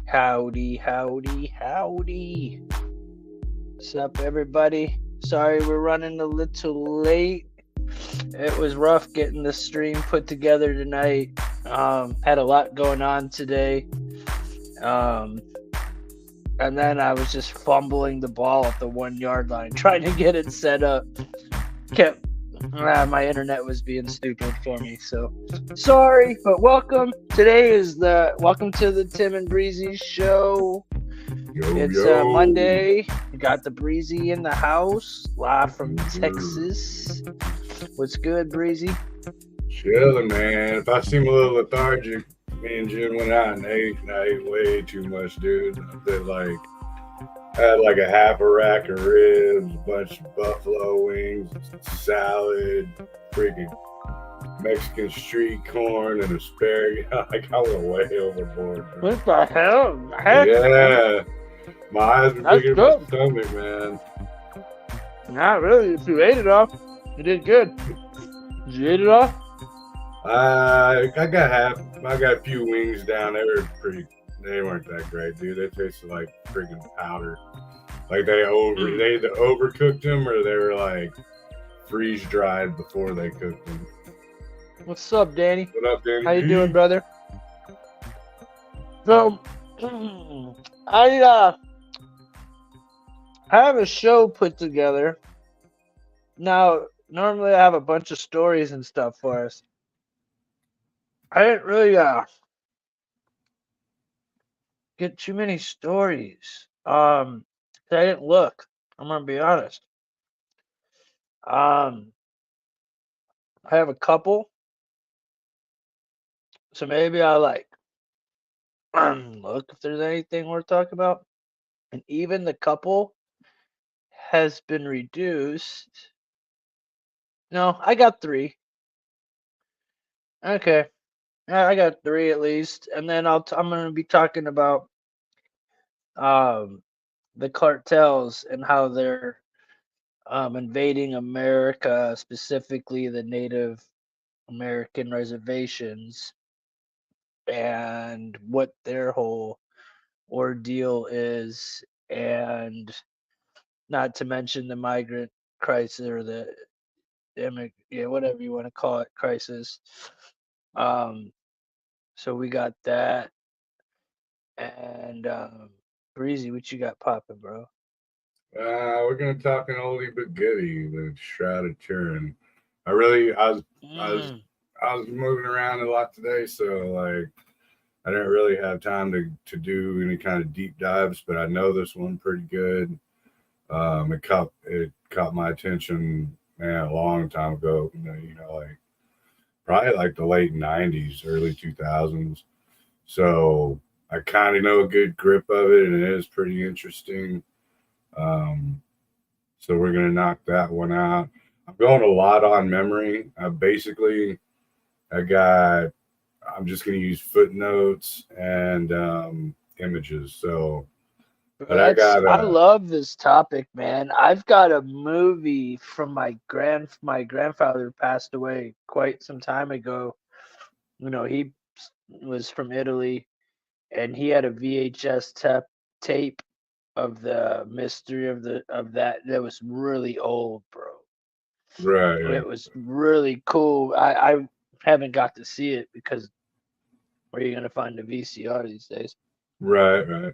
Howdy, howdy, howdy. What's up, everybody? Sorry we're running a little late. It was rough getting the stream put together tonight. Had a lot going on today. Um, and then I was just fumbling the ball at the 1 yard line, trying to get it set up. My internet was being stupid for me, so sorry, but welcome. Welcome to the Tim and Breezy show. It's Monday. We got the Breezy in the house, live from Texas. What's good, Breezy? Chilling, man. If I seem a little lethargic, me and Jim went out and ate way too much, dude. Had like a half a rack of ribs, a bunch of buffalo wings, salad, freaking Mexican street corn, and asparagus. Like I went way overboard. What the hell? Yeah, my eyes were That's bigger than my stomach, man. Not really. If you ate it off, you did good. Did you eat it off? I got a few wings down. They weren't that great, dude. They tasted like freaking powder. Like they either overcooked them or they were like freeze dried before they cooked them. What's up, Danny? What up, Danny? How you doing, brother? So, I have a show put together. Now, normally I have a bunch of stories and stuff for us. I didn't really get too many stories. I didn't look. I'm gonna be honest. I have a couple, so maybe I look if there's anything worth talking about. And even the couple has been reduced. No, I got 3. Okay, I got 3 at least, and then I'm gonna be talking about the cartels and how they're invading America, specifically the Native American reservations, and what their whole ordeal is, and not to mention the migrant crisis or the whatever you want to call it, crisis. So we got that, and Breezy, what you got popping, bro? We're gonna talk an oldie but goodie, the Shroud of Turin. I was moving around a lot today, so like I didn't really have time to do any kind of deep dives, but I know this one pretty good. It caught my attention, man, a long time ago. Like probably like the late '90s, early 2000s. So I kind of know a good grip of it, and it is pretty interesting. Um, so we're gonna knock that one out. I'm going a lot on memory. I got. I'm just gonna use footnotes and images. So, but I got I love this topic, man. I've got a movie from my grandfather passed away quite some time ago. He was from Italy, and he had a VHS tape of the mystery of that was really old, bro. right, It was really cool. I haven't got to see it because where are you gonna find a VCR these days? right.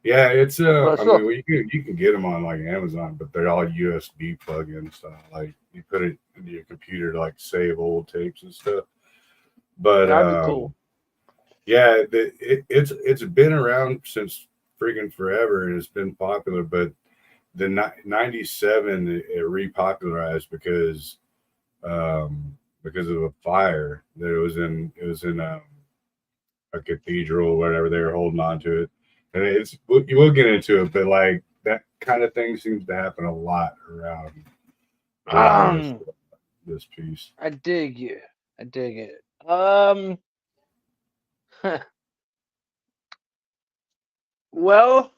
Yeah, it's But I still, mean, well, you can get them on like Amazon, but they're all USB plug-in style. Like you put it into your computer to like save old tapes and stuff. But that'd be cool. yeah, it's been around since freaking forever, and it's been popular. But the '97 it repopularized because of a fire that it was in a cathedral or whatever. They were holding on to it, and you will get into it, but like that kind of thing seems to happen a lot around Um, this piece. I dig you. I dig it. Well,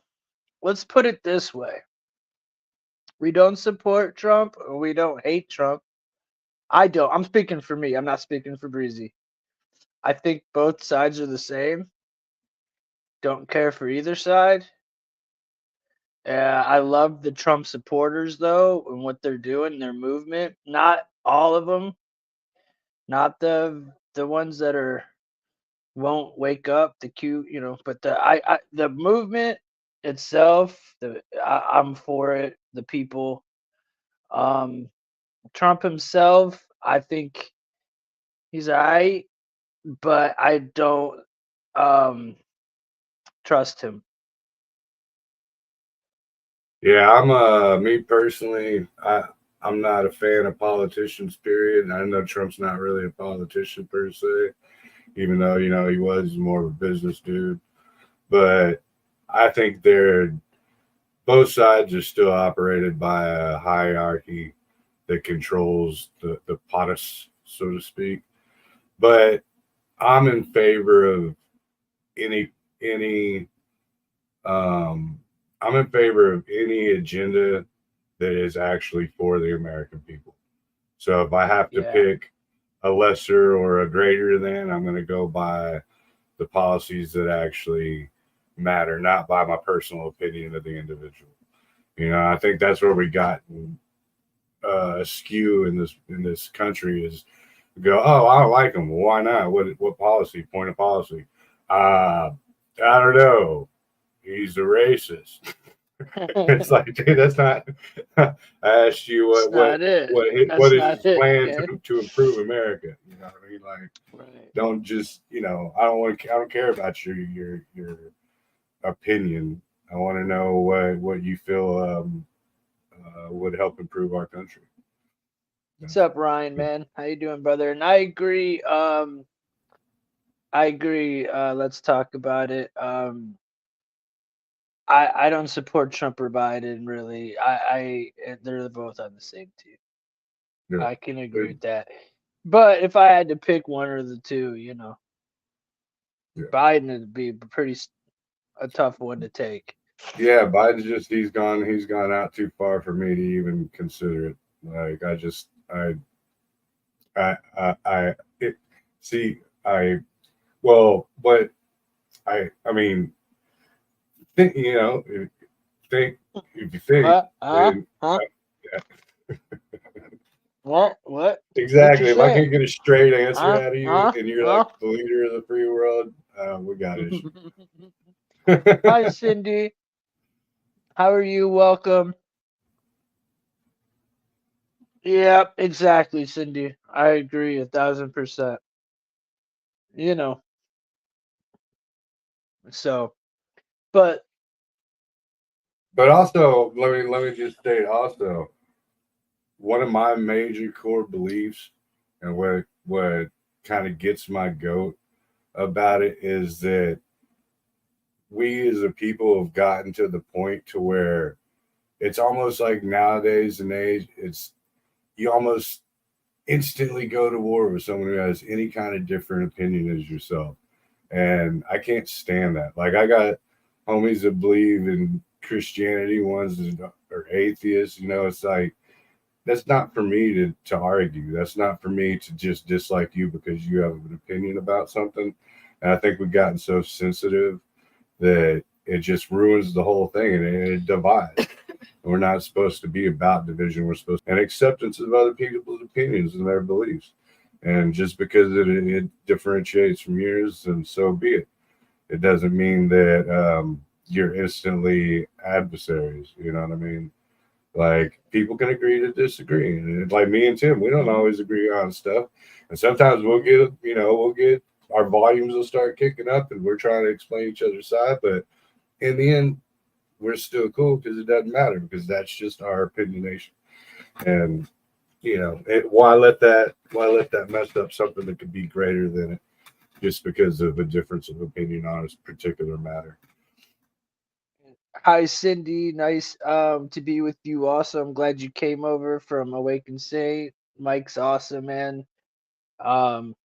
let's put it this way. We don't support Trump or we don't hate Trump. I don't. I'm speaking for me. I'm not speaking for Breezy. I think both sides are the same. don't care for either side. I love the Trump supporters though and what they're doing, their movement. Not all of them, not the ones that are won't wake up, the cute, but the movement itself, I'm for it. The people, um, Trump himself, I think he's alright, but I don't um trust him. Yeah, me personally, I'm not a fan of politicians, period. I know Trump's not really a politician per se, even though, he was more of a business dude. But I think both sides are still operated by a hierarchy that controls the potus, so to speak. But I'm in favor of any any um I'm in favor of any agenda that is actually for the American people. So if I have to Yeah, pick a lesser or a greater than, I'm going to go by the policies that actually matter, not by my personal opinion of the individual. I think that's where we got askew in this country is go, oh, I don't like him. Well, why not? What policy? Point of policy? Uh, I don't know. He's a racist. It's that's like, dude, that's not. I asked you not it. what That's is not his it, plan man. to improve America? You know what I mean? Like, Right. don't just I don't want I don't care about your opinion. I want to know what you feel would help improve our country. What's up, Ryan, man? How you doing, brother? And I agree. I agree. Let's talk about it. I don't support Trump or Biden really. They're both on the same team. Yeah, I can agree with that. But if I had to pick one or the two, yeah, Biden would be a tough one to take. yeah. Biden's just he's gone out too far for me to even consider it. Like I just I it, see I well, but I mean think think if you think then Huh? yeah, What? What you exactly. If I say? can't get a straight answer Huh? out of you Huh? and you're like Huh? the leader of the free world, we got issues. Hi, Cindy. How are you? Welcome. Yeah, exactly, Cindy. I agree 1,000%. You know, so, but But also, let me just state also one of my major core beliefs and what kind of gets my goat about it is that we as a people have gotten to the point to where it's almost like nowadays and age it's you almost instantly go to war with someone who has any kind of different opinion as yourself. And I can't stand that. Like I got homies that believe in Christianity, ones that are atheists. It's like that's not for me to argue. That's not for me to just dislike you because you have an opinion about something. And I think we've gotten so sensitive that it just ruins the whole thing and it divides. And we're not supposed to be about division. We're supposed to and acceptance of other people's opinions and their beliefs. And just because it differentiates from yours, and so be it. It doesn't mean that you're instantly adversaries. You know what I mean? Like people can agree to disagree, and like me and Tim, we don't Mhm, always agree on stuff, and sometimes mhm. we'll get our volumes will start kicking up, and we're trying to explain each other's side, but in the end, we're still cool because it doesn't matter because that's just our opinionation, and why let that mess up something that could be greater than it just because of a difference of opinion on a particular matter. Hi, Cindy. Nice to be with you. Also, I'm glad you came over from Awakened Saint. Mike's awesome, man. Um,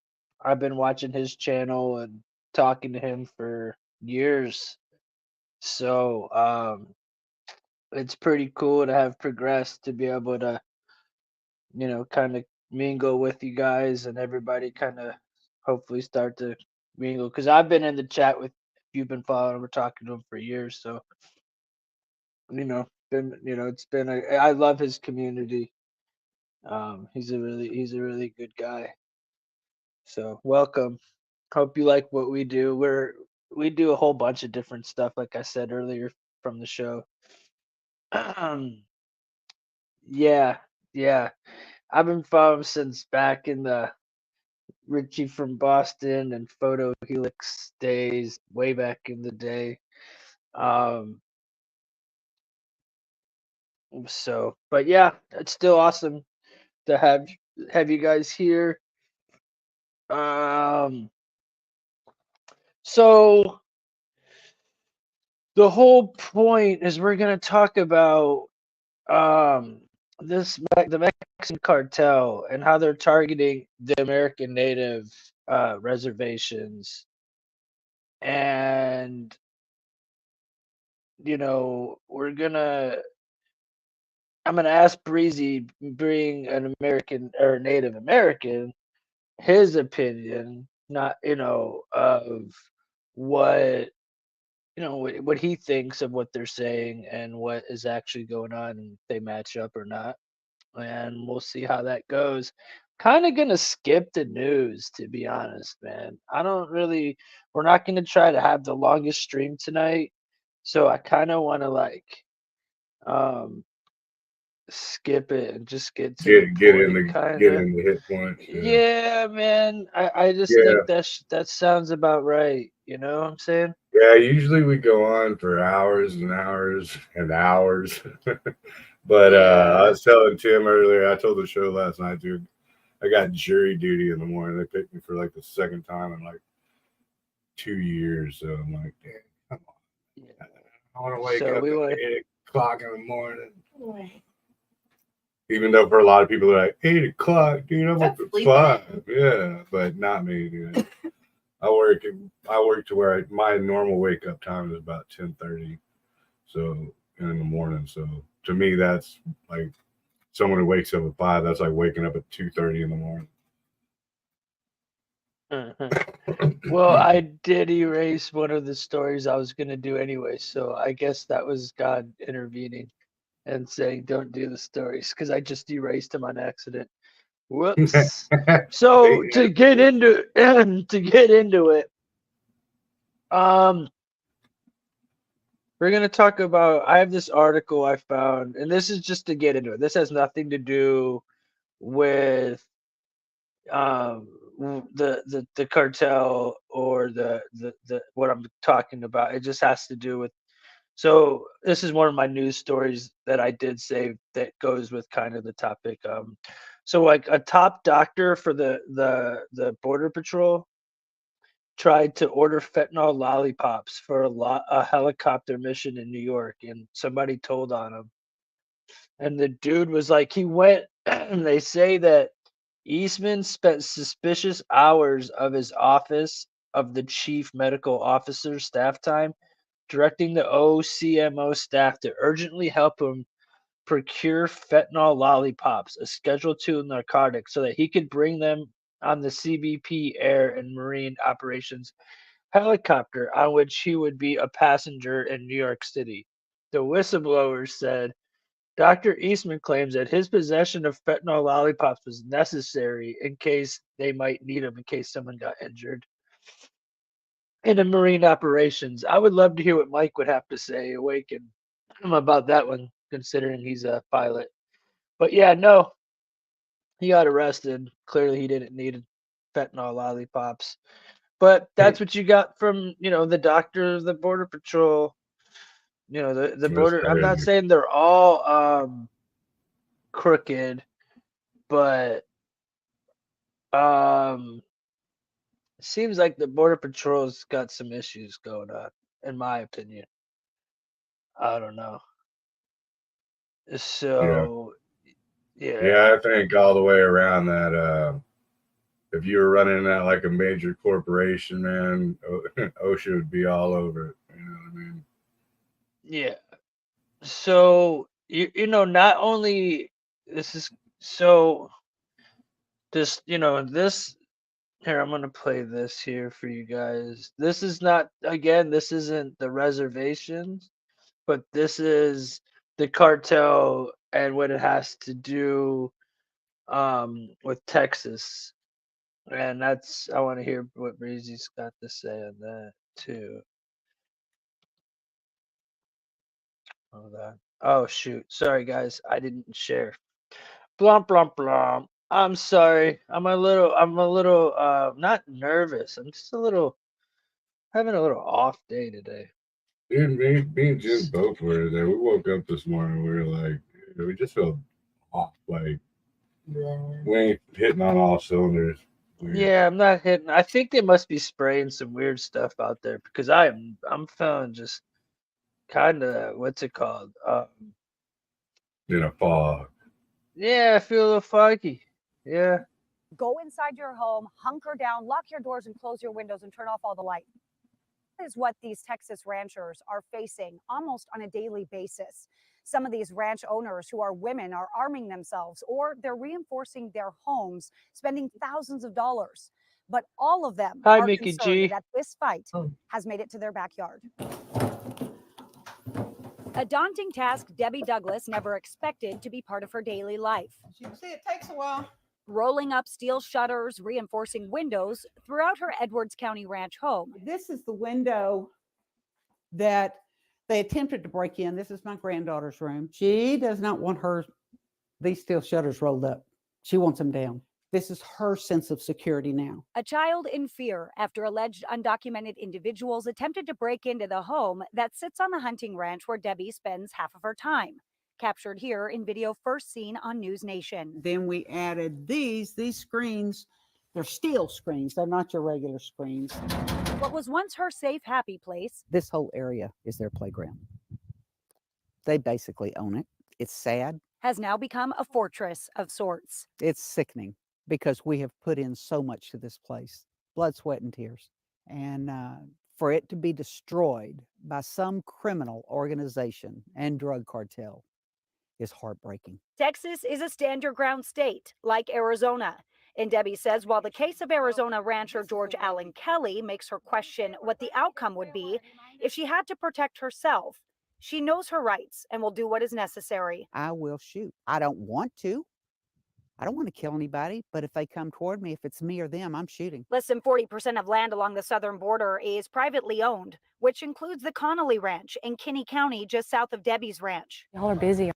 I've been watching his channel and talking to him for years. So, it's pretty cool to have progressed to be able to, kind of mingle with you guys and everybody kind of hopefully start to mingle. Because I've been in the chat with you've been following him or talking to him for years. So it's been I love his community. He's a really good guy. So welcome. Hope you like what we do. We do a whole bunch of different stuff, like I said earlier from the show. Yeah, yeah. I've been following since back in the Richie from Boston and Photo Helix days, way back in the day. Um, but yeah, it's still awesome to have you guys here. Um, so the whole point is we're gonna talk about um the Mexican cartel and how they're targeting the American native reservations. And I'm gonna ask Breezy, being an American or Native American, his opinion, not of what what he thinks of what they're saying and what is actually going on, and if they match up or not. And we'll see how that goes. Kind of gonna skip the news, to be honest, man. I don't really. We're not gonna try to have the longest stream tonight, so I kind of want to um skip it and just get to the point, kind get of. in the hit points. Yeah. Yeah, man. I just think Yeah. that sounds about right. You know what I'm saying? Yeah. Usually we go on for hours and hours and hours. But I Yeah. was telling Tim earlier, I told the show last night, dude, I got jury duty in the morning. They picked me for like the second time in like 2 years. So I'm like, damn, come Yeah. on. I want to wake So up we at want. 8 o'clock in the morning. Even though for a lot of people they're like 8 o'clock, dude, I'm up at 5. Yeah, but not me, dude. I work I work to where my normal wake up time is about 10:30. So in the morning. So to me that's like someone who wakes up at 5, that's like waking up at 2:30 in the morning. Uh-huh. Well, I did erase one of the stories I was gonna do anyway, so I guess that was God intervening and saying don't do the stories because I just erased them on accident. Whoops. So to get into it, um, we're gonna talk about. I have this article I found, and this is just to get into it. This has nothing to do with um the cartel or the what I'm talking about. It just has to do with. So this is one of my news stories that I did save that goes with kind of the topic. So like a top doctor for the border patrol tried to order fentanyl lollipops for a helicopter mission in New York, and somebody told on him. And the dude was like, he went. They say that Eastman spent suspicious hours of his office of the chief medical officer's staff time directing the OCMO staff to urgently help him procure fentanyl lollipops, a Schedule II narcotic, so that he could bring them on the CBP Air and Marine Operations helicopter on which he would be a passenger in New York City. The whistleblower said Dr. Eastman claims that his possession of fentanyl lollipops was necessary in case they might need them in case someone got injured in the marine operations. I would love to hear what Mike would have to say, Awaken, about that one, considering he's a pilot. But yeah, no, he got arrested. Clearly, he didn't need fentanyl lollipops. But that's what you got from the doctor of the border patrol. The That's border. I'm not crazy. saying they're all crooked, but um, it seems like the border patrol's got some issues going on, in my opinion. I don't know. Yeah. So Yeah, yeah, I think all the way around that if you were running that like a major corporation, man, OSHA would be all over it. You know what I mean? yeah. So not only this is so this Here, I'm gonna play this here for you guys. This is not, again, this isn't the reservations, but this is the cartel and what it has to do with Texas. And that's, I want to hear what Breezy's got to say on that too. Hold on. Oh shoot. Sorry guys, I didn't share. Blum blum blum. I'm sorry. I'm a little not nervous. I'm just a little having a little off day today. Me and Jim both were there. We woke up this morning. We were like, we just felt off. Like we ain't hitting on all cylinders. We, Yeah, I'm not hitting. I think they must be spraying some weird stuff out there because I'm feeling just kind of what's it called? in a fog. Yeah, I feel a little foggy. Yeah. Go inside your home, hunker down, lock your doors and close your windows and turn off all the lights. Is what these Texas ranchers are facing almost on a daily basis. Some of these ranch owners who are women are arming themselves or they're reinforcing their homes, spending thousands of dollars. But all of them Hi, are Mickey concerned G. that this fight has made it to their backyard. A daunting task Debbie Douglas never expected to be part of her daily life. As you can see, it takes a while. Rolling up steel shutters, reinforcing windows throughout her Edwards County ranch home. This is the window that they attempted to break in. This is my granddaughter's room. She does not want these steel shutters rolled up. She wants them down. This is her sense of security now. A child in fear after alleged undocumented individuals attempted to break into the home that sits on the hunting ranch where Debbie spends half of her time. Captured here in video first seen on News Nation. Then we added these screens. They're steel screens. They're not your regular screens. What was once her safe, happy place. This whole area is their playground. They basically own it. It's sad. Has now become a fortress of sorts. It's sickening because we have put in so much to this place. Blood, sweat, and tears. And for it to be destroyed by some criminal organization and drug cartel is heartbreaking. Texas is a stand your ground state, like Arizona. And Debbie says while the case of Arizona rancher George Allen Kelly makes her question what the outcome would be if she had to protect herself, she knows her rights and will do what is necessary. I will shoot. I don't want to. I don't want to kill anybody, but if they come toward me, if it's me or them, I'm shooting. Less than 40% of land along the southern border is privately owned, which includes the Connolly Ranch in Kinney County, just south of Debbie's ranch. Y'all are busy.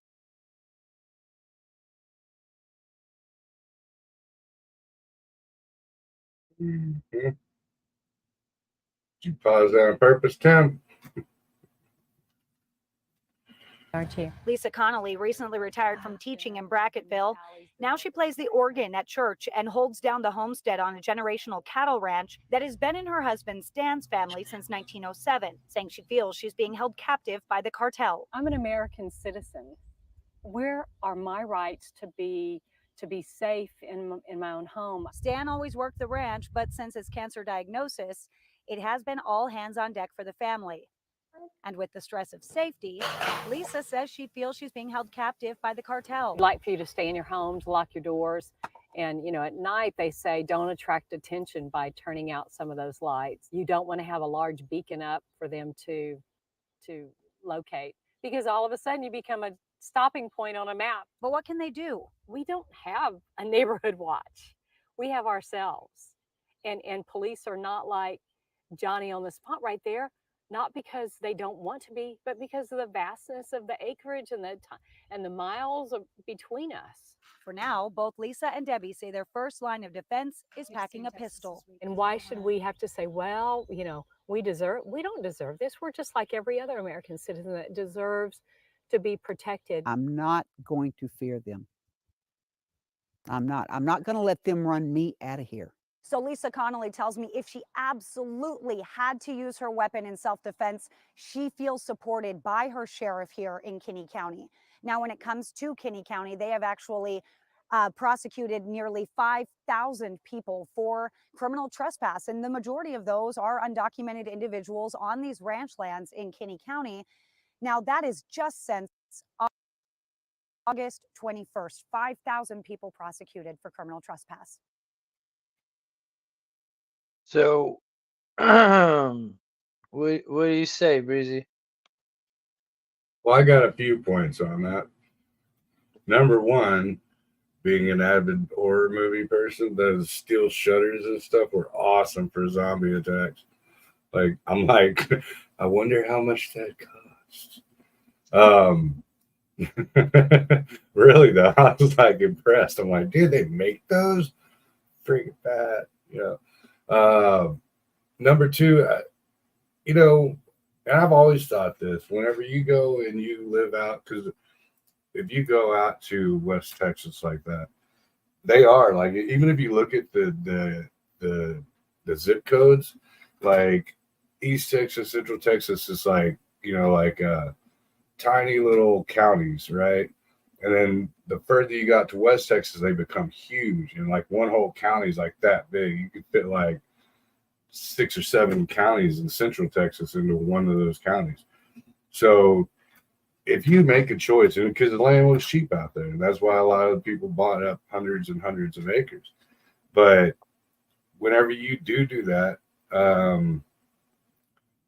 Mm-hmm. Did you pause that on purpose, Tim? Aren't you? Lisa Connolly recently retired from teaching in Brackettville. Now she plays the organ at church and holds down the homestead on a generational cattle ranch that has been in her husband Stan's family since 1907, saying she feels she's being held captive by the cartel. I'm an American citizen. Where are my rights to be safe in my own home? Stan always worked the ranch, but since his cancer diagnosis, it has been all hands on deck for the family. And with the stress of safety, Lisa says she feels she's being held captive by the cartel. I'd like for you to stay in your home, to lock your doors. And, at night, they say don't attract attention by turning out some of those lights. You don't want to have a large beacon up for them to locate, because all of a sudden you become a stopping point on a map. But what can they do? We don't have a neighborhood watch. We have ourselves. And police are not like Johnny on the spot right there. Not because they don't want to be, but because of the vastness of the acreage and the miles between us. For now, both Lisa and Debbie say their first line of defense is packing a pistol. And why should we have to say, well, we don't deserve this. We're just like every other American citizen that deserves to be protected. I'm not going to fear them. I'm not going to let them run me out of here. So Lisa Connolly tells me if she absolutely had to use her weapon in self-defense, she feels supported by her sheriff here in Kinney County. Now, when it comes to Kinney County, they have actually prosecuted nearly 5,000 people for criminal trespass, and the majority of those are undocumented individuals on these ranch lands in Kinney County. Now, that is just since August 21st, 5,000 people prosecuted for criminal trespass. So, what do you say, Breezy? Well, I got a few points on that. Number one, being an avid horror movie person, those steel shutters and stuff were awesome for zombie attacks. Like, I'm like, I wonder how much that costs. Um, really though, I was like impressed. I'm like, dude, they make those? Freaking fat, you know. Number two, you know, and I've always thought this: whenever you go and you live out, because if you go out to West Texas like that, they are like, even if you look at the the zip codes, like East Texas, Central Texas is like, you know, like tiny little counties, right? And then the further you got to West Texas, they become huge. And like one whole county is like that big. You could fit like 6 or 7 counties in Central Texas into one of those counties. So if you make a choice, and because the land was cheap out there, and that's why a lot of people bought up hundreds and hundreds of acres. But whenever you do that,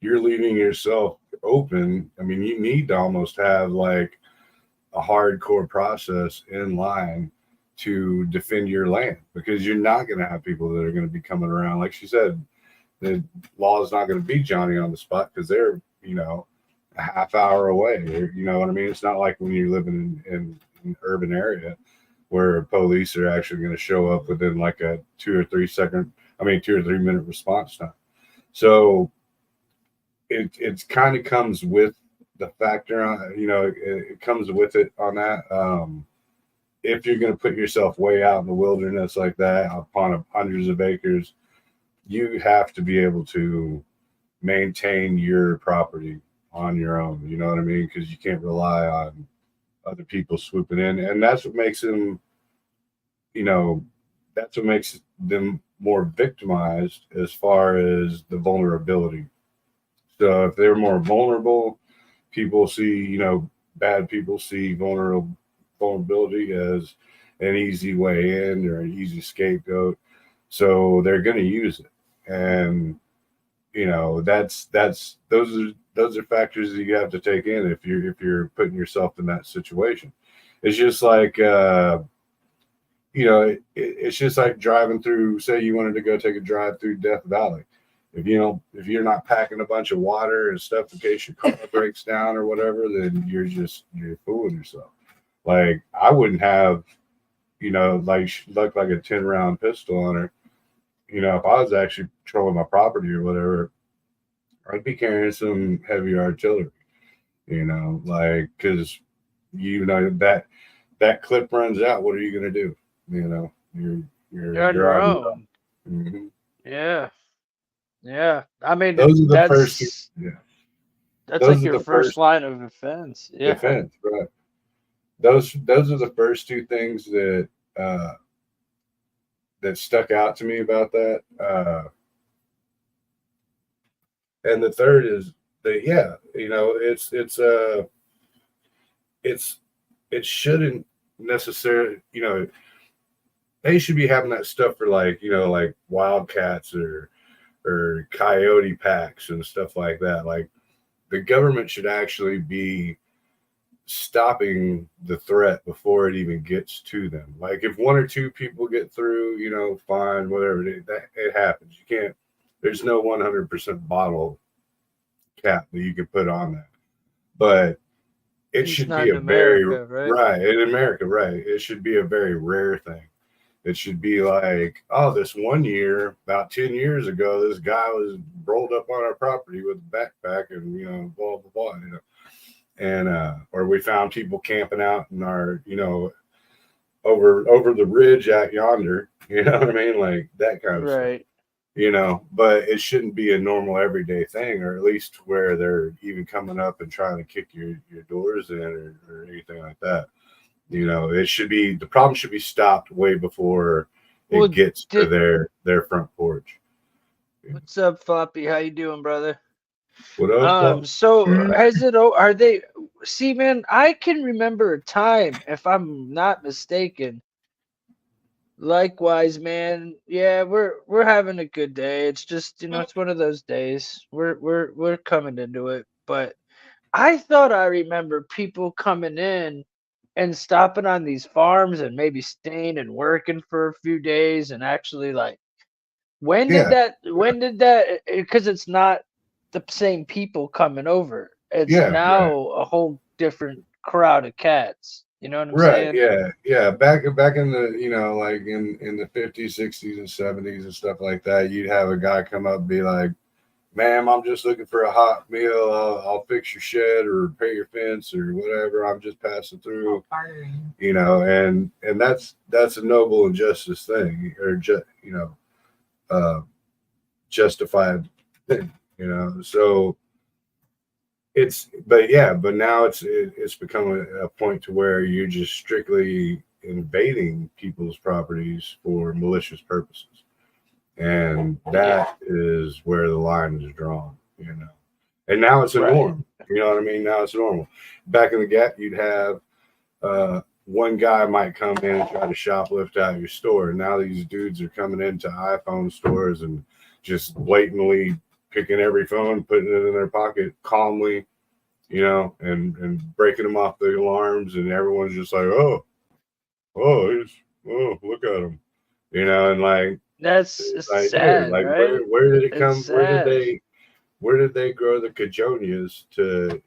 you're leaving yourself open. I mean, you need to almost have like a hardcore process in line to defend your land, because you're not going to have people that are going to be coming around. Like she said, the law is not going to be Johnny on the spot because they're, you know, a half hour away. Or, you know what I mean? It's not like when you're living in an urban area where police are actually going to show up within like a 2 or 3 minute response time. So it kind of comes with the factor on, you know, it comes with it on that. If you're going to put yourself way out in the wilderness like that upon hundreds of acres, you have to be able to maintain your property on your own. You know what I mean? Because you can't rely on other people swooping in, and that's what makes them, you know, that's what makes them more victimized as far as the vulnerability. So if they're more vulnerable, people see, you know, bad people see vulnerability as an easy way in or an easy scapegoat. So they're going to use it. And, you know, those are factors that you have to take in if you're putting yourself in that situation. It's just like, you know, it's just like driving through, say you wanted to go take a drive through Death Valley. If you're not packing a bunch of water and stuff in case your car breaks down or whatever, then you're fooling yourself. Like I wouldn't have, you know, like look like a 10 round pistol on her. You know, if I was actually patrolling my property or whatever, I'd be carrying some heavy artillery. You know, like because you know that clip runs out. What are you gonna do? You know, You're on you're your on your own. own. Hmm. Yeah, yeah. I mean, Those are the first. that's Yeah, that's those like are your the first first line of defense. Yeah. defense, right? Those are the first two things uh, that stuck out to me about that. And the third is that yeah, you know, it's it shouldn't necessarily, you know, they should be having that stuff for like, you know, like wildcats or coyote packs and stuff like that. Like the government should actually be stopping the threat before it even gets to them. Like if one or two people get through, you know, fine, whatever. It happens. You can't. There's no 100% bottle cap that you can put on that. But At it least should not be in a very America, right? right in America, right? It should be a very rare thing. It should be like, oh, this one year, about 10 years ago, this guy was rolled up on our property with a backpack and, you know, blah, blah, blah, you know. And, or we found people camping out in our, you know, over the ridge out yonder, you know what I mean? Like that kind of stuff, Right. you know, but it shouldn't be a normal everyday thing, or at least where they're even coming up and trying to kick your doors in or anything like that. You know, it should be the problem should be stopped way before it Well, gets to their front porch. what's up, Floppy? How you doing, brother? What up, Pop? So has it? Are they? See, man, I can remember a time, if I'm not mistaken, Likewise, man. Yeah, we're having a good day. It's just, it's one of those days. We're coming into it. But I thought I remember people coming in and stopping on these farms and maybe staying and working for a few days and actually like Yeah, when did that because it's not the same people coming over. It's yeah, now right. a whole different crowd of cats. You know what I'm Right, saying? yeah, yeah. Back in the like in the 50s, 60s, and 70s and stuff like that, you'd have a guy come up and be like, "Ma'am, I'm just looking for a hot meal. I'll fix your shed or repair your fence or whatever. I'm just passing through." And that's a noble and justice thing, or just uh, justified thing. So but now it's become a point to where you're just strictly invading people's properties for malicious purposes, and Yeah. that is where the line is drawn. And now it's a Right. norm. You know what I mean? Now it's normal. Back in the gap, you'd have one guy might come in and try to shoplift out your store. And now these dudes are coming into iPhone stores and just blatantly picking every phone, putting it in their pocket calmly, and breaking them off the alarms, and everyone's just like, oh, look at him, and like, That's it's it's like, dude, sad, like, right? where did it It's come? sad. Where did they grow the cajonias to,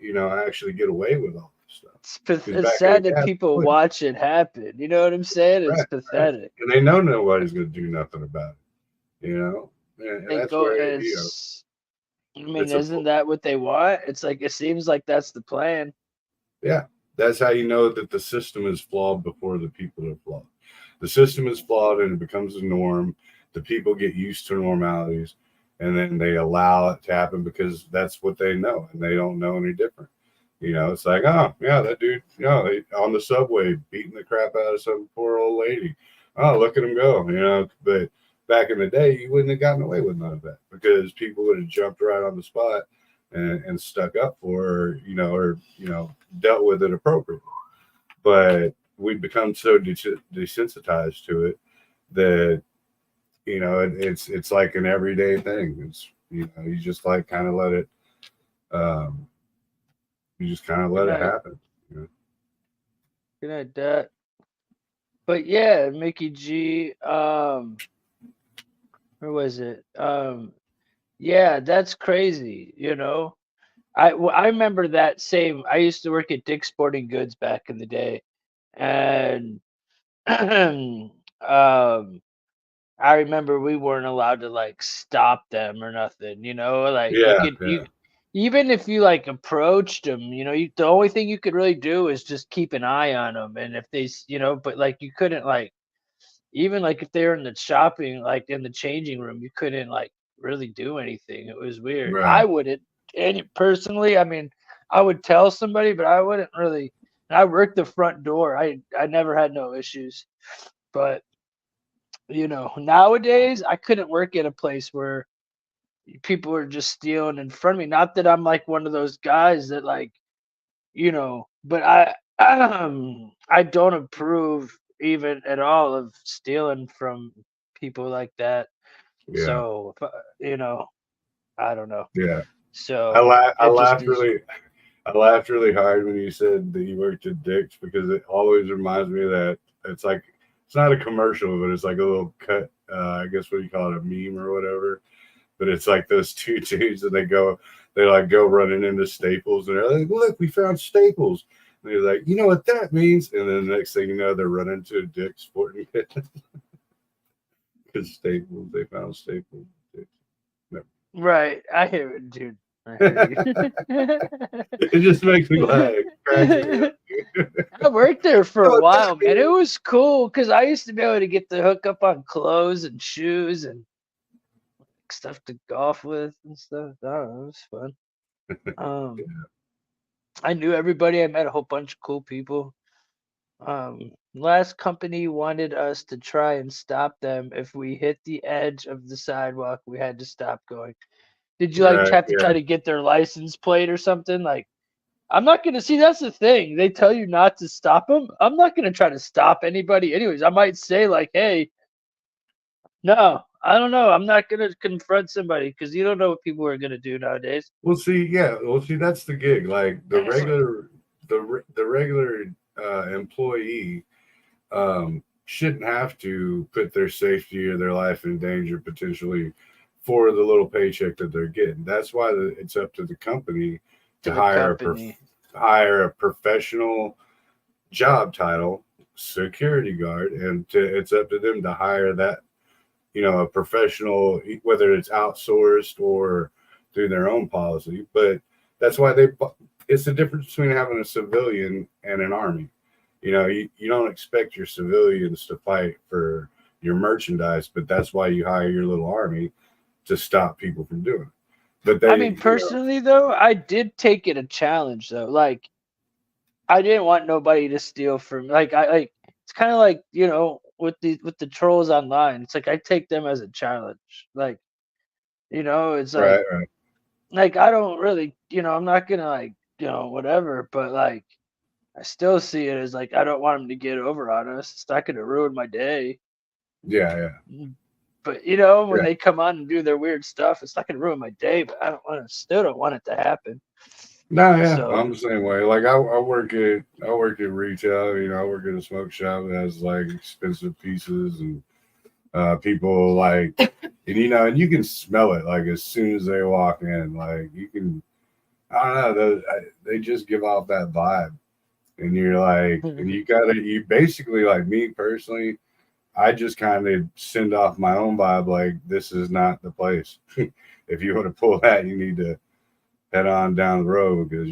actually get away with all this stuff? Because It's back in the sad that gap, people watch it happen. You know what I'm saying? It's right, right, pathetic. and they know nobody's going to do nothing about it. And They that's go. where I mean, it's a isn't that what they want? It's like it seems like that's the plan. Yeah, that's how you know that the system is flawed before the people are flawed. The system is flawed and it becomes a norm. The people get used to normalities, and then they allow it to happen because that's what they know and they don't know any different. It's like, oh, yeah, that dude, on the subway beating the crap out of some poor old lady. Oh, look at him go. But back in the day, you wouldn't have gotten away with none of that because people would have jumped right on the spot and stuck up for her, or dealt with it appropriately. But we've become so desensitized to it that it's like an everyday thing. It's you just like kind of let it, um, you just kind of Good let it night. happen. You know? Good night, Dad. But yeah, Mickey G. Where was it? Yeah, that's crazy. I remember that same. I used to work at Dick's Sporting Goods back in the day, and I remember we weren't allowed to like stop them or nothing. Like you Yeah, could yeah, you even if you like approached them, the only thing you could really do is just keep an eye on them, and if but like you couldn't like even like if they were in the shopping, like in the changing room, you couldn't like really do anything. It was weird. I right. wouldn't, and personally, I mean, I would tell somebody, but I wouldn't really. And I worked the front door. I never had no issues, but nowadays I couldn't work at a place where people are just stealing in front of me. Not that I'm like one of those guys that like, but I don't approve even at all of stealing from people like that. Yeah, So, I don't know. yeah. I So la- I it just laughed is. really, I laughed really hard when you said that you worked at Dick's because it always reminds me of that. It's like it's not a commercial, but it's like a little cut. I guess what you call it, a meme or whatever. But it's like those two dudes and they like go running into Staples and they're like, look, we found Staples. And they're like, you know what that means? And then the next thing you know, they're running to a Dick's Sporting Goods because Staples, they found Staples. No. Right. I hear it, dude. I hear you. It just makes me laugh. It cracks me up. I worked there for You know a what that while, man. It means? was cool because I used to be able to get the hook up on clothes and shoes and stuff to golf with and stuff. I don't know. It was fun. Um, I knew everybody. I met a whole bunch of cool people. Last company wanted us to try and stop them. If we hit the edge of the sidewalk, we had to stop going. Did you like Right. have to try Yeah. to get their license plate or something? Like, I'm not gonna see. That's the thing. They tell you not to stop them. I'm not gonna try to stop anybody. Anyways, I might say like, "Hey, No, I don't know. I'm not gonna confront somebody because you don't know what people are gonna do nowadays. Well, see, yeah, well, see, that's the gig. Like the regular employee shouldn't have to put their safety or their life in danger potentially for the little paycheck that they're getting. That's why it's up to the company To to the company. hire a professional job title, security guard, and it's up to them to hire that, a professional, whether it's outsourced or through their own policy. But that's why it's the difference between having a civilian and an army. You don't expect your civilians to fight for your merchandise, but that's why you hire your little army to stop people from doing it. But I mean, personally though, I did take it a challenge though. Like I didn't want nobody to steal from like it's kind of like, with the trolls online. It's like I take them as a challenge. Like, it's right, like right, I don't really, I'm not going to like, whatever, but like I still see it as like I don't want them to get over on us. It's not going to ruin my day. yeah, yeah, But when yeah. they come on and do their weird stuff, it's not going to ruin my day, but still don't want it to happen. No, yeah, So, I'm the same way. Like I work at retail. I work at a smoke shop that has like expensive pieces and people like, and you can smell it like as soon as they walk in. Like you can, I don't know, they just give off that vibe, and you're like, and you basically like me personally. I just kind of send off my own vibe, like this is not the place. If you want to pull that, you need to head on down the road because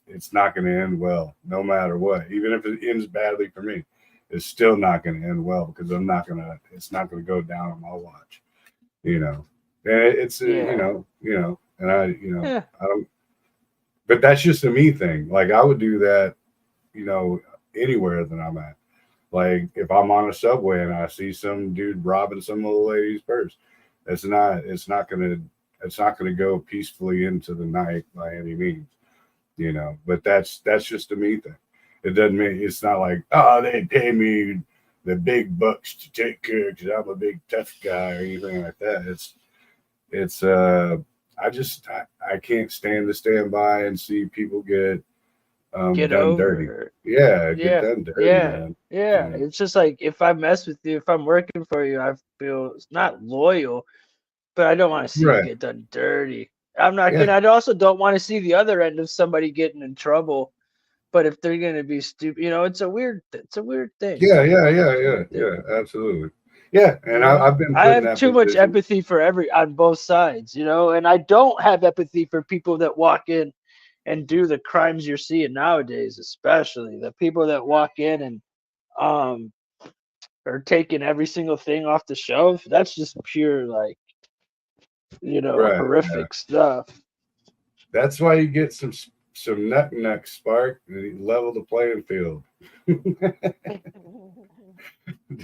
it's not gonna end well, no matter what. Even if it ends badly for me, it's still not gonna end well because it's not gonna go down on my watch. And it's yeah. and Yeah. I don't. But that's just a me thing. Like I would do that, you know, anywhere that I'm at. Like if I'm on a subway and I see some dude robbing some old lady's purse, it's not gonna go peacefully into the night by any means, But that's just a me thing. It doesn't mean it's not like, oh, they pay me the big bucks to take care because I'm a big tough guy or anything like that. It's I can't stand by and see people get Get done dirty. over it. Yeah, get Yeah. done dirty, Yeah. man. Yeah. It's just like if I mess with you, if I'm working for you, I feel it's not loyal, but I don't want to see you Right. get done dirty. I'm not Yeah. gonna. I also don't want to see the other end of somebody getting in trouble. But if they're gonna be stupid, it's a weird thing. Yeah, yeah, yeah, It's a yeah, weird thing. yeah, absolutely. Yeah, and I've been I put in have that too much position. empathy for on both sides, and I don't have empathy for people that walk in and do the crimes you're seeing nowadays, especially the people that walk in and um are taking every single thing off the shelf. That's just pure like Right. Yeah. horrific stuff. That's why you get some nut spark and you level the playing field.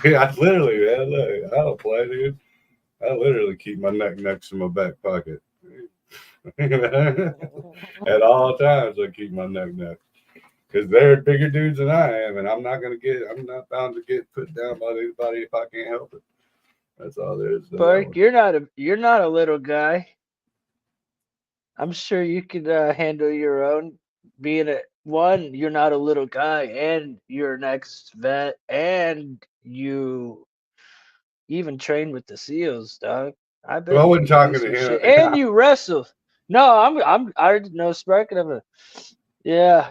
Yeah, I literally, man, look, I don't play, dude. I literally keep my neck in my back pocket. At all times, I keep my neck because they're bigger dudes than I am, and I'm not bound to get put down by anybody if I can't help it. That's all there is to that Spark, one. you're not a little guy. I'm sure you could handle your own. Being you're not a little guy, and you're an ex-vet, and you even trained with the SEALs, dog. I Well, I bet you wasn't could do talking some to shit, him. and you wrestle. No, I know Sparking of a, yeah,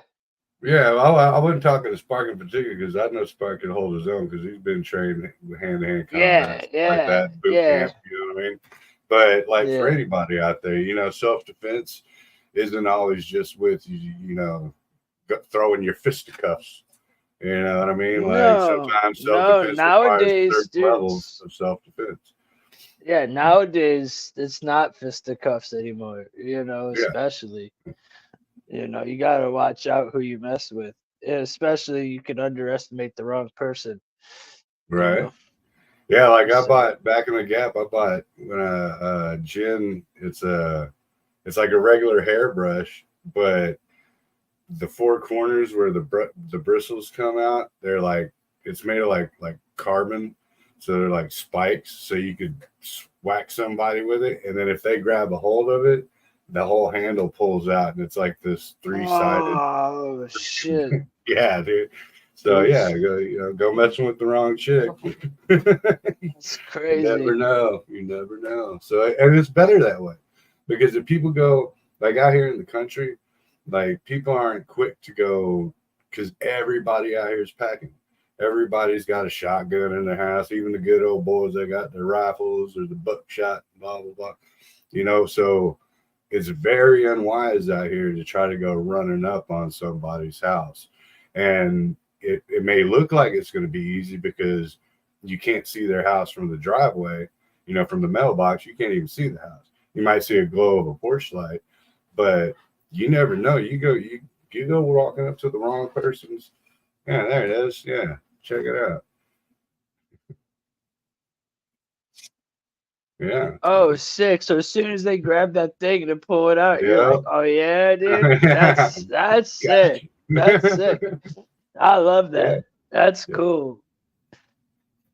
Yeah, well, I wasn't talking to Spark in particular because I know Spark can hold his own because he's been trained with hand-to-hand combat, yeah, stuff like yeah, that, boot yeah, camp. You know what I mean? But like for yeah. anybody out there, self-defense isn't always just with throwing your fisticuffs. You know what I mean? Like No, sometimes no. self-defense requires Nowadays, certain dude, levels of self-defense. yeah, nowadays it's not fisticuffs anymore. Yeah, Especially. You gotta watch out who you mess with. And especially you can underestimate the wrong person. You right. know. Yeah, like I So bought back in the Gap. I bought when gin. It's like a regular hairbrush, but the four corners where the bristles come out, they're like it's made of like carbon, So they're like spikes, so you could whack somebody with it, and then if they grab a hold of it, the whole handle pulls out, and it's like this 3-sided. Oh shit! Yeah, dude. So yeah, go messing with the wrong chick. That's You crazy. never know. You never know. So and it's better that way, because if people go like out here in the country, like people aren't quick to go because everybody out here is packing. Everybody's got a shotgun in their house, even the good old boys that got their rifles or the buckshot, blah blah blah. So it's very unwise out here to try to go running up on somebody's house. And it may look like it's going to be easy because you can't see their house from the driveway, from the mailbox. You can't even see the house. You might see a glow of a porch light, but you never know. You go walking up to the wrong person's. Yeah, there it is. Yeah, check it out. Yeah. Oh, sick! So as soon as they grab that thing and pull it out, you're Yeah. like, "Oh yeah, dude, that's sick. Gotcha. That's sick. I love Yeah. that. That's Yeah. cool.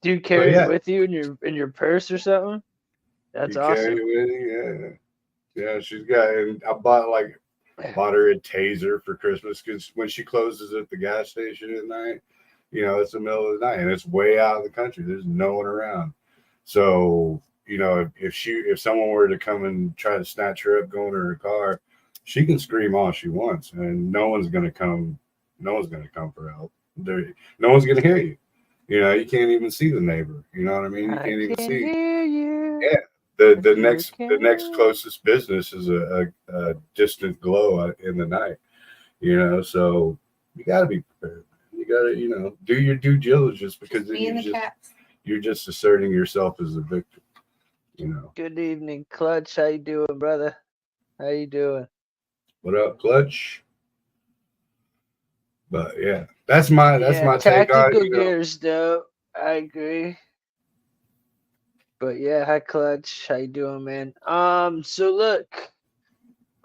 Do you So carry it yeah, with you in your purse or something? That's you carry awesome. it with you. Yeah. Yeah. She's got, and I bought her a taser for Christmas because when she closes at the gas station at night, it's the middle of the night and it's way out of the country. There's no one around. So, if someone were to come and try to snatch her up going to her car, she can scream all she wants and no one's gonna come. No one's gonna come for help. No one's gonna hear you. You can't even see the neighbor. You know what I mean? You I can't even can see. hear you. Yeah. The If the you next can. closest business is a distant glow in the night. So you got to be prepared. You got to do your due diligence because then you're just asserting yourself as a victim. Good evening, Clutch. How you doing, brother? How you doing? What up, Clutch? But yeah, that's my take on Tactical gears, though. I agree. But yeah, hi, Clutch. How you doing, man? So look,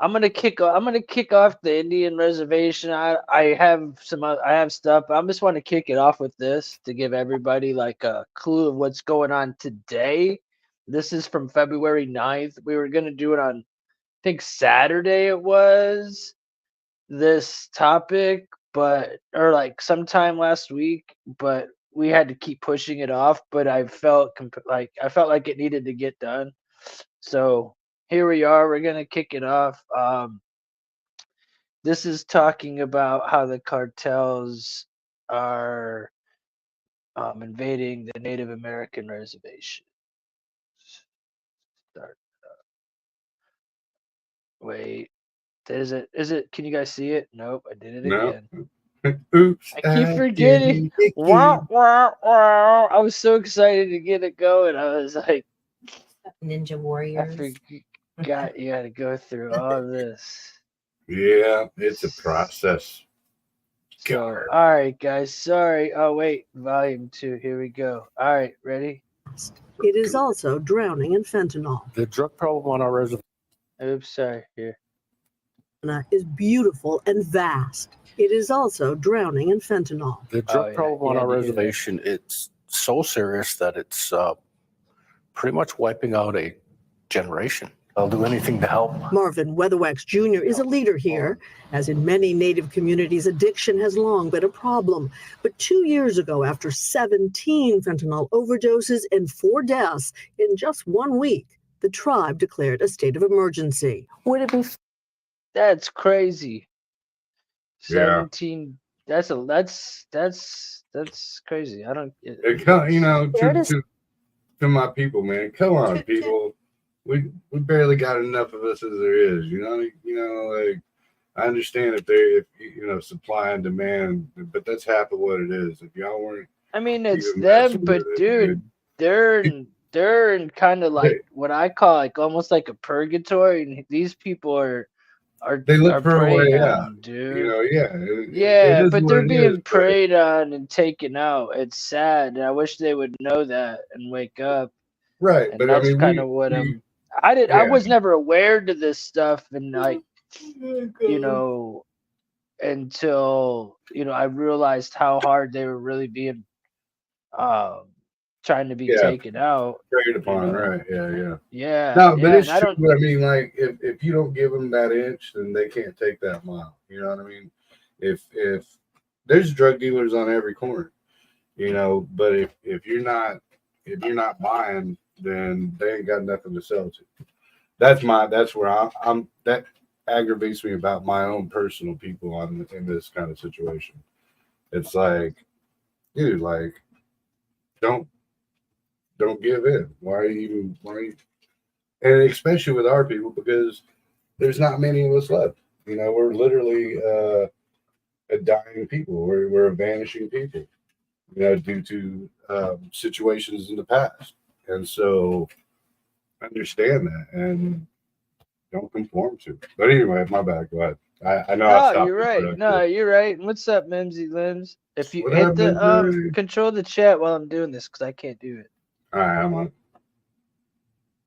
I'm gonna kick off. I'm gonna kick off the Indian reservation. I have I have stuff. I just want to kick it off with this to give everybody like a clue of what's going on today. This is from February 9th. We were gonna do it on, I think Saturday it was, this topic, but or like sometime last week, but we had to keep pushing it off. But I felt like it needed to get done. So here we are. We're gonna kick it off. This is talking about how the cartels are invading the Native American reservation. Start. Wait. Is it? Is it? Can you guys see it? Nope. I did it No. again. Oops, I keep I forgetting. did it Wow, again. wow, wow. I was so excited to get it going. I was like, Ninja I Warriors. forgot you had to go through all this. Yeah, it's a process. So, all right, guys. Sorry. Oh, wait. Volume 2. Here we go. All right. Ready? It is also drowning in fentanyl. The drug problem on our reservation Oops. Sorry. Here. Is beautiful and vast. It is also drowning in fentanyl. The drug Oh, yeah. problem You on had our to hear that. reservation, it's so serious that it's pretty much wiping out a generation. I'll do anything to help. Marvin Weatherwax Jr. is a leader here. As in many Native communities, addiction has long been a problem. But 2 years ago, after 17 fentanyl overdoses and 4 deaths in just 1 week, the tribe declared a state of emergency. Would it be That's crazy. Yeah. 17. That's crazy. I don't. To my people, man. Come on, people. We barely got enough of us as there is. Like I understand if supply and demand, but that's half of what it is. If y'all weren't, I mean, it's even them, messing but with it, dude, they're in kind of like what I call like almost like a purgatory, and these people are they look for a preyed way out. on, dude. It Yeah, is but what they're it is. being preyed on and taken out. It's sad, and I wish they would know that and wake up. Right, And but I that's mean, kind of what we I yeah. was never aware to this stuff, and like until I realized how hard they were really being um trying to be Yeah. taken out. Trade upon, You know? right? Yeah. Yeah. No, but Yeah. it's And I true. don't. But I mean, like, if you don't give them that inch, then they can't take that mile. You know what I mean? If there's drug dealers on every corner, you know, but if you're not buying, then they ain't got nothing to sell to. That's where I'm that aggravates me about my own personal people in this kind of situation. It's like, dude, like, don't give in. Why are you and especially with our people, because there's not many of us left. You know, we're literally a dying people. We're a vanishing people, you know, due to situations in the past. And so understand that and don't conform to it. But anyway, my bad. Go ahead. I know I No, stopped you're you, right. but No, you're right. What's up, Mimsy Limbs? If you what hit up, the Mimsy? control the chat while I'm doing this, because I can't do it. All right, I'm on.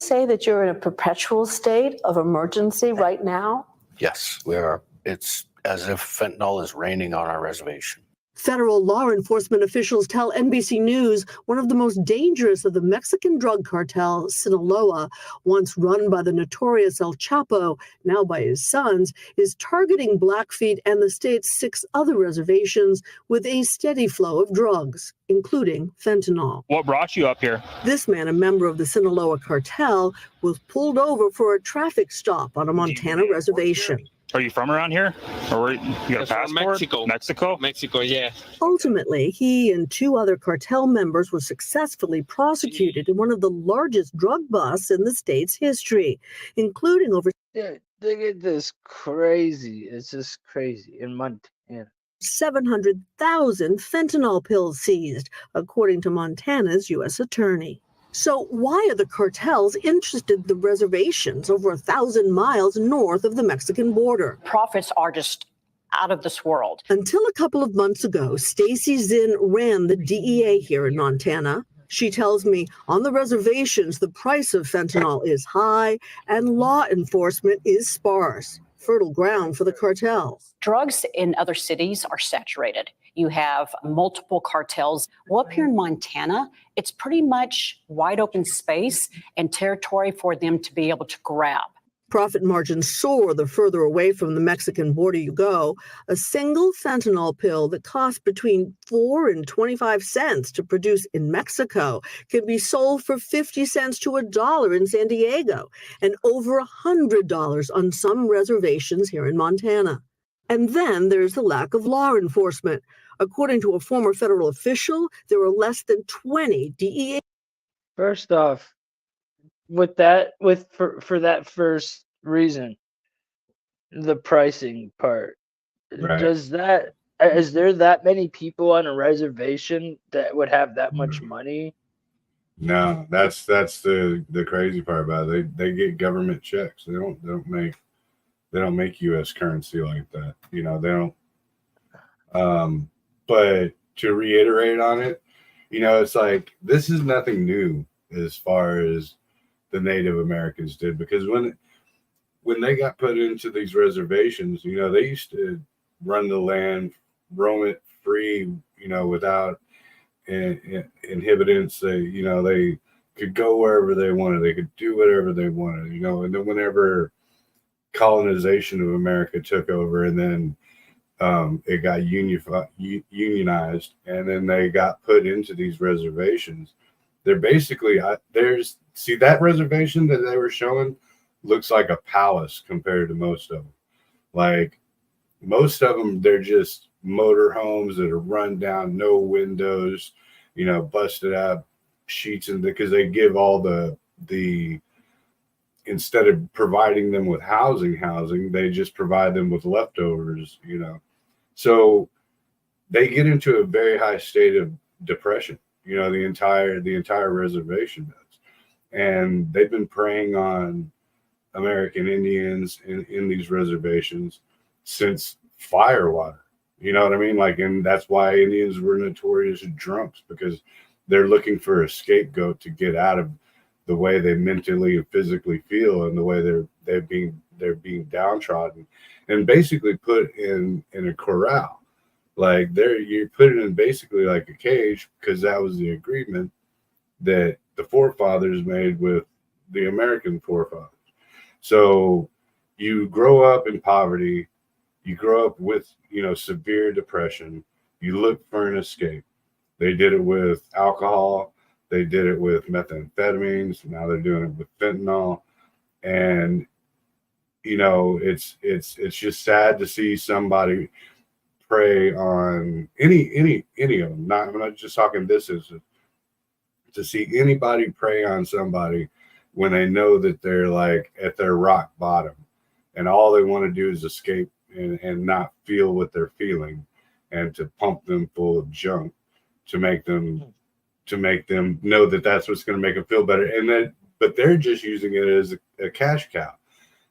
Say that you're in a perpetual state of emergency right now? Yes, we are. It's as if fentanyl is raining on our reservation. Federal law enforcement officials tell NBC News one of the most dangerous of the Mexican drug cartel, Sinaloa, once run by the notorious El Chapo, now by his sons, is targeting Blackfeet and the state's 6 other reservations with a steady flow of drugs, including fentanyl. What brought you up here? This man, a member of the Sinaloa cartel, was pulled over for a traffic stop on a Montana reservation. Are you from around here? Or where, you got a passport? Mexico, yeah. Ultimately, he and 2 other cartel members were successfully prosecuted in one of the largest drug busts in the state's history, including over Yeah, look at this crazy. It's just crazy in Montana. 700,000 fentanyl pills seized, according to Montana's U.S. attorney. So why are the cartels interested in the reservations over 1,000 miles north of the Mexican border? Profits are just out of this world. Until a couple of months ago, Stacy Zinn ran the DEA here in Montana. She tells me on the reservations, the price of fentanyl is high and law enforcement is sparse. Fertile ground for the cartels. Drugs in other cities are saturated. You have multiple cartels. Well, up here in Montana, it's pretty much wide open space and territory for them to be able to grab. Profit margins soar the further away from the Mexican border you go. A single fentanyl pill that costs between 4 and 25 cents to produce in Mexico can be sold for 50 cents to $1 in San Diego and over $100 on some reservations here in Montana. And then there's the lack of law enforcement. According to a former federal official, there are less than 20 DEA. First off, for that first reason, the pricing part. Right. Is there that many people on a reservation that would have that much money? No, that's the crazy part about it. They get government checks. They don't make U.S. currency like that. You know, they don't. But to reiterate on it, you know, it's like this is nothing new as far as the Native Americans did, because when they got put into these reservations, you know, they used to run the land, roam it free, you know, without inhibitants. They could go wherever they wanted. They could do whatever they wanted, you know. And then whenever colonization of America took over, and then it got unionized, and then they got put into these reservations. They're basically that reservation that they were showing looks like a palace compared to most of them. Like most of them, they're just motor homes that are run down, no windows, you know, busted out sheets, and because they give all the instead of providing them with housing, they just provide them with leftovers, you know. So they get into a very high state of depression, you know, the entire reservation does. And they've been preying on American Indians in these reservations since Firewater. You know what I mean? Like, and that's why Indians were notorious drunks, because they're looking for a scapegoat to get out of the way they mentally and physically feel, and the way they're being downtrodden and basically put in a corral. Like you're put in basically like a cage, because that was the agreement. that the forefathers made with the American forefathers. So you grow up in poverty, you grow up with, severe depression, you look for an escape. They did it with alcohol, they did it with methamphetamines, now they're doing it with fentanyl. And it's just sad to see somebody prey on any of them. I'm not just talking this is to see anybody prey on somebody when they know that they're like at their rock bottom and all they want to do is escape and not feel what they're feeling, and to pump them full of junk to make them know that that's what's going to make them feel better. And then, but they're just using it as a cash cow.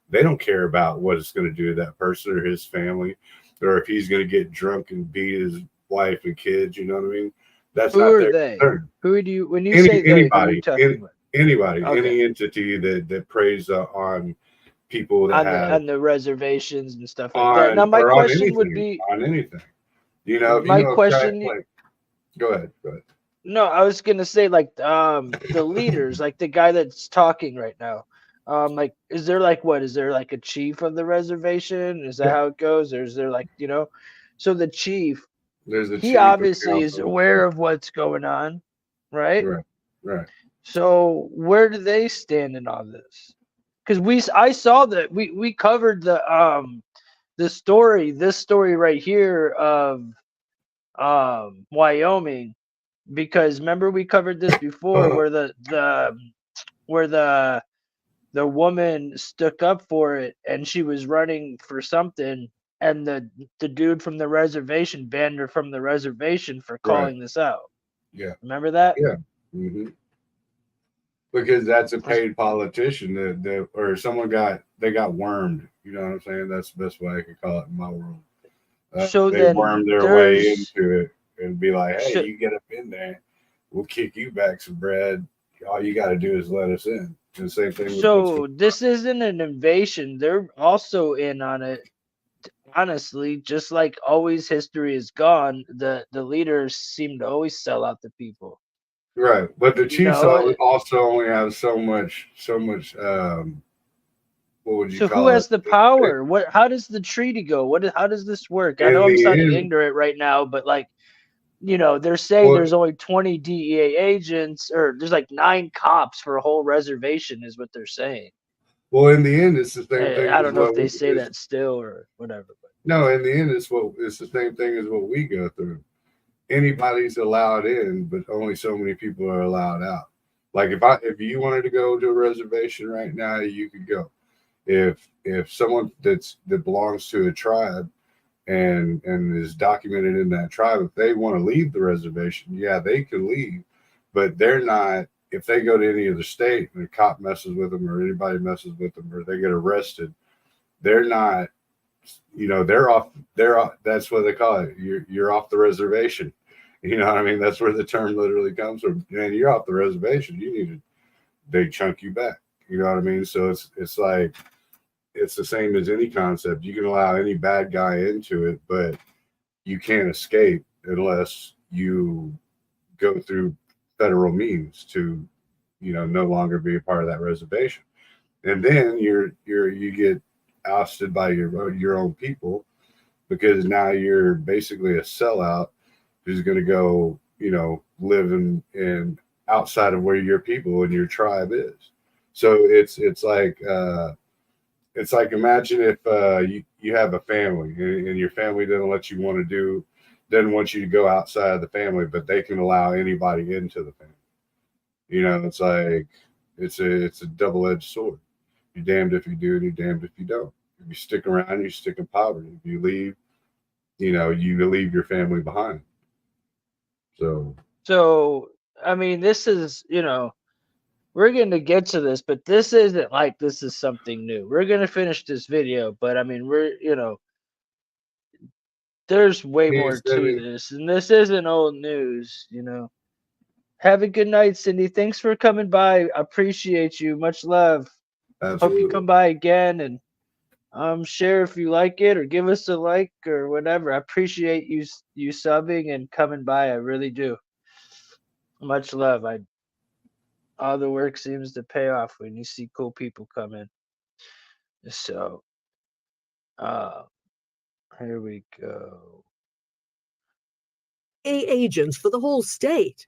They don't care about what it's going to do to that person or his family, or if he's going to get drunk and beat his wife and kids. You know what I mean? That's Who not are their they? concern. Who do you, when you say they, who are you talking about? Anybody, Okay. any entity that preys on people that on the reservations and stuff like that. Now my question would be on anything. Go ahead. No, I was gonna say like the leaders, like the guy that's talking right now. Like, is there like what? Is there like a chief of the reservation? Is that how it goes, or is there like So the chief, he obviously is aware of what's going on, right? Right. So where do they stand in all this? Because I saw that we covered this story right here of Wyoming, because remember we covered this before where the woman stuck up for it and she was running for something, and the dude from the reservation banned her from the reservation for calling this out. Yeah. Remember that? Yeah. Mm-hmm. Because that's a paid politician that or someone got wormed. You know what I'm saying? That's the best way I could call it in my world. So they then worm their way into it and be like, hey, you get up in there, we'll kick you back some bread. All you got to do is let us in. And the same thing. So this isn't an invasion. They're also in on it. Honestly, just like always history is gone, the leaders seem to always sell out the people. Right. But the chiefs also only have so much what would you call it? So who has the power? How does the treaty go? How does this work? I know I'm sounding ignorant right now, but like, they're saying there's only 20 DEA agents, or there's like 9 cops for a whole reservation is what they're saying. Well, in the end, it's the same thing. I don't know if they say that still or whatever. But. No, in the end, it's the same thing as what we go through. Anybody's allowed in, but only so many people are allowed out. Like if you wanted to go to a reservation right now, you could go. If someone that belongs to a tribe and is documented in that tribe, if they want to leave the reservation, yeah, they can leave, but they're not. If they go to any other state and a cop messes with them or anybody messes with them or they get arrested, they're not. They're off. That's what they call it. You're off the reservation. You know what I mean? That's where the term literally comes from. Man, you're off the reservation. They chunk you back. You know what I mean? So it's like, it's the same as any concept. You can allow any bad guy into it, but you can't escape unless you go through federal means to, no longer be a part of that reservation. And then you get ousted by your own people, because now you're basically a sellout who's going to go, live in outside of where your people and your tribe is. So it's like imagine if you have a family and your family doesn't want you to go outside of the family, but they can allow anybody into the family. It's like it's a double-edged sword. You're damned if you do and you're damned if you don't. If you stick around, you stick in poverty. If you leave, you leave your family behind. So I mean, this is, we're going to get to this, but this isn't like this is something new. We're going to finish this video, but I mean, there's way more to this, and this isn't old news, Have a good night, Cindy. Thanks for coming by. Appreciate you. Much love. Absolutely. Hope you come by again and share if you like it, or give us a like or whatever. I appreciate you subbing and coming by. I really do. Much love. all the work seems to pay off when you see cool people come in. So, uh, here we go. Agents for the whole state.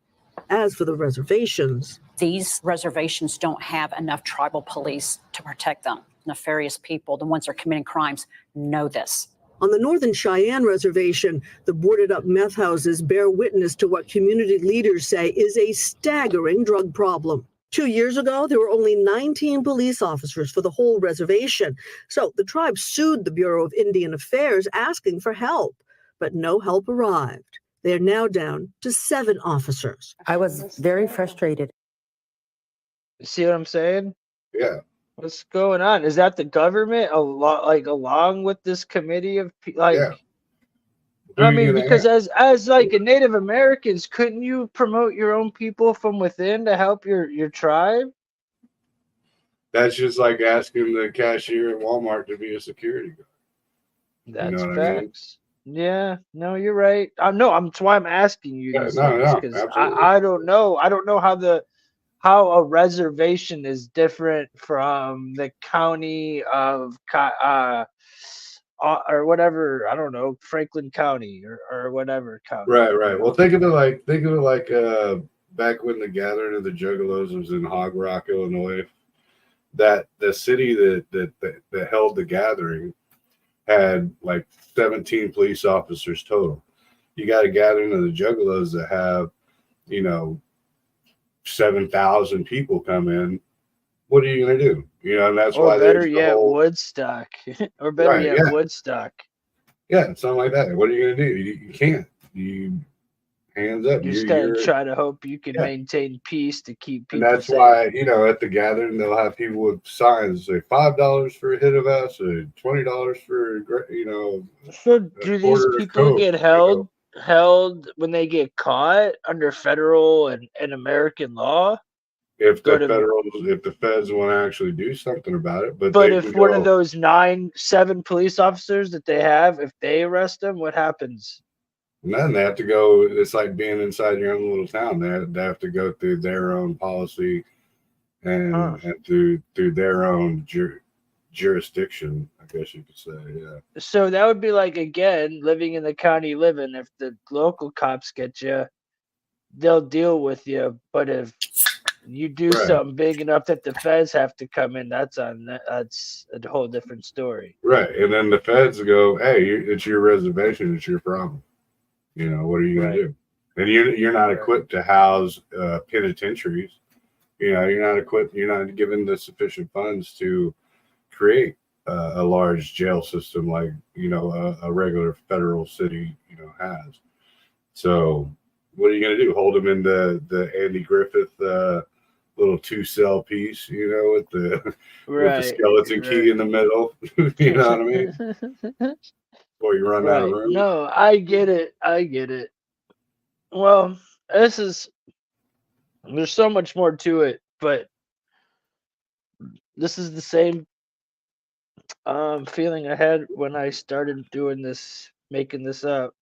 As for the reservations, These reservations don't have enough tribal police to protect them. Nefarious people, the ones that are committing crimes, know this. on the Northern Cheyenne Reservation, the boarded up meth houses bear witness to what community leaders say is a staggering drug problem. 2 years ago, there were only 19 police officers for the whole reservation. So the tribe sued the Bureau of Indian Affairs asking for help, but no help arrived. They are now down to 7 officers. I was very frustrated. You see what I'm saying? Yeah. What's going on? Is that the government along with this committee of like? Yeah. I mean, because as like a Native Americans, couldn't you promote your own people from within to help your tribe? That's just like asking the cashier at Walmart to be a security guard. That's You know facts. Yeah, no, you're right. That's why I'm asking you these things because I don't know. I don't know how a reservation is different from the county of or whatever. I don't know, Franklin County or whatever county. Right. Well, think of it like back when the Gathering of the Juggalos was in Hog Rock, Illinois. That the city that held the gathering had like 17 police officers total. You got a gathering of the Juggalos that have, 7,000 people come in. What are you going to do? And that's why better yet, Woodstock. Or better yet, Woodstock. Yeah, something like that. What are you going to do? You can't. You hands up. You just gotta try to hope you can maintain peace to keep people. And that's safe. why, at the gathering, they'll have people with signs say $5 for a hit of acid, $20 for, So do these people get held when they get caught under federal and American law? If the feds want to actually do something about it, but if one of those 7 police officers that they have, if they arrest them, what happens? And then they have to go. It's like being inside your own little town. They have to go through their own policy and through their own jurisdiction, I guess you could say. Yeah. So that would be like, again, living in the county you live in. If the local cops get you, they'll deal with you. But if you do something big enough that the feds have to come in, that's a whole different story. Right. And then the feds go, hey, it's your reservation. It's your problem. What are you going to do? And you're not equipped to house penitentiaries. You're not equipped. You're not given the sufficient funds to create a large jail system like a regular federal city has. So what are you going to do? Hold them in the Andy Griffith little 2-cell piece, with the skeleton key in the middle. You know what I mean? Or you run out of room. No, I get it. Well, there's so much more to it, but this is the same feeling I had when I started doing this, making this up.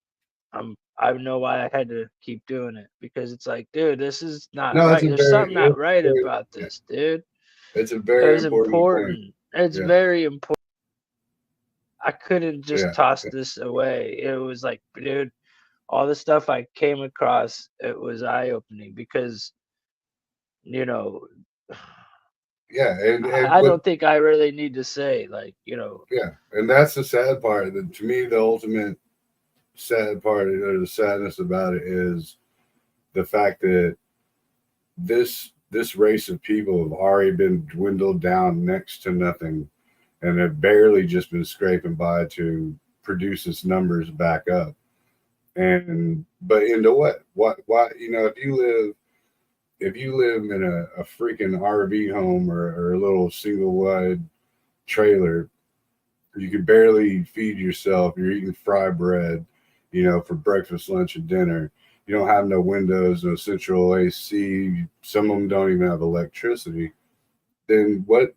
I know why I had to keep doing it, because it's like, dude, this is not right. There's something not right about this, dude. It's a very important. It's very important. I couldn't just toss this away. It was like, dude, all the stuff I came across, it was eye-opening because, I don't think I really need to say, Yeah, and that's the sad part. To me, the ultimate sad part, or the sadness about it, is the fact that this race of people have already been dwindled down next to nothing, and have barely just been scraping by to produce its numbers back up. But into what? Why? If you live in a freaking RV home or a little single wide trailer, you can barely feed yourself. You're eating fry bread, for breakfast, lunch, and dinner. You don't have no windows, no central AC. Some of them don't even have electricity. Then what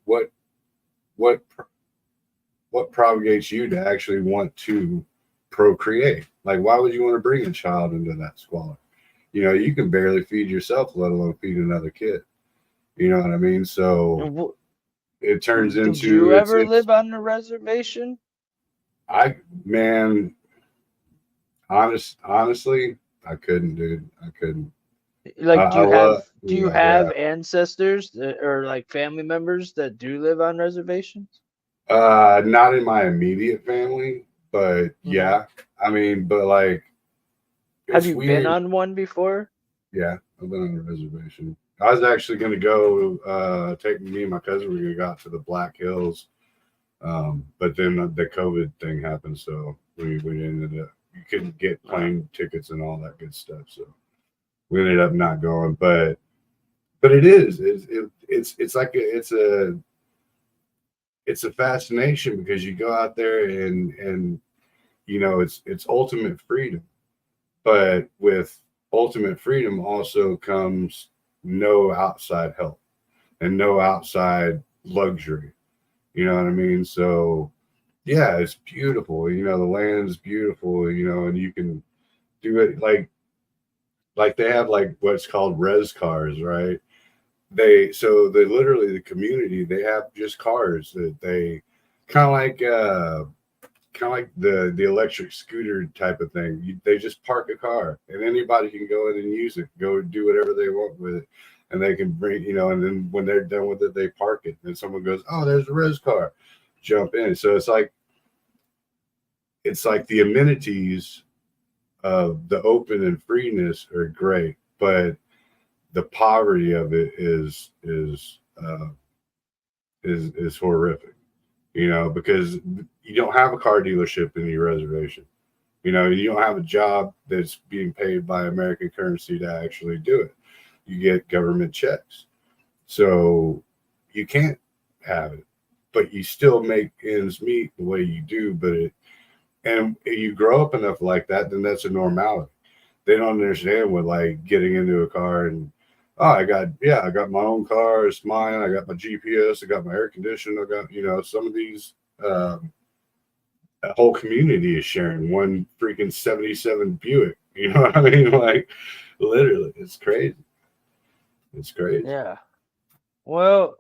propagates you to actually want to procreate? Like, why would you want to bring a child into that squalor? You can barely feed yourself, let alone feed another kid. You know what I mean? So And it turns did into you ever it's live on the reservation? man, honestly, I couldn't, dude. I couldn't. Like, I love, do you yeah. have ancestors or like family members that do live on reservations? Not in my immediate family, but Mhm. yeah. I mean, but like, Have it's you been weird. on one before? Yeah, I've been on a reservation. I was actually going to go, take me and my cousin were going to go out to the Black Hills. But then the COVID thing happened. So we ended up, you couldn't get plane tickets and all that good stuff. So we ended up not going, but it's like it's a fascination because you go out there and it's ultimate freedom, but with ultimate freedom also comes no outside help and no outside luxury. You know what I mean? So yeah, it's beautiful. The land's beautiful. And you can do it like they have like what's called res cars, right? They literally, the community, they have just cars that they kind of like the electric scooter type of thing. They just park a car and anybody can go in and use it, go do whatever they want with it. And they can bring, and then when they're done with it, they park it. And someone goes, oh, there's a res car, jump in. So it's like the amenities of the open and freeness are great, but the poverty of it is horrific. Because you don't have a car dealership in your reservation. You don't have a job that's being paid by American currency to actually do it. You get government checks. So you can't have it, but you still make ends meet the way you do. And you grow up enough like that, then that's a normality. They don't understand what like getting into a car and I got my own car, it's mine. I got my GPS, I got my air conditioning, I got some of these. A whole community is sharing one freaking 77 Buick. You know what I mean? Like literally, it's crazy. It's crazy. Yeah. Well,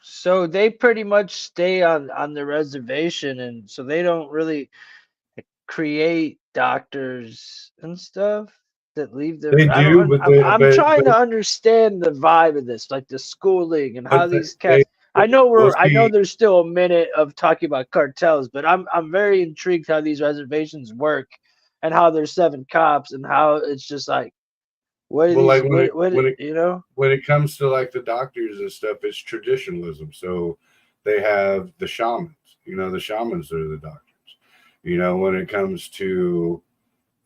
so they pretty much stay on the reservation, and so they don't really create doctors and stuff that leave They the. I do, don't. but I'm trying to understand the vibe of this, like the schooling and how these they cats. I know see. there's still a minute of talking about cartels, but I'm very intrigued how these reservations work, and how there's 7 cops, and how it's just like, what are Well, like these? What? when it comes to like the doctors and stuff, it's traditionalism. So they have the shamans. The shamans are the doctors. When it comes to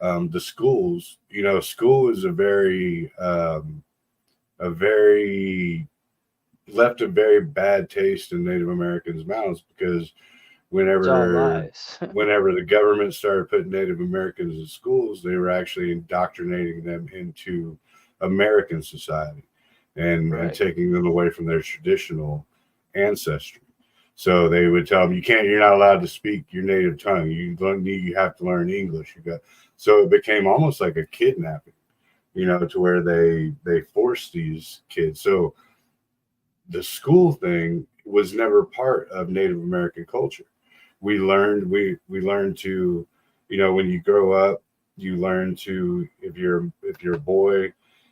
the schools, school is a very left a very bad taste in Native Americans' mouths because It's all whenever lies. whenever the government started putting Native Americans in schools, they were actually indoctrinating them into American society and Right. taking them away from their traditional ancestry. So they would tell them, you're not allowed to speak your native tongue. You have to learn English. So it became almost like a kidnapping, to where they forced these kids. So the school thing was never part of Native American culture. We learned to, when you grow up, you learn to, if you're a boy,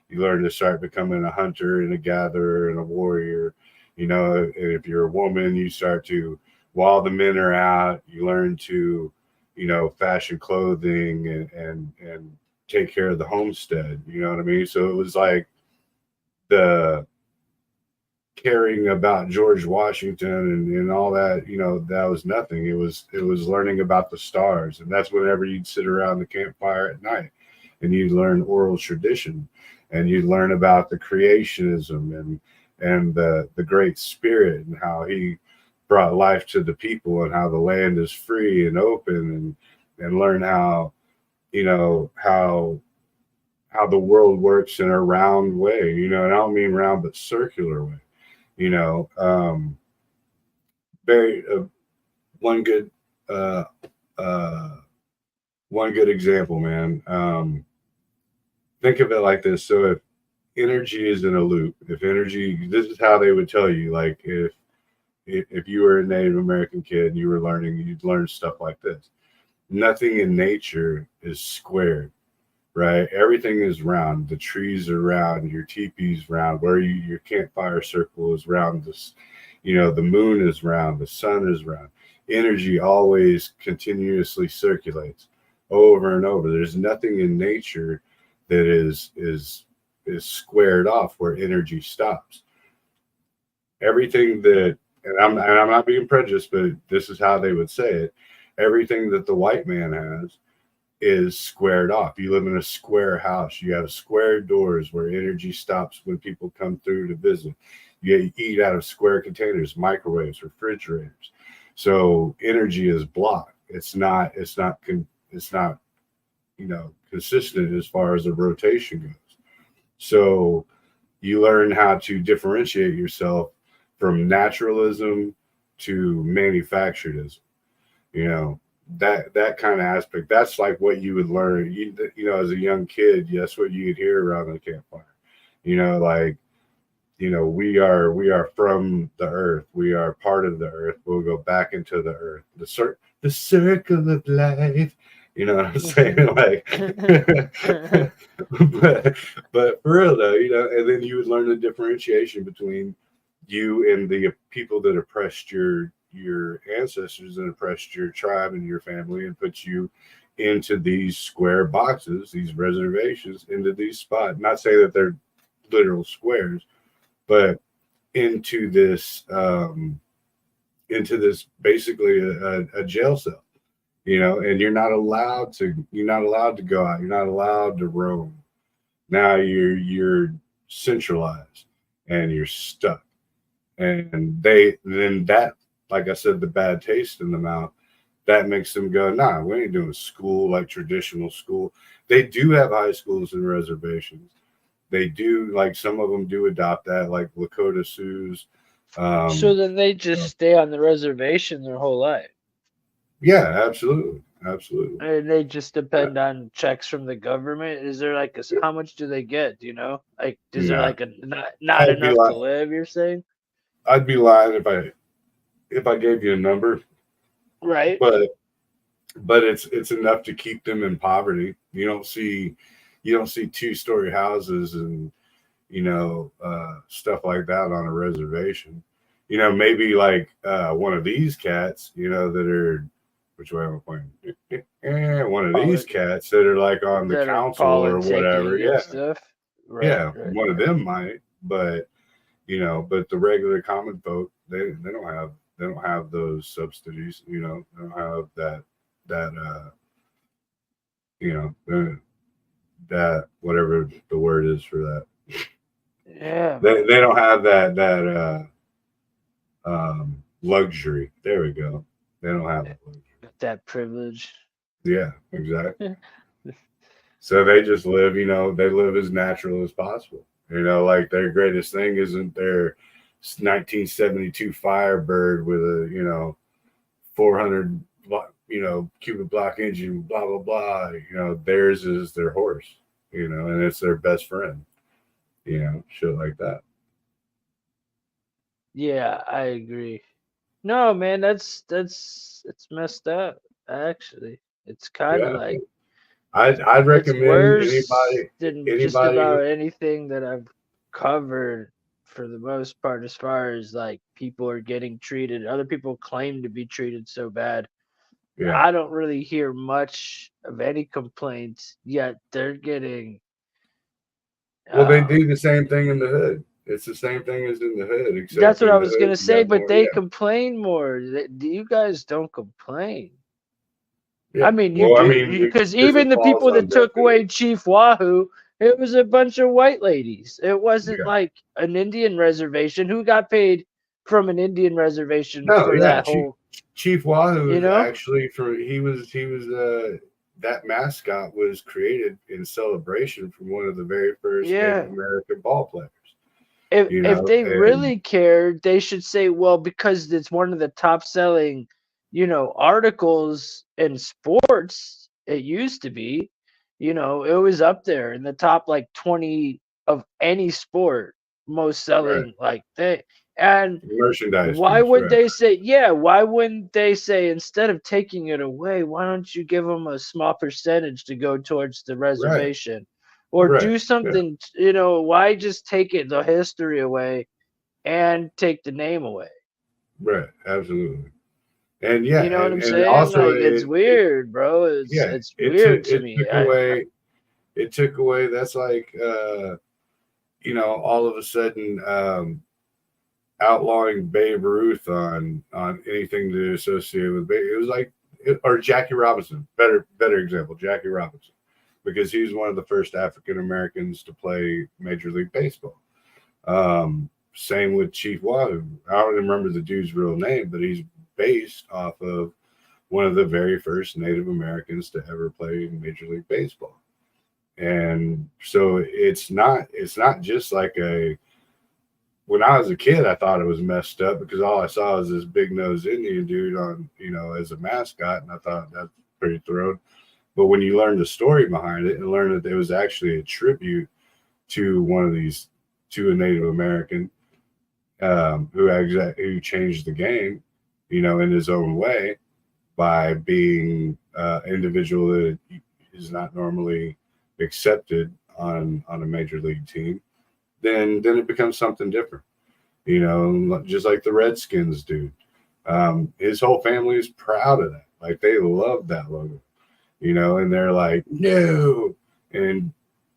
you learn to start becoming a hunter and a gatherer and a warrior. If you're a woman, you start to, while the men are out, you learn to, fashion clothing and take care of the homestead. You know what I mean? So it was like the caring about George Washington and all that, that was nothing. It was learning about the stars. And that's whenever you'd sit around the campfire at night and you'd learn oral tradition and you'd learn about the creationism and the great spirit and how he brought life to the people and how the land is free and open and learn how, how the world works in a round way, and I don't mean round, but circular way. you know very one good uh uh one good example, man. Think of it like this. So energy is in a loop. If energy, this is how they would tell you, like if you were a Native American kid and you were learning, you'd learn stuff like this. Nothing in nature is squared, right? Everything is round. The trees are round, your teepee's round, where your campfire circle is round. This, the moon is round, the sun is round. Energy always continuously circulates over and over. There's nothing in nature that is squared off where energy stops. Everything that, and I'm not being prejudiced, but this is how they would say it. Everything that the white man has is squared off. You live in a square house. You have square doors where energy stops when people come through to visit. You eat out of square containers, microwaves, refrigerators. So energy is blocked. It's not consistent as far as the rotation goes. So you learn how to differentiate yourself from naturalism to manufacturedism. That kind of aspect. That's like what you would learn. As a young kid, that's what you'd hear around the campfire. We are from the earth. We are part of the earth. We'll go back into the earth. The circle of life. You know what I'm saying? Like, but for real though, and then you would learn the differentiation between you and the people that oppressed your ancestors and oppressed your tribe and your family and put you into these square boxes, these reservations, into these spots. Not saying that they're literal squares, but into this basically a jail cell. And you're not allowed to go out. You're not allowed to roam. Now you're centralized and you're stuck. And then that, like I said, the bad taste in the mouth, that makes them go, nah, we ain't doing school like traditional school. They do have high schools and reservations. They do, like some of them do adopt that, like Lakota Sioux. So then they just stay on the reservation their whole life. Yeah, absolutely. And they just depend on checks from the government. Is there like how much do they get? Do you know? Like, is there like not enough to live? You're saying? I'd be lying if I gave you a number. Right. But it's enough to keep them in poverty. You don't see 2-story houses and stuff like that on a reservation. Maybe like one of these cats, that are, which way am I pointing? One of these cats that are like on the council or whatever. Yeah. Stuff. Right, one of them might, but but the regular common folk, they don't have those subsidies. They don't have that that whatever the word is for that. Yeah. They don't have that luxury. There we go. They don't have that privilege. Yeah, exactly. So they just live, they live as natural as possible. Like their greatest thing isn't their 1972 Firebird with a 400 cubic block engine, blah blah blah. Theirs is their horse. And it's their best friend. Shit like that. Yeah, I agree. No, man, it's messed up. Actually, it's kind of like I'd recommend worse anybody just about anything that I've covered for the most part, as far as like people are getting treated. Other people claim to be treated so bad. Yeah. I don't really hear much of any complaints, yet they're getting. Well, they do the same thing in the hood. It's the same thing as in the hood. Except that's what I was gonna say, but they complain more. You guys don't complain. Yeah. I mean, you do, because even the people that took away Chief Wahoo, it was a bunch of white ladies. It wasn't like an Indian reservation. Who got paid from an Indian reservation for that whole? Chief Wahoo is actually he was that mascot was created in celebration from one of the very first Native American ball players. If they really cared, they should say, well, because it's one of the top selling, articles in sports. It used to be, it was up there in the top like 20 of any sport, most selling like they. And Merchandise why piece, would right? they say, yeah, why wouldn't they say, instead of taking it away, why don't you give them a small percentage to go towards the Right, reservation, or right, do yeah, something, why just take it, the history away, and take the name away? right, absolutely. And yeah, You know what I'm and saying? also Like, it's weird, bro. It's yeah, it's weird to it me. took away that's like all of a sudden outlawing Babe Ruth on anything to associate with Babe. It was like or Jackie Robinson, better example, Jackie Robinson, because he's one of the first African Americans to play Major League Baseball. Same with Chief Wahoo. I don't remember the dude's real name, but he's based off of one of the very first Native Americans to ever play in Major League Baseball. And so it's not just like a, when I was a kid, I thought it was messed up because all I saw was this big nosed Indian dude on, as a mascot. And I thought that's pretty thrilled. But when you learn the story behind it and learn that it was actually a tribute to to a Native American who changed the game, in his own way by being an individual that is not normally accepted on a major league team, then it becomes something different. Just like the Redskins dude. His whole family is proud of that. Like they love that logo, and they're like, no. And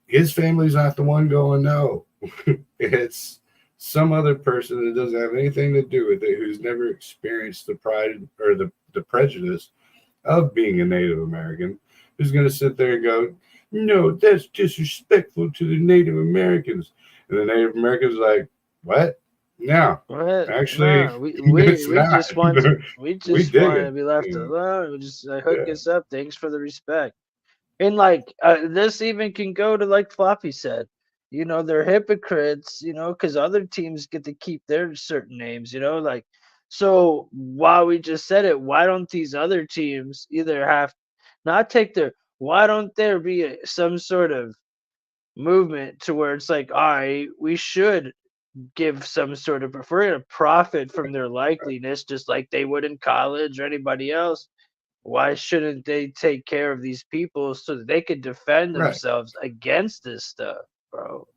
his family's not the one going, no. It's some other person that doesn't have anything to do with it, who's never experienced the pride or the prejudice of being a Native American, who's going to sit there and go, no, that's disrespectful to the Native Americans. And the Native Americans are like, what? No, What? actually, No, we it's we not. just want We dig to it. be left alone. We just hook Yeah. us up. Thanks for the respect. And this even can go to, like Floppy said, they're hypocrites, because other teams get to keep their certain names, like, so while we just said it, why don't these other teams either have not take their, why don't there be some sort of movement to where it's like, all right, we should give some sort of, if we're going to profit from their likeliness, just like they would in college or anybody else, why shouldn't they take care of these people so that they could defend Right. themselves against this stuff, bro?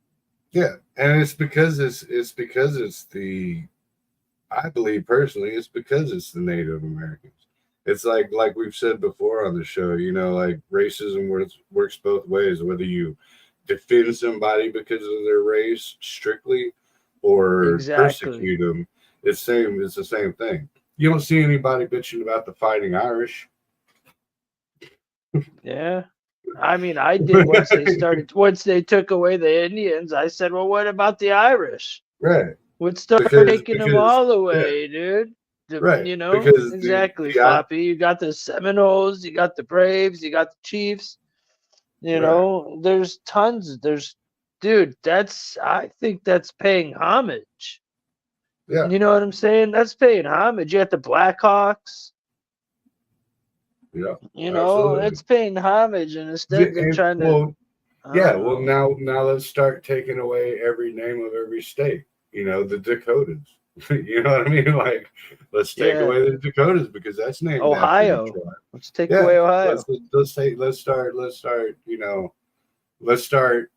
Yeah, and it's because it's the, I believe personally, it's because it's the Native Americans. It's like we've said before on the show, like racism works both ways. Whether you defend somebody because of their race strictly, or Exactly. persecute them, it's the same thing. You don't see anybody bitching about the Fighting Irish. Yeah. I mean, I did once they took away the Indians. I said, well, what about the Irish? Right. Would start taking them all away, dude. Right. Because exactly, Floppy. You got the Seminoles, you got the Braves, you got the Chiefs. There's tons. Dude, I think that's paying homage. Yeah. You know what I'm saying? That's paying homage. You got the Blackhawks. Yeah. Absolutely. It's paying homage, and instead they're trying to. Well, now let's start taking away every name of every state. The Dakotas. You know what I mean? Like, let's take away the Dakotas because that's named Ohio. after Detroit. Let's take away Ohio. Let's start.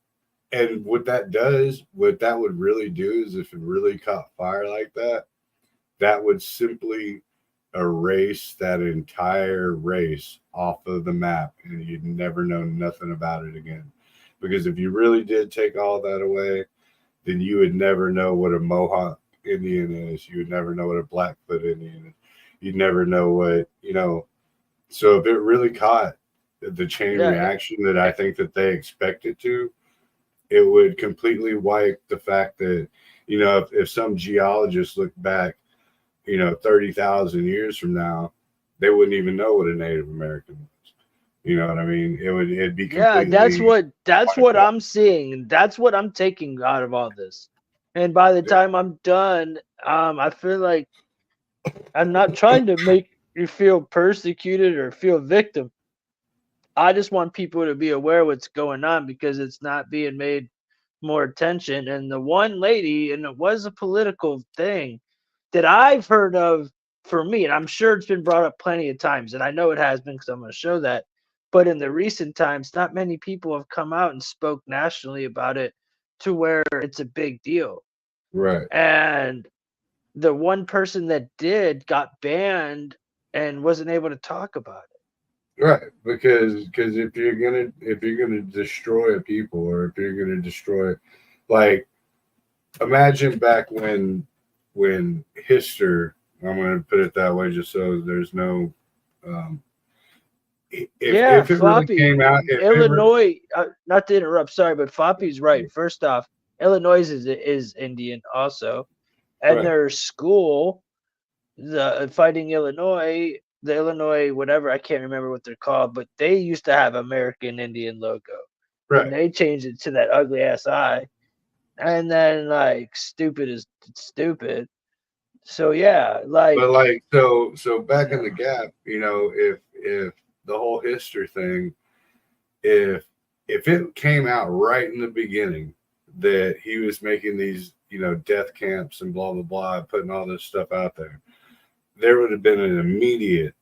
And what that would really do is, if it really caught fire like that, that would simply erase that entire race off of the map, and you'd never know nothing about it again. Because if you really did take all that away, then you would never know what a Mohawk Indian is. You would never know what a Blackfoot Indian is. You'd never know what, So if it really caught the chain reaction that I think that they expect it to, it would completely wipe the fact that, if some geologists look back, 30,000 years from now, they wouldn't even know what a Native American was. You know what I mean? It'd be completely. Yeah, that's what I'm seeing. That's what I'm taking out of all this. And by the time I'm done, I feel like I'm not trying to make you feel persecuted or feel victim. I just want people to be aware of what's going on, because it's not being made more attention. And the one lady, and it was a political thing that I've heard of for me, and I'm sure it's been brought up plenty of times, and I know it has been because I'm going to show that. But in the recent times, not many people have come out and spoke nationally about it to where it's a big deal. Right. And the one person that did got banned and wasn't able to talk about it. Right, because if you're gonna destroy a people, or if you're gonna destroy, like, imagine back when Hister, I'm gonna put it that way just so there's no, if it really came out, Illinois, not to interrupt, sorry, but Foppy's right. First off, Illinois is Indian also, and right. their school, the Fighting Illinois, the Illinois whatever, I can't remember what they're called, but they used to have American Indian logo, Right. and they changed it to that ugly ass eye, and then like stupid is stupid. So yeah, like, But like, so back in the gap, if the whole history thing, if it came out right in the beginning that he was making these, death camps and blah blah blah, putting all this stuff out there would have been an immediate.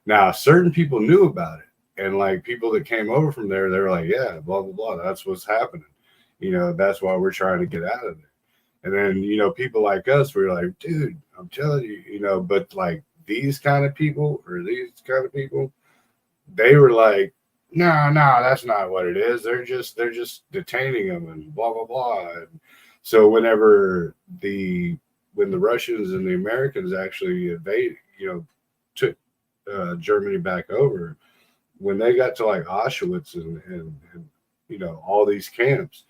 Now, certain people knew about it, and like people that came over from there, they were like, yeah, blah blah blah, that's what's happening. That's why we're trying to get out of it. And then, people like us, we're like, dude, I'm telling you, but like these kind of people, they were like, no, that's not what it is. They're just detaining them and blah, blah, blah. And so when the Russians and the Americans actually took Germany back over, when they got to like Auschwitz and all these camps,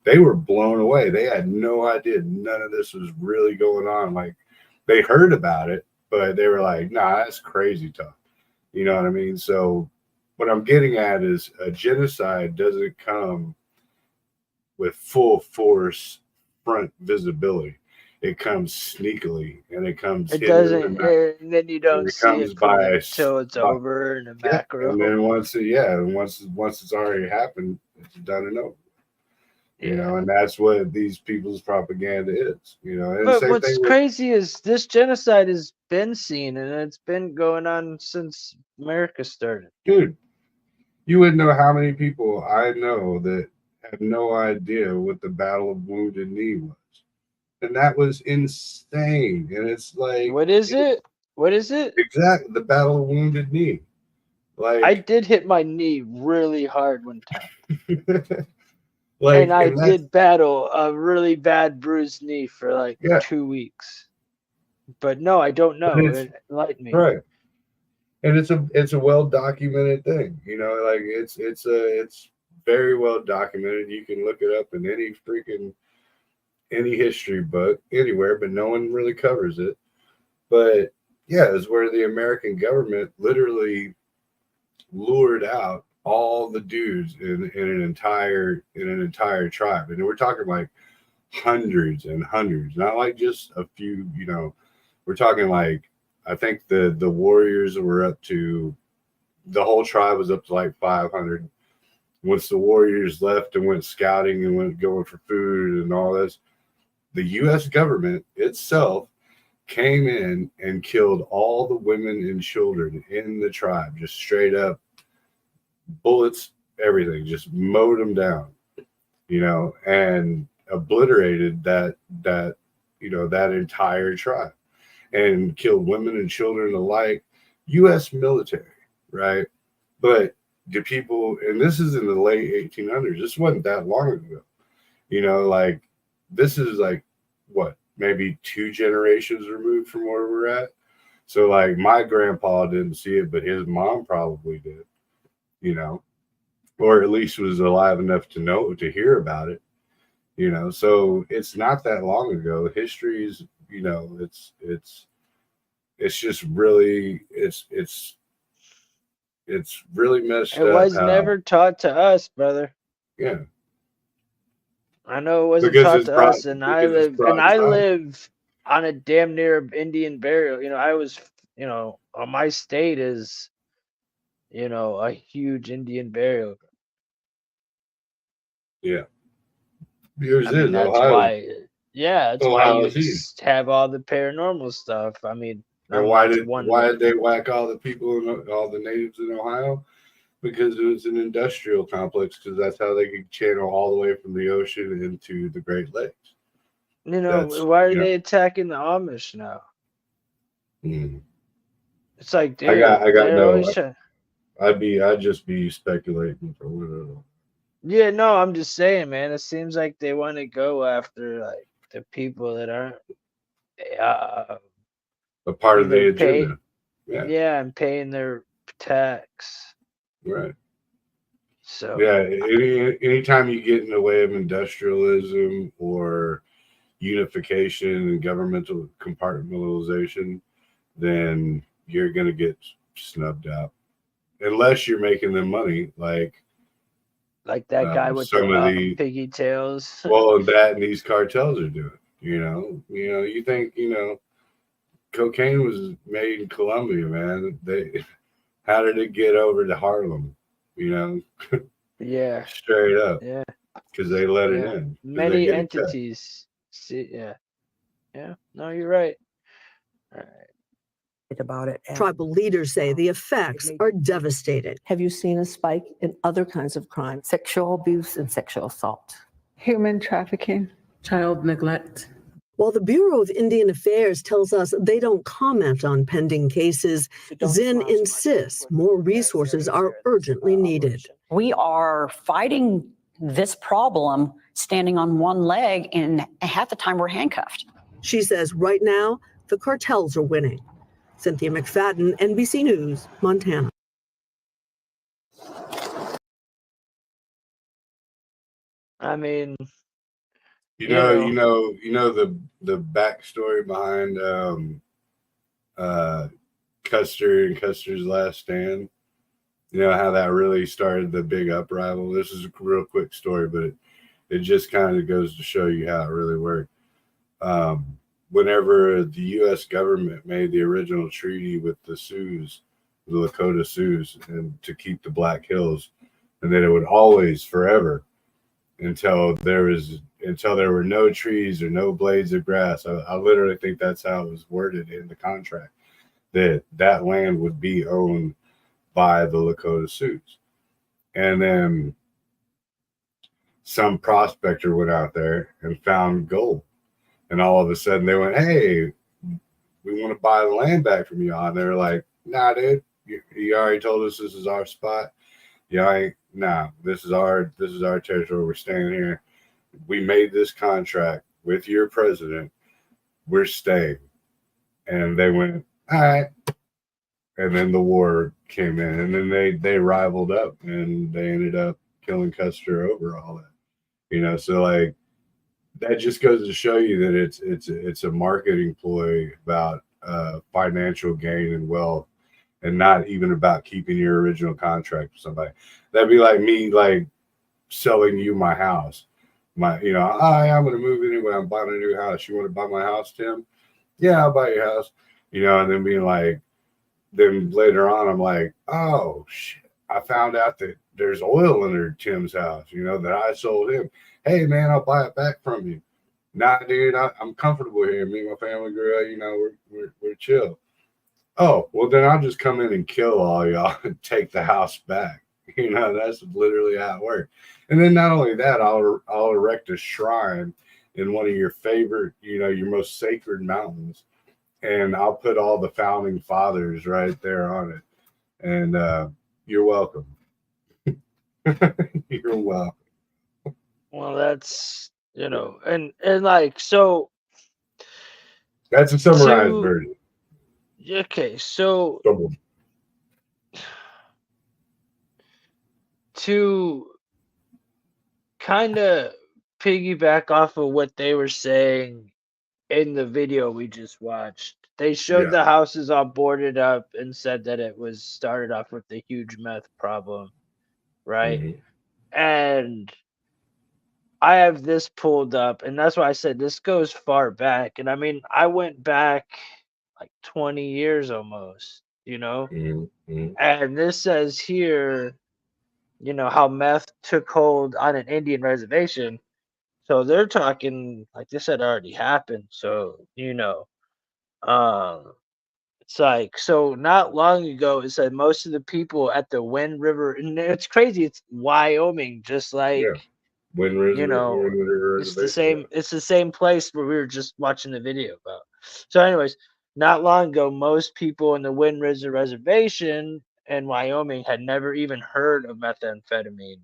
they were blown away. They had no idea none of this was really going on. Like, they heard about it, but they were like, nah, that's crazy talk. You know what I mean? So what I'm getting at is a genocide doesn't come with full force front visibility. It comes sneakily, and it comes. It doesn't, and then you don't see it until it's over in a macro. And then once it's already happened, it's done and over. And that's what these people's propaganda is. And but what's crazy is this genocide has been seen, and it's been going on since America started. Dude, you wouldn't know how many people I know that have no idea what the Battle of Wounded Knee was. And that was insane. And it's like, what is it? What is it? Exactly, the Battle of Wounded Knee. Like, I did hit my knee really hard one time. And I did battle a really bad bruised knee for like 2 weeks. But no, I don't know. Enlighten me. Right. And it's a well documented thing. Like it's very well documented. You can look it up in any history book anywhere, but no one really covers it. But yeah, it's where the American government literally lured out all the dudes in an entire tribe, and we're talking like hundreds and hundreds, not like just a few. We're talking like, I think the warriors were up to, the whole tribe was up to like 500. Once the warriors left and went scouting and went going for food and all this, the U.S. government itself came in and killed all the women and children in the tribe, just straight up. Bullets, everything, just mowed them down, and obliterated that entire tribe, and killed women and children alike. U.S. military, right? But do people, and this is in the late 1800s, this wasn't that long ago, like, this is like, what, maybe 2 generations removed from where we're at. So like, my grandpa didn't see it, but his mom probably did. Or at least was alive enough to hear about it, so it's not that long ago. History is, it's just really, it's really messed up. It was never taught to us, brother. Yeah. I know it wasn't taught to us, and I live on a damn near Indian burial. I was, on my state is, a huge Indian burial. Yeah. Yours I mean, is that's Ohio. why. Yeah, that's why Ohio you is have all the paranormal stuff. I mean, and why did they whack all the people all the natives in Ohio? Because it was an industrial complex. Because that's how they could channel all the way from the ocean into the Great Lakes. Why are they attacking the Amish now? It's like, dude, I got they're always no. trying. I'd just be speculating for whatever. Yeah, no, I'm just saying, man. It seems like they want to go after like the people that aren't A part of the either agenda. yeah, and paying their tax. Right. So Yeah, anytime you get in the way of industrialism or unification and governmental compartmentalization, then you're going to get snubbed out. Unless you're making them money, like that guy with some of the the piggy tails. well, that and these cartels are doing. You think cocaine was made in Colombia, man. How did it get over to Harlem? Yeah. Straight up. Yeah. Because they let it Yeah. in. Many entities. See, yeah. Yeah. No, you're right. All right. About it. Tribal leaders say the effects are devastating. Have you seen a spike in other kinds of crime? Sexual abuse and sexual assault. Human trafficking. Child neglect. While the Bureau of Indian Affairs tells us they don't comment on pending cases, Zinn insists more resources are urgently needed. We are fighting this problem standing on one leg, and half the time we're handcuffed. She says right now, the cartels are winning. Cynthia McFadden, NBC News, Montana. I mean, the backstory behind Custer and Custer's Last Stand. You know how that really started the big uprising. This is a real quick story, but it just kind of goes to show you how it really worked. Whenever the U.S. government made the original treaty with the Sioux, the Lakota Sioux, and to keep the Black Hills, and that it would always, forever, until there were no trees or no blades of grass. I literally think that's how it was worded in the contract, that land would be owned by the Lakota Sioux. And then some prospector went out there and found gold. And all of a sudden they went, hey, we want to buy the land back from you. And they were like, nah, dude, you already told us this is our spot. Nah, this is our territory. We're staying here. We made this contract with your president. We're staying. And they went, all right. And then the war came in, and then they rivaled up, and they ended up killing Custer over all that. So like that just goes to show you that it's a marketing ploy about financial gain and wealth, and not even about keeping your original contract with somebody. That'd be like me like selling you my house. I'm going to move anyway. I'm buying a new house. You want to buy my house, Tim? Yeah, I'll buy your house. And then being like, then later on, I'm like, oh shit! I found out that there's oil under Tim's house. That I sold him. Hey man, I'll buy it back from you. Nah, dude, I'm comfortable here. Me and my family grew up. We're chill. Oh, well then I'll just come in and kill all y'all and take the house back. That's literally how it works. And then not only that, I'll erect a shrine in one of your favorite, your most sacred mountains, and I'll put all the founding fathers right there on it. And you're welcome. You're welcome. Well, that's and like so. That's a summarized version. Okay, so to kind of piggyback off of what they were saying in the video we just watched, they showed the houses all boarded up and said that it was started off with a huge meth problem, right? Mm-hmm. And I have this pulled up, and that's why I said this goes far back. And I mean, I went back like 20 years almost, Mm-hmm. And this says here, how meth took hold on an Indian reservation. So they're talking like this had already happened. So it's like, so not long ago it said most of the people at the Wind River, and it's crazy. It's Wyoming, just like Wind River it's the Reservation. same. It's the same place where we were just watching the video about. So, anyways, not long ago, most people in the Wind River Reservation in Wyoming had never even heard of methamphetamine.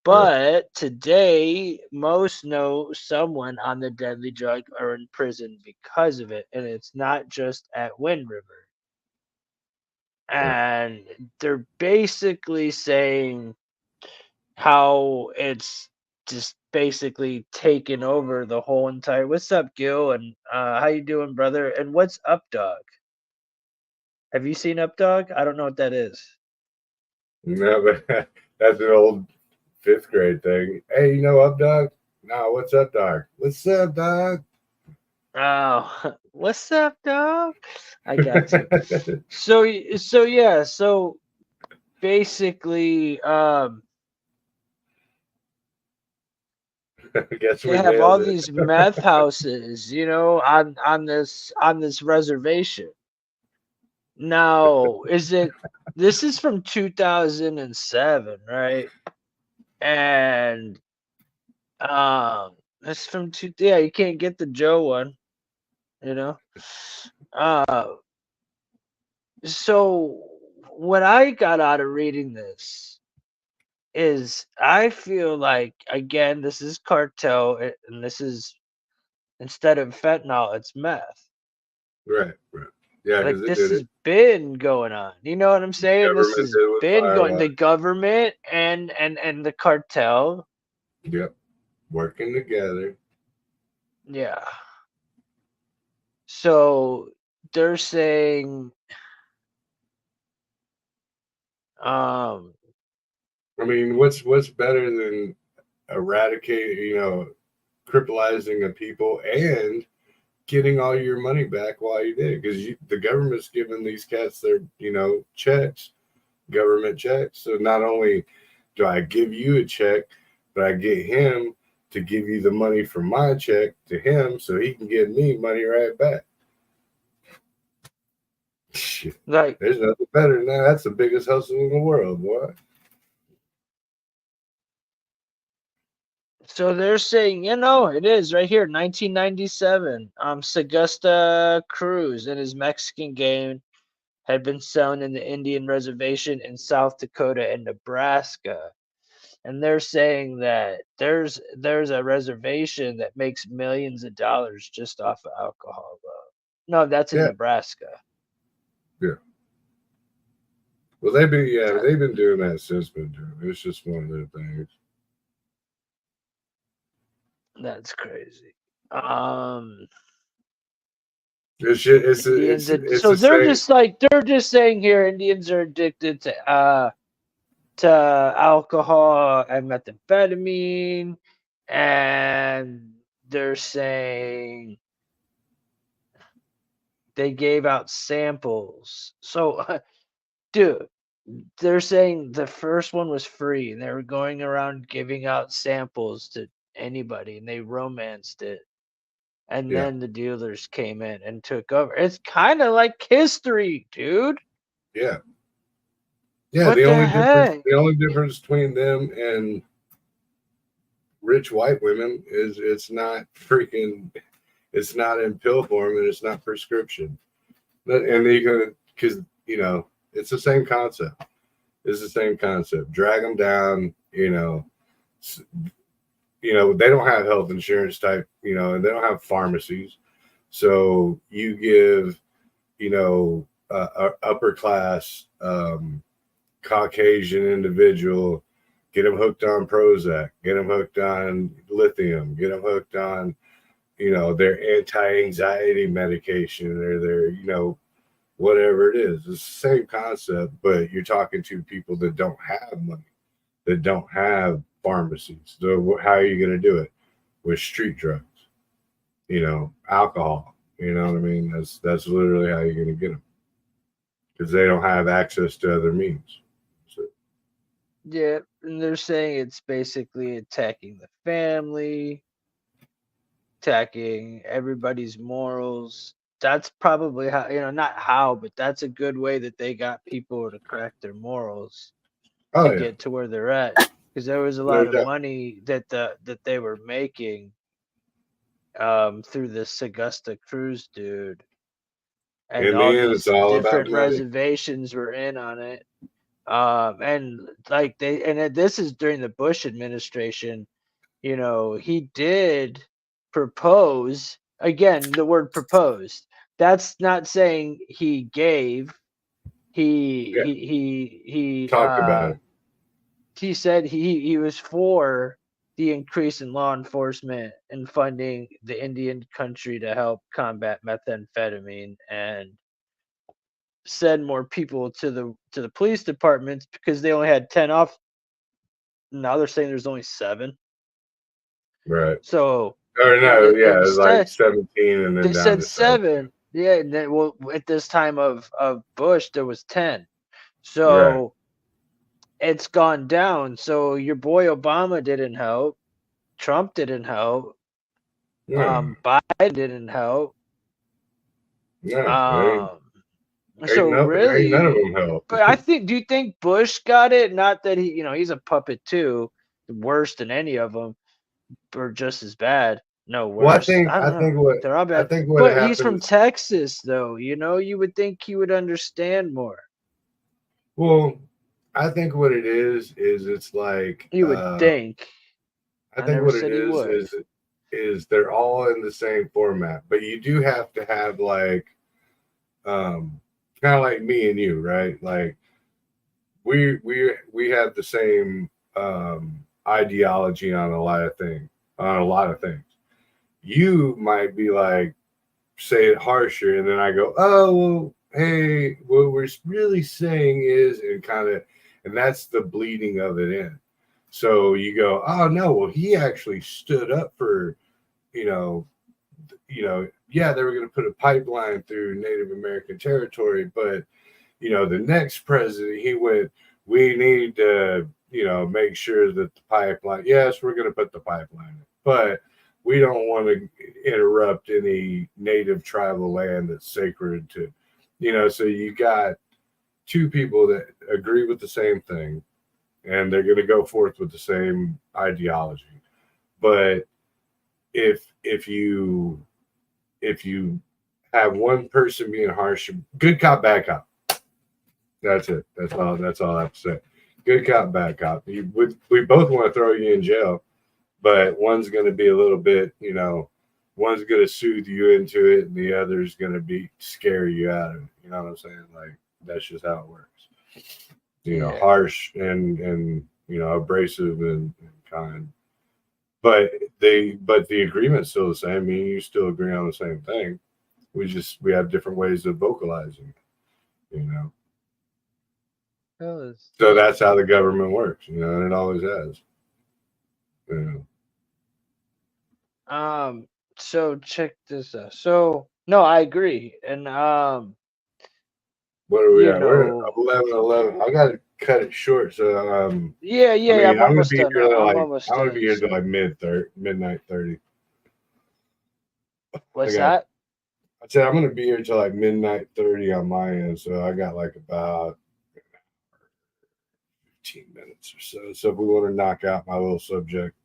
But today, most know someone on the deadly drug or in prison because of it, and it's not just at Wind River. And they're basically saying how it's just basically taken over the whole entire. What's up, Gil? And how you doing, brother? And what's Up Dog? Have you seen Up Dog? I don't know what that is. No, but that's an old 5th grade thing. Hey, you know Up Dog? No, what's up, dog? What's up, dog? Oh, what's up, dog? I got you. So yeah, so basically, Guess they we have all nailed it. these meth houses, on this reservation. Now, this is from 2007, right? And that's from yeah, you can't get the Joe one, you know. So what I got out of reading this is I feel like, again, this is cartel, and this is, instead of fentanyl, it's meth. Right. Yeah, Like, because they this did has it. been going on. You know what I'm saying? This Government has did it with been going. The Firelight. government and the cartel. Yep. Working together. Yeah. So they're saying, I mean, what's better than eradicating, crippling a people and getting all your money back while you did? Because the government's giving these cats their, checks, government checks. So not only do I give you a check, but I get him to give you the money from my check to him so he can give me money right back. Shit. like, There's nothing better than that. That's the biggest hustle in the world, boy. so they're saying, it is right here, 1997. Segusta Cruz and his Mexican gang had been selling in the Indian reservation in South Dakota and Nebraska. And they're saying that there's a reservation that makes millions of dollars just off of alcohol. No, that's in Nebraska. Yeah. Well, they've been doing that since been doing it. It's just one of their things. That's crazy. It's So the same. they're just saying here Indians are addicted to alcohol and methamphetamine, and they're saying they gave out samples. So, dude, they're saying the first one was free, and they were going around giving out samples to anybody, and they romanced it. And then the dealers came in and took over. It's kind of like history, dude. Yeah. Yeah, What the the only heck? difference between them and rich white women is it's not in pill form and it's not prescription. And they can, because it's the same concept. It's the same concept. Drag them down. They don't have health insurance type. And they don't have pharmacies. So you give, upper class Caucasian individual, get them hooked on Prozac, get them hooked on lithium, get them hooked on, their anti-anxiety medication or their, whatever it is. It's the same concept, but you're talking to people that don't have money, that don't have pharmacies. So how are you going to do it? With street drugs, alcohol. You know what I mean? That's literally how you're going to get them, because they don't have access to other means. So. Yeah, and they're saying it's basically attacking the family. attacking everybody's morals. That's probably how, not how, but that's a good way that they got people to crack their morals Oh to yeah, get to where they're at. Because there was a no lot of doubt. money that they were making through this Augusta Cruise dude. In And the all end, it's these all about different money. reservations were in on it. And like this is during the Bush administration. He did propose, again, the word proposed. That's not saying he gave. He Yeah, he he talked about it. he said he was for the increase in law enforcement and funding the Indian country to help combat methamphetamine and send more people to the police departments because they only had 10 off. Now they're saying there's only 7. Right. So Or no, yeah, it's like instead 17 and then they down said to 7. 7. Yeah, and then, well, at this time of Bush there was 10. Right. So it's gone down. So your boy Obama didn't help. Trump didn't help. Yeah. Biden didn't help. Yeah. Ain't So nothing. Ain't none of really, them help. but do you think Bush got it? Not that he's a puppet too, worse than any of them, or just as bad. No, Well, worse. I don't know. They're all I bad. think what But he's from happens. Texas, though. You would think he would understand more. Well, I think what it is it's like You would think. I I think never what it said he would. is they're all in the same format, but you do have to have like kind of like me and you, right? Like we have the same ideology on a lot of things. You might be like say it harsher, and then I go, oh well, hey, what we're really saying is, and that's the bleeding of it in. So you go, oh no, well he actually stood up for, you know, yeah, they were going to put a pipeline through Native American territory, but the next president, he went, we need to, make sure that the pipeline, yes, we're going to put the pipeline in, but we don't want to interrupt any native tribal land that's sacred to, so you got two people that agree with the same thing and they're going to go forth with the same ideology. But if you have one person being harsh, good cop, bad cop. That's it. That's all I have to say. Good cop, bad cop. We both want to throw you in jail, but one's going to be a little bit, one's going to soothe you into it, and the other's going to be scare you out of it. You know what I'm saying? Like that's just how it works. Yeah. Harsh and abrasive and kind. But the agreement's still the same. I mean, you still agree on the same thing. We have different ways of vocalizing. So that's how the government works, and it always has. So check this out. So no, I agree, and what are we at? We're at 11:11. I gotta cut it short. So yeah, I'm almost done. I'm almost I'm gonna done. be here till like midnight 30. What's that? I said I'm gonna be here till like midnight 30 on my end, so I got like about 15 minutes or so. So if we want to knock out my little subject,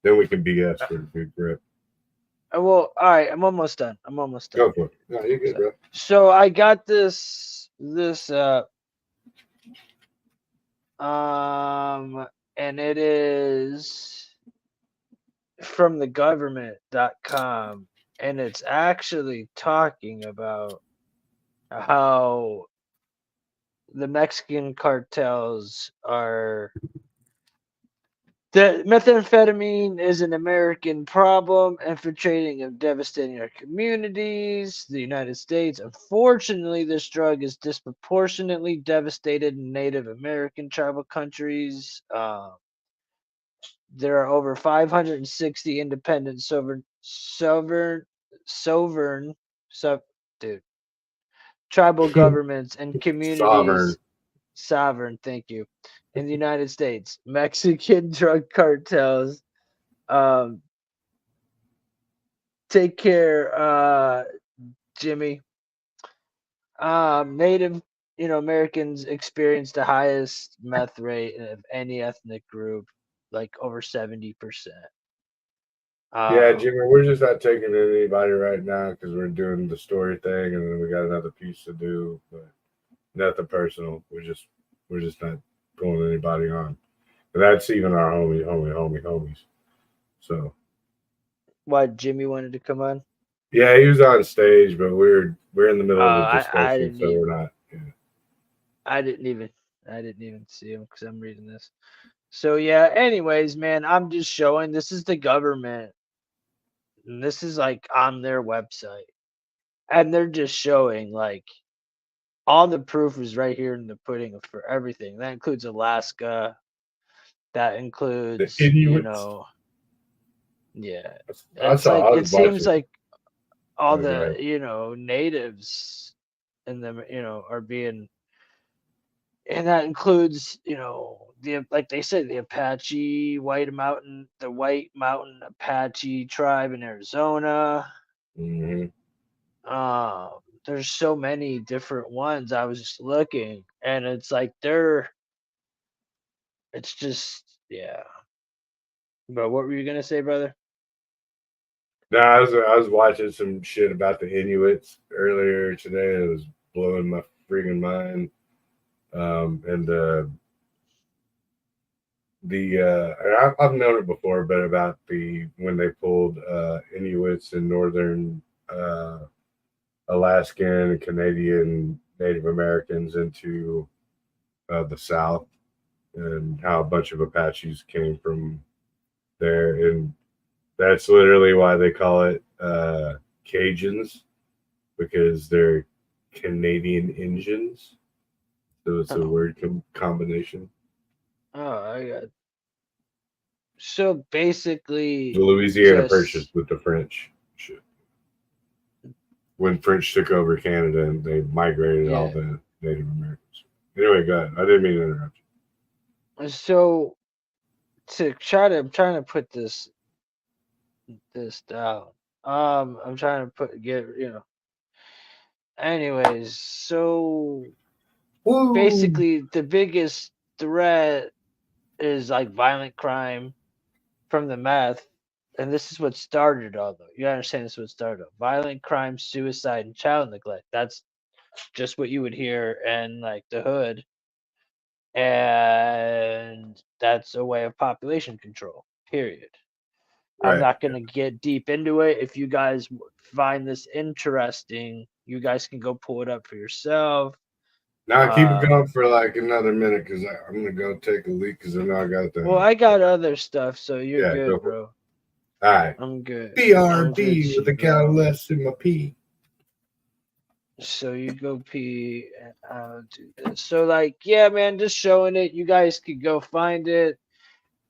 then we can BS for a good grip. Well, all right, I'm almost done. Go for it. No, you're good, bro. So I got this and it is from the government.com, and it's actually talking about how the Mexican cartels are. The methamphetamine is an American problem, infiltrating and devastating our communities. The United States, unfortunately, this drug is disproportionately devastated in Native American tribal countries. There are over 560 independent tribal governments and communities. Sovereign, thank you. In the United States, Mexican drug cartels take care, Jimmy. Native, Americans experience the highest meth rate of any ethnic group, like over 70%. Yeah, Jimmy, we're just not taking anybody right now because we're doing the story thing, and then we got another piece to do. But nothing personal. We're just not pulling anybody on. And that's even our homies. So. Why Jimmy wanted to come on? Yeah, he was on stage, but we're in the middle of a I discussion, didn't so we're not. Yeah. I didn't even see him because I'm reading this. So yeah. Anyways, man, I'm just showing. This is the government, and this is like on their website, and they're just showing like all the proof is right here in the pudding for everything. That includes Alaska. That The includes, Inuits. yeah. I It's like was it seems watching. like all Oh, go the ahead. natives in them are being, and that includes the, like they said, the White Mountain Apache tribe in Arizona. Mm-hmm. There's so many different ones. I was just looking, and it's like it's just, yeah. But what were you gonna say, brother? No, I was watching some shit about the Inuits earlier today. It was blowing my freaking mind. And I've known it before, but about when they pulled Inuits and northern Alaskan and Canadian Native Americans into the South, and how a bunch of Apaches came from there, and that's literally why they call it Cajuns, because they're Canadian Indians. So it's a word combination. Oh, I got. So basically, The Louisiana Purchase with the French. Shit. When French took over Canada and they migrated all the Native Americans. Anyway, go ahead. I didn't mean to interrupt you. So I'm trying to put this down. I'm trying to Anyways, so Woo! basically, the biggest threat is like violent crime from the meth, and this is what started all though. You understand this is what started all. Violent crime, suicide, and child neglect. That's just what you would hear in like the hood, and that's a way of population control. Period. I'm Right. not going to get deep into it. If you guys find this interesting, you guys can go pull it up for yourself. Now keep it going for like another minute because I'm gonna go take a leak because I know I got the. Well, I got other stuff, so you're good, go bro. All right. I'm good. BRD with a capital less in my P. So you go pee, and I'll do this. So like, yeah, man, just showing it. You guys could go find it.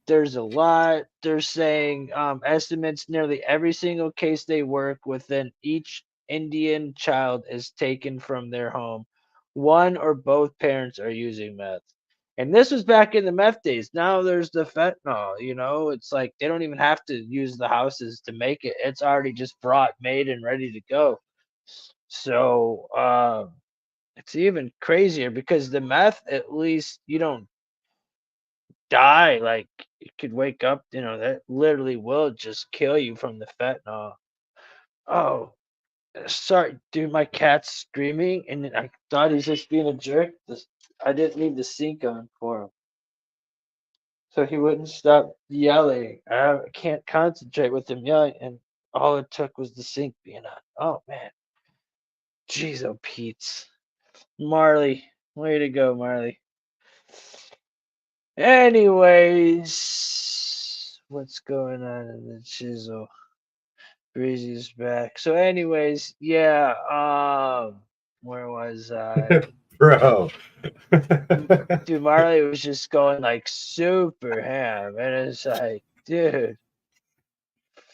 There's a lot. They're saying estimates nearly every single case they work within each Indian child is taken from their home. One or both parents are using meth. And this was back in the meth days. Now there's the fentanyl, it's like they don't even have to use the houses to make it. It's already just brought, made, and ready to go. So it's even crazier because the meth, at least you don't die. Like you could wake up, that literally will just kill you from the fentanyl. Oh, sorry, dude. My cat's screaming, and I thought he's just being a jerk. I didn't leave the sink on for him, so he wouldn't stop yelling. I can't concentrate with him yelling, and all it took was the sink being on. Oh man, jeez, oh Pete's. Marley, way to go, Marley. Anyways, what's going on in the chisel? Breezy's back. So, anyways, yeah. Where was I? Bro. Dude, Marley was just going like super ham, and it's like, dude,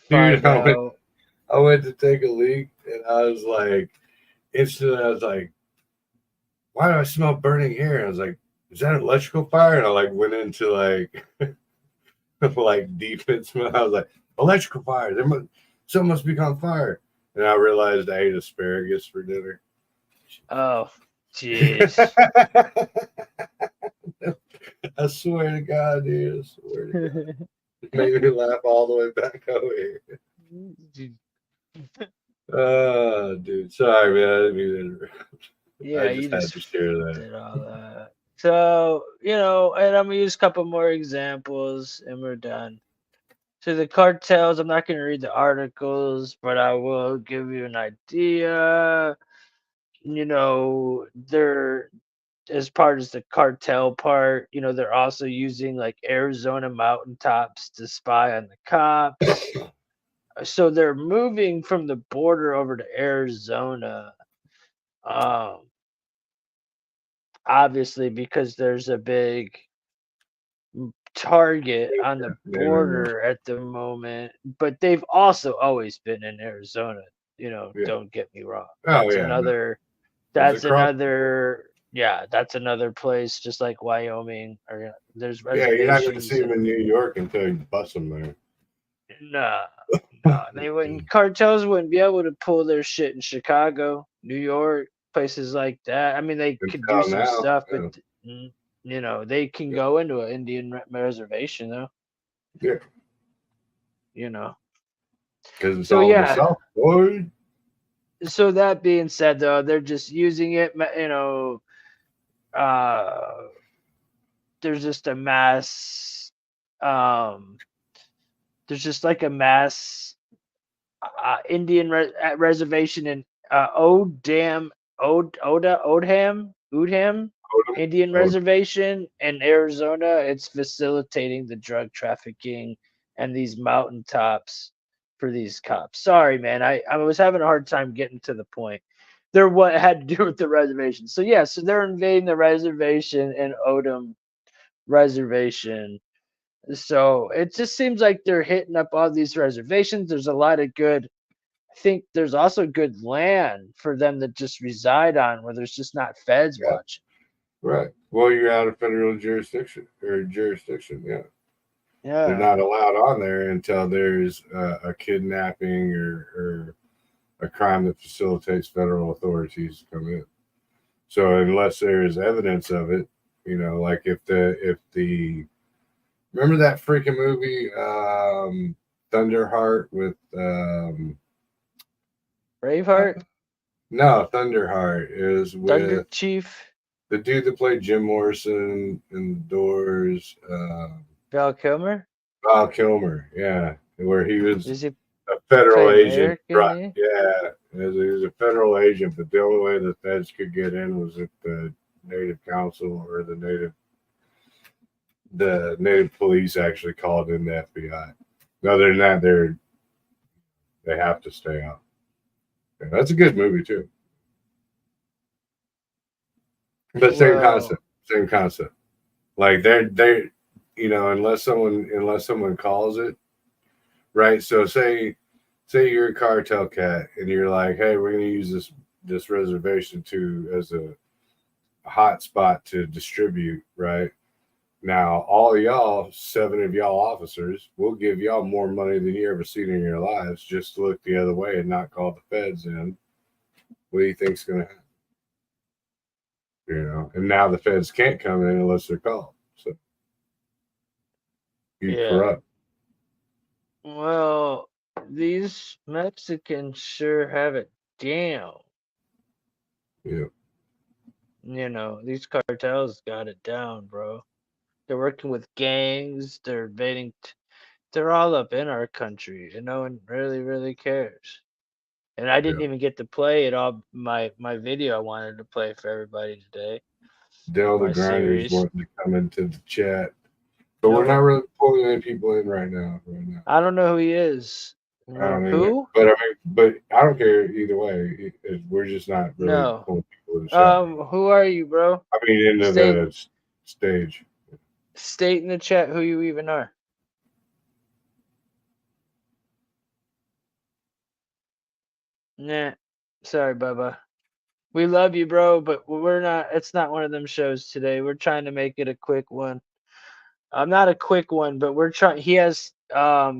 Dude, find out. I went to take a leak, and I was like, instantly, I was like, why do I smell burning hair? And I was like, is that an electrical fire? And I like went into like like defense mode. I was like, electrical fire. something must be on fire. And I realized I ate asparagus for dinner. Oh, jeez. I swear to God, dude. I swear to God. It made me laugh all the way back over here. Dude. Sorry, man. I didn't mean to interrupt. Yeah, I just had to share that. did all that. So, and I'm going to use a couple more examples and we're done. So the cartels, I'm not going to read the articles, but I will give you an idea. They're, as part of the cartel part, they're also using like Arizona mountaintops to spy on the cops. So they're moving from the border over to Arizona. Obviously because there's a big target on the border at the moment, but they've also always been in Arizona. Don't get me wrong. That's another. That's another. Yeah, that's another place, just like Wyoming. Or there's reservations. Yeah, you're not going to see them in New York until you bust them there. No, they wouldn't. Cartels wouldn't be able to pull their shit in Chicago, New York, places like that. I mean, they could do some stuff, but they can go into an Indian reservation though. Yeah. Because it's so all yeah. the South, boy. So that being said, though, they're just using it. There's just a mass. There's just like a mass Indian reservation in Odham Indian reservation in Arizona. It's facilitating the drug trafficking and these mountaintops for these cops. Sorry, man. I was having a hard time getting to the point. They're what had to do with the reservation. So yeah, so they're invading the reservation in Odham reservation. So it just seems like they're hitting up all these reservations. There's a lot of good. I think there's also good land for them to just reside on where there's just not feds watching. Right. Well, you're out of federal jurisdiction. Yeah. They're not allowed on there until there's a kidnapping or a crime that facilitates federal authorities to come in. So unless there's evidence of it, like if the remember that freaking movie Thunderheart with Braveheart? No, Thunderheart is with Thunder Chief. The dude that played Jim Morrison in The Doors. Val Kilmer? Val Kilmer, yeah. Where he was Is he a federal agent. American? Yeah. He was a federal agent, but the only way the feds could get in was if the Native Council or the Native police actually called in the FBI. Other than that, they have to stay out. Yeah, that's a good movie too. But same concept. Like they unless someone calls it, right? So say you're a cartel cat and you're like, hey, we're gonna use this reservation as a hot spot to distribute, right? Now all of y'all, 7 of y'all officers, will give y'all more money than you ever seen in your lives just to look the other way and not call the feds in. What do you think's gonna happen? And now the feds can't come in unless they're called. So corrupt. Well, these Mexicans sure have it down. Yeah. These cartels got it down, bro. They're working with gangs. They're invading. They're all up in our country, and no one really, really cares. And I didn't even get to play it all. My video I wanted to play for everybody today. Dell the Grinder's wanting to come into the chat, but we're not really pulling any people in right now. I don't know who he is. I don't who? But I don't care either way. We're just not really pulling people in the chat. Who are you, bro? I mean, into the stage. State in the chat who you even are. Nah, sorry, Bubba. We love you, bro, but we're not. It's not one of them shows today. We're trying to make it a quick one. Not a quick one, but we're trying. He has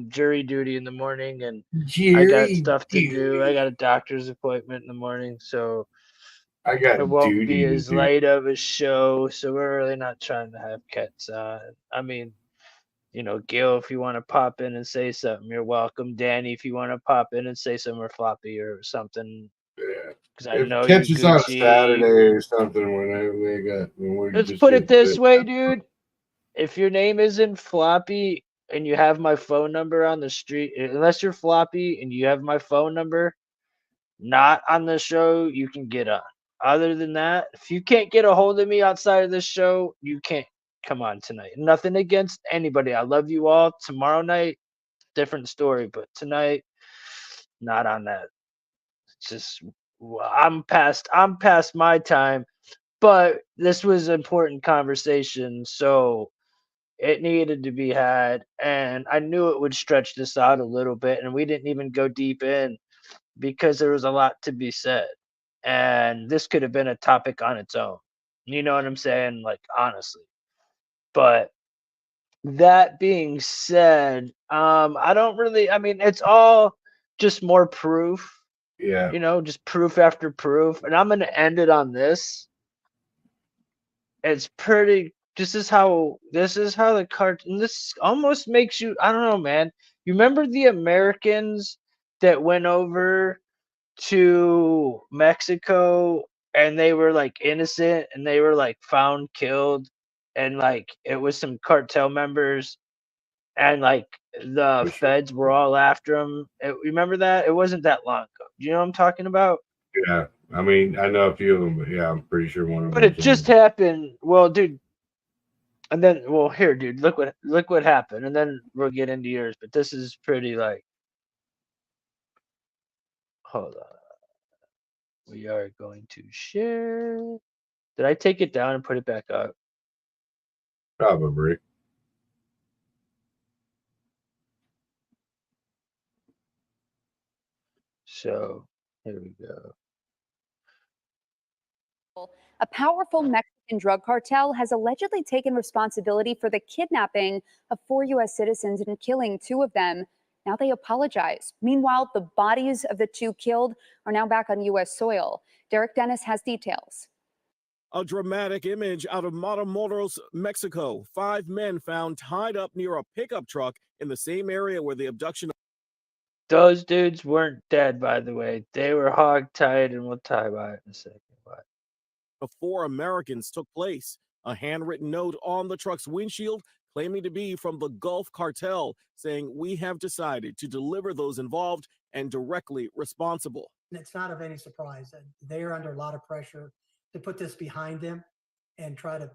jury duty in the morning, and I got Jury stuff to do. I duty. got a doctor's appointment in the morning, so I got it won't duty be to as do. light of a show. So we're really not trying to have cats on. I mean, Gil, if you want to pop in and say something, you're welcome. Danny, if you want to pop in and say something, or Floppy or something, Yeah. because I If know you catch us on a Gucci. Saturday or something when we're Let's just put getting it this pissed way, off. dude. If your name isn't Floppy and you have my phone number on the street, unless you're Floppy and you have my phone number not on the show, you can get on. Other than that, if you can't get a hold of me outside of this show, you can't come on tonight. Nothing against anybody. I love you all. Tomorrow night, different story, but tonight, not on that. It's just I'm past my time, but this was an important conversation, so it needed to be had, and I knew it would stretch this out a little bit, and we didn't even go deep in because there was a lot to be said, and this could have been a topic on its own. You know what I'm saying? Like, honestly. But that being said, I don't really. I mean, it's all just more proof. Yeah. Just proof after proof, and I'm gonna end it on this. It's pretty. This is how the cartoon. This almost makes you. I don't know, man. You remember the Americans that went over to Mexico and they were like innocent and they were like found killed, and like it was some cartel members, and like the feds were all after them. Remember that? It wasn't that long ago. Do you know what I'm talking about? Yeah. I mean, I know a few of them, but yeah, I'm pretty sure one of them. But it just happened. Well, dude. And then, well, here, dude, look what happened, and then we'll get into yours. But this is pretty like, hold on, we are going to share. Did I take it down and put it back up? Probably. So here we go. A powerful Mexican drug cartel has allegedly taken responsibility for the kidnapping of 4 U.S. citizens and killing 2 of them. Now they apologize. Meanwhile, the bodies of the 2 killed are now back on U.S. soil. Derek Dennis has details. A dramatic image out of Matamoros, Mexico. 5 men found tied up near a pickup truck in the same area where the abduction. Those dudes weren't dead, by the way. They were hog-tied, and we'll tie by it in a second. But of 4 Americans took place. A handwritten note on the truck's windshield claiming to be from the Gulf Cartel, saying, "We have decided to deliver those involved and directly responsible." It's not of any surprise that they are under a lot of pressure to put this behind them and try to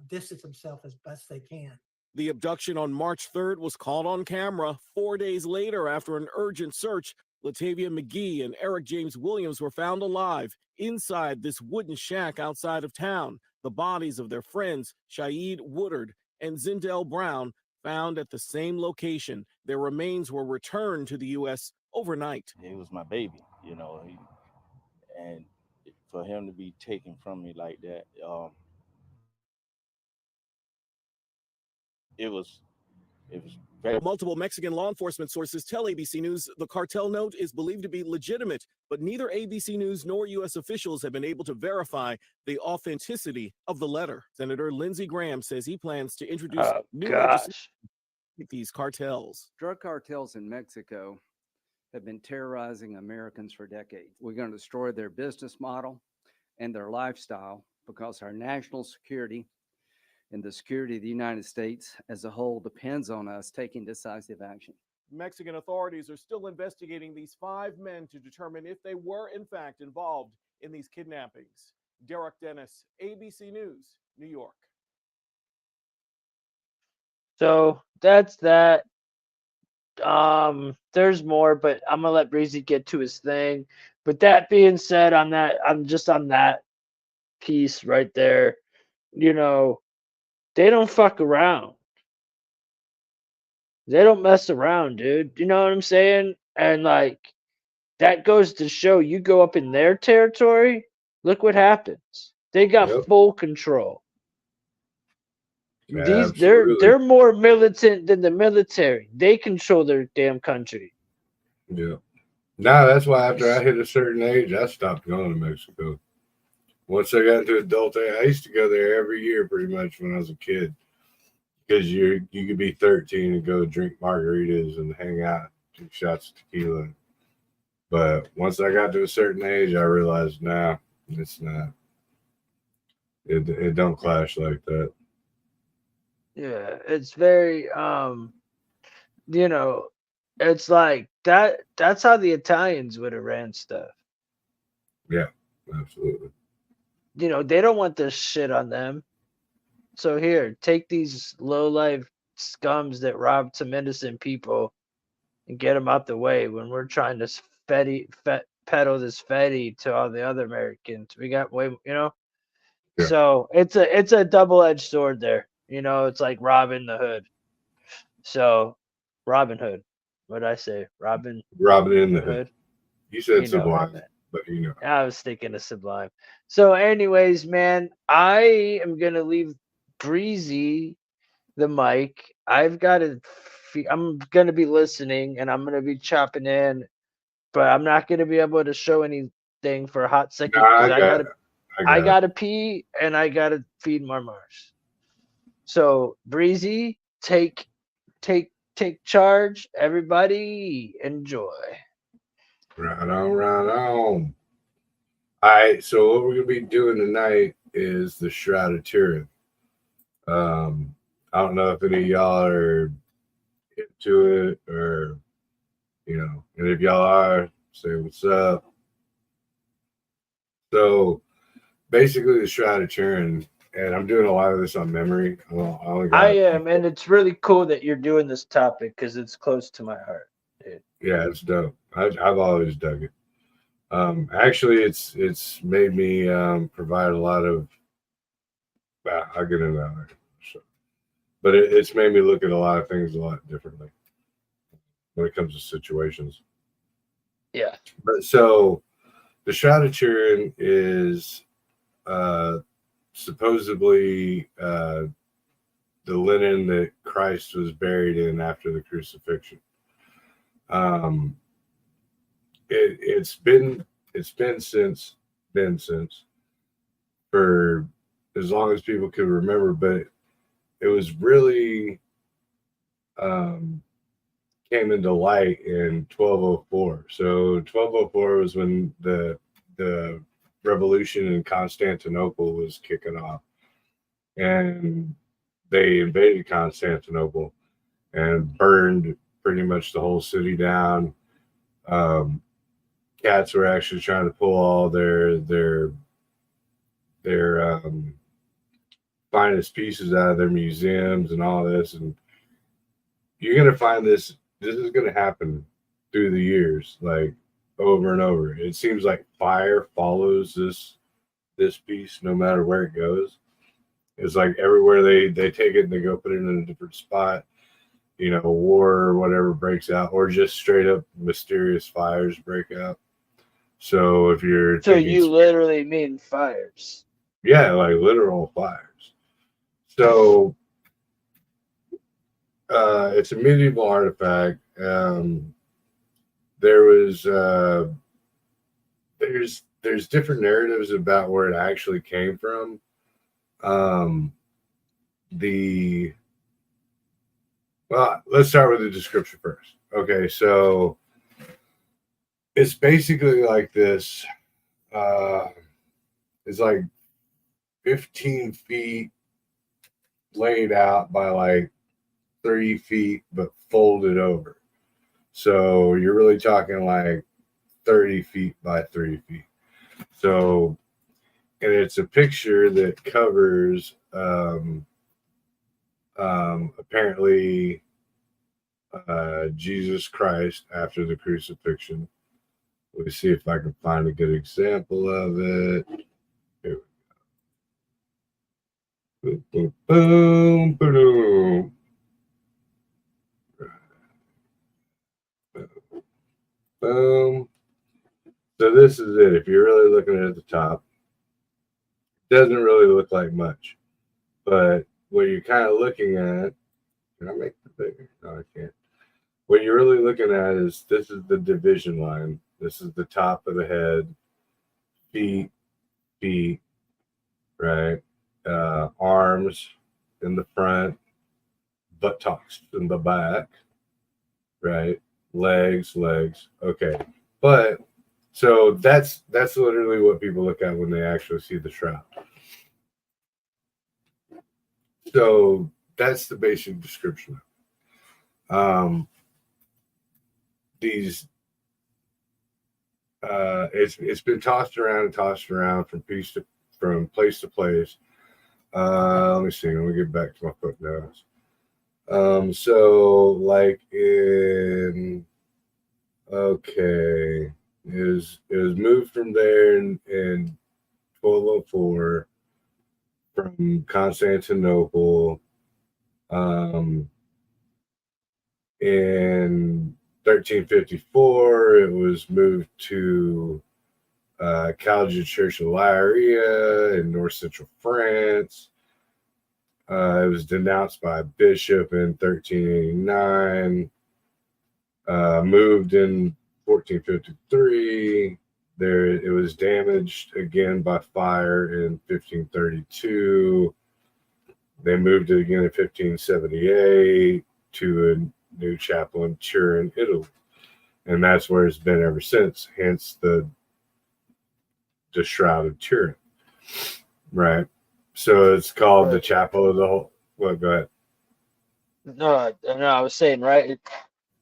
distance themselves as best they can. The abduction on March 3rd was caught on camera. 4 days later, after an urgent search, Latavia McGee and Eric James Williams were found alive inside this wooden shack outside of town. The bodies of their friends, Shaid Woodard and Zindell Brown, found at the same location. Their remains were returned to the U.S. overnight. He was my baby, and for him to be taken from me like that, it was very. Multiple Mexican law enforcement sources tell ABC News the cartel note is believed to be legitimate, but neither ABC News nor U.S. officials have been able to verify the authenticity of the letter. Senator Lindsey Graham says he plans to introduce new legislation with these cartels. Drug cartels in Mexico have been terrorizing Americans for decades. We're going to destroy their business model and their lifestyle because our national security and the security of the United States as a whole depends on us taking decisive action. Mexican authorities are still investigating these 5 men to determine if they were in fact involved in these kidnappings. Derek Dennis, ABC News, New York. so that's that. There's more, but I'm gonna let Breezy get to his thing. But that being said, I'm just on that piece right there. They don't fuck around. They don't mess around, dude. You know what I'm saying? And like that goes to show you go up in their territory, look what happens. They got full control. They're more militant than the military. They control their damn country. Yeah. No, that's why after I hit a certain age, I stopped going to Mexico. Once I got into adult age, I used to go there every year pretty much when I was a kid. Because you could be 13 and go drink margaritas and hang out, do shots of tequila. But once I got to a certain age, I realized, nah, it's not. It don't clash like that. Yeah, it's very you know, it's like that's how the Italians would have ran stuff. Yeah, absolutely. You know, they don't want this shit on them. So here, take these low life scums that robbed some innocent people and get them out the way when we're trying to peddle this fetty to all the other Americans. We got way, you know. Yeah. So it's a double edged sword there. You know, it's like Robin Hood. So Robin Hood. What'd I say? Robin in the Hood. You said Sublime, but you know. I was thinking of Sublime. So, anyways, man, I am gonna leave Breezy the mic. I'm gonna be listening and I'm gonna be chopping in, but I'm not gonna be able to show anything for a hot second because I gotta pee and I gotta feed my Mars. So, Breezy, take charge. Everybody, enjoy. Right on, right on. All right, so what we're gonna be doing tonight is the Shroud of Turin. I don't know if any of y'all are into it or, you know, and if y'all are, say what's up. So basically, the Shroud of Turin, and I'm doing a lot of this on memory. I am, and it's really cool that you're doing this topic because it's close to my heart. Dude. Yeah, it's dope. I've always dug it. Actually, it's made me provide a lot of. I'll get into that later. So, but it's made me look at a lot of things a lot differently when it comes to situations. Yeah. But so the Shroud of Turin is supposedly the linen that Christ was buried in after the crucifixion. It's been since for as long as people could remember, but it was really came into light in 1204. So 1204 was when the revolution in Constantinople was kicking off, and they invaded Constantinople and burned pretty much the whole city down. Cats were actually trying to pull all their finest pieces out of their museums and all this, and you're gonna find this is gonna happen through the years, like over and over. It seems like fire follows this piece no matter where it goes. It's like everywhere they take it and they go put it in a different spot. You know, war or whatever breaks out, or just straight up mysterious fires break out. So if you're you literally mean fires. Yeah, like literal fires. So it's a medieval artifact. There was there's different narratives about where it actually came from. Well, let's start with the description first. Okay, so it's basically like this. It's like 15 feet laid out by like 30 feet, but folded over. So you're really talking like 30 feet by 3 feet. So, and it's a picture that covers apparently Jesus Christ after the crucifixion. Let me see if I can find a good example of it. Here we go. Boom, boom, boom, boom. Boom. So this is it. If you're really looking at the top, it doesn't really look like much, but what you're kind of looking at, can I make it bigger? No, I can't. What you're really looking at is this is the division line. This is the top of the head, feet, right? Arms in the front, buttocks in the back, right? Legs. Okay. But so that's literally what people look at when they actually see the shroud. So that's the basic description. These it's been tossed around from place to place. Let me see. Let me get back to my footnotes. So like it was moved from there in 1204 from Constantinople. In 1354, it was moved to Calgary Church of Lyria in north central France. It was denounced by a bishop in 1389. Moved in 1453. It was damaged again by fire in 1532. They moved it again in 1578 to a new chapel in Turin, Italy, and that's where it's been ever since. Hence the Shroud of Turin, right? So it's called the Chapel of the Whole. Well, go ahead. No, I was saying right,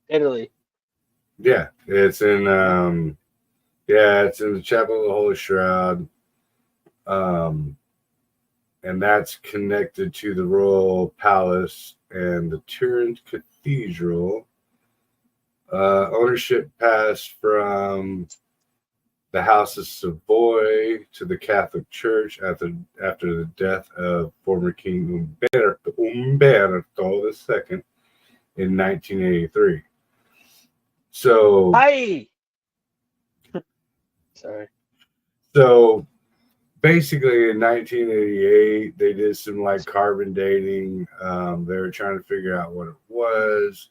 Italy. Yeah, it's in it's in the Chapel of the Holy Shroud, and that's connected to the Royal Palace and the Turin Cathedral. Ownership passed from the House of Savoy to the Catholic Church after the death of former King Umberto II in 1983. So, sorry. So basically, in 1988, they did some like carbon dating. They were trying to figure out what it was.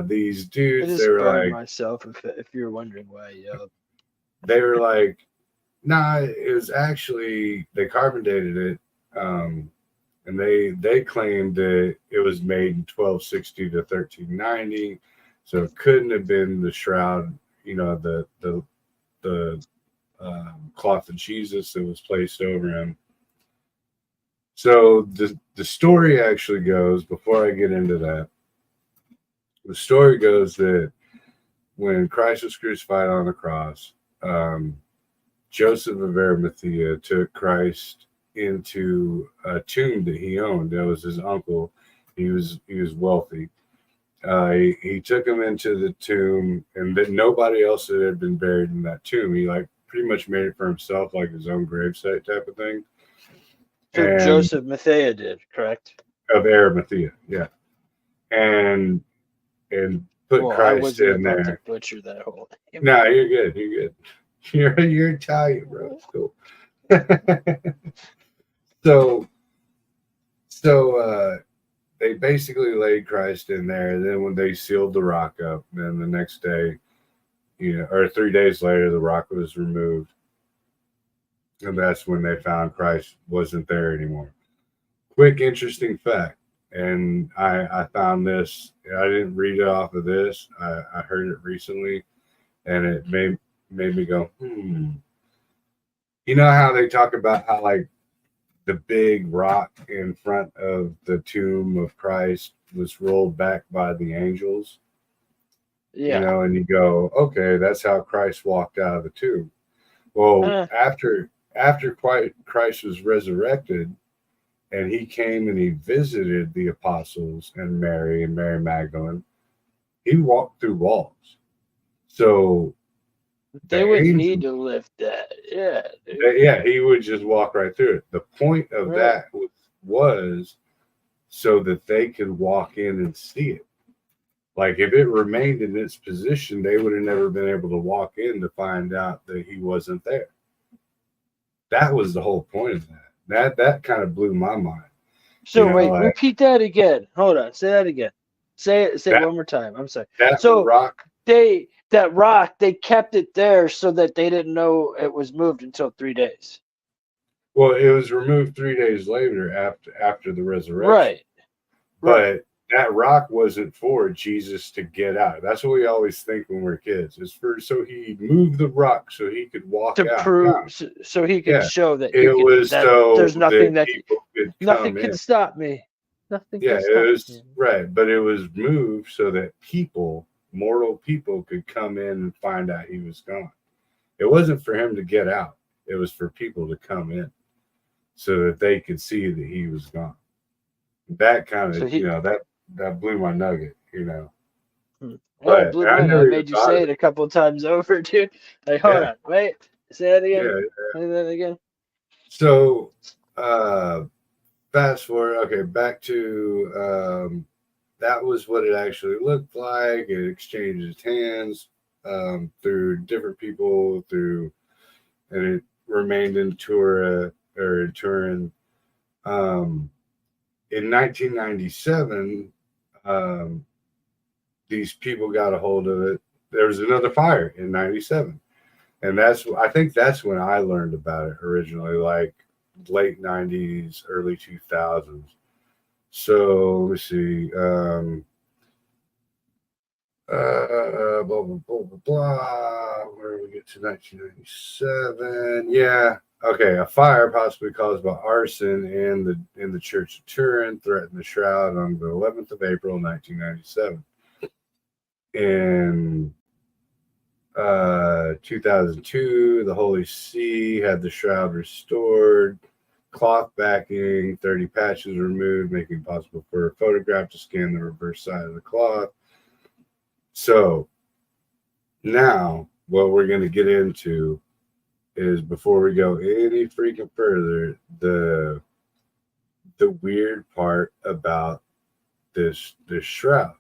These dudes, I just burned myself. If you're wondering why I yelled. They were like, nah, it was actually, they carbon dated it. And they claimed that it was made in 1260 to 1390. So it couldn't have been the shroud, the cloth of Jesus that was placed over him. So the story actually goes, before I get into that, the story goes that when Christ was crucified on the cross, Joseph of Arimathea took Christ into a tomb that he owned. That was his uncle. He was wealthy. He took him into the tomb, and then nobody else had been buried in that tomb. He like pretty much made it for himself, like his own gravesite type of thing. So Joseph Mathia did, correct? Of Arimathea, yeah. And put Christ in there. To butcher that whole thing. No, you're good. You're good. You're Italian, bro. It's cool. So they basically laid Christ in there, and then when they sealed the rock up, then the next day, or 3 days later, the rock was removed, and that's when they found Christ wasn't there anymore. Quick, interesting fact, and I found this. I didn't read it off of this. I heard it recently, and it made me go, You know how they talk about how like the big rock in front of the tomb of Christ was rolled back by the angels? Yeah. And you go, okay, that's how Christ walked out of the tomb. Well, after Christ was resurrected and he came and he visited the apostles and Mary Magdalene, he walked through walls. So they wouldn't need to lift that. Yeah. Yeah, he would just walk right through it. The point of that was so that they could walk in and see it. Like if it remained in its position, they would have never been able to walk in to find out that he wasn't there. That was the whole point of that. That kind of blew my mind. So wait, repeat that again. Hold on, say that again. Say it one more time. I'm sorry. So rock. That rock, they kept it there so that they didn't know it was moved until 3 days. Well, it was removed 3 days later after the resurrection. Right. But that rock wasn't for Jesus to get out. That's what we always think when we're kids. It's for so he moved the rock so he could walk to out. prove so he could show that it was that so there's nothing that people could nothing come can in. stop me. Nothing Yeah, can stop it was me. right, but it was moved so that mortal people, could come in and find out he was gone. It wasn't for him to get out. It was for people to come in so that they could see that he was gone. That kind of, that blew my nugget, Well, it blew mine. I made you say it a couple times over, dude. Like, hold on, wait, say that again. Say that again. So, fast forward. Okay, back to that was what it actually looked like. It exchanged hands through different people and it remained in Turin. In 1997, these people got a hold of it. There was another fire in 97. And I think that's when I learned about it originally, like late 90s, early 2000s. So let's see. Blah, blah, blah, blah, blah. Where do we get to 1997? Yeah. Okay. A fire possibly caused by arson in the church of Turin threatened the Shroud on the 11th of April, 1997. In 2002, the Holy See had the Shroud restored, cloth backing, 30 patches removed, making it possible for a photograph to scan the reverse side of the cloth. So now what we're going to get into is, before we go any freaking further, the weird part about this Shroud.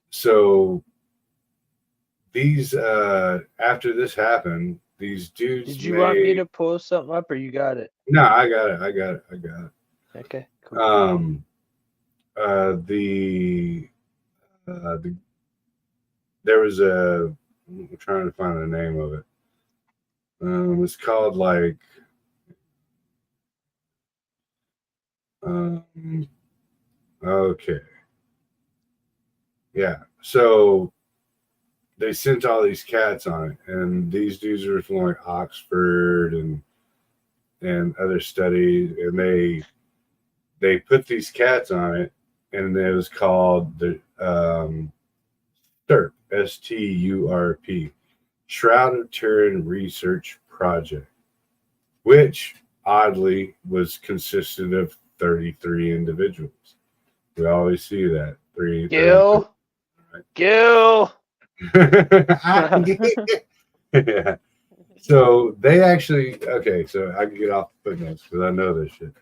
So these after this happened, these dudes. Did you want me to pull something up, or you got it? No, I got it. Okay, cool. There was I'm trying to find the name of it. It's called like okay. Yeah. So they sent all these cats on it, and these dudes are from like Oxford and other studies, and they put these cats on it, and it was called the STURP, STURP, Shroud of Turin Research Project, which oddly consisted of 33 individuals. We always see that. Gil. Yeah. So they actually, so I can get off the footnotes because I know this shit.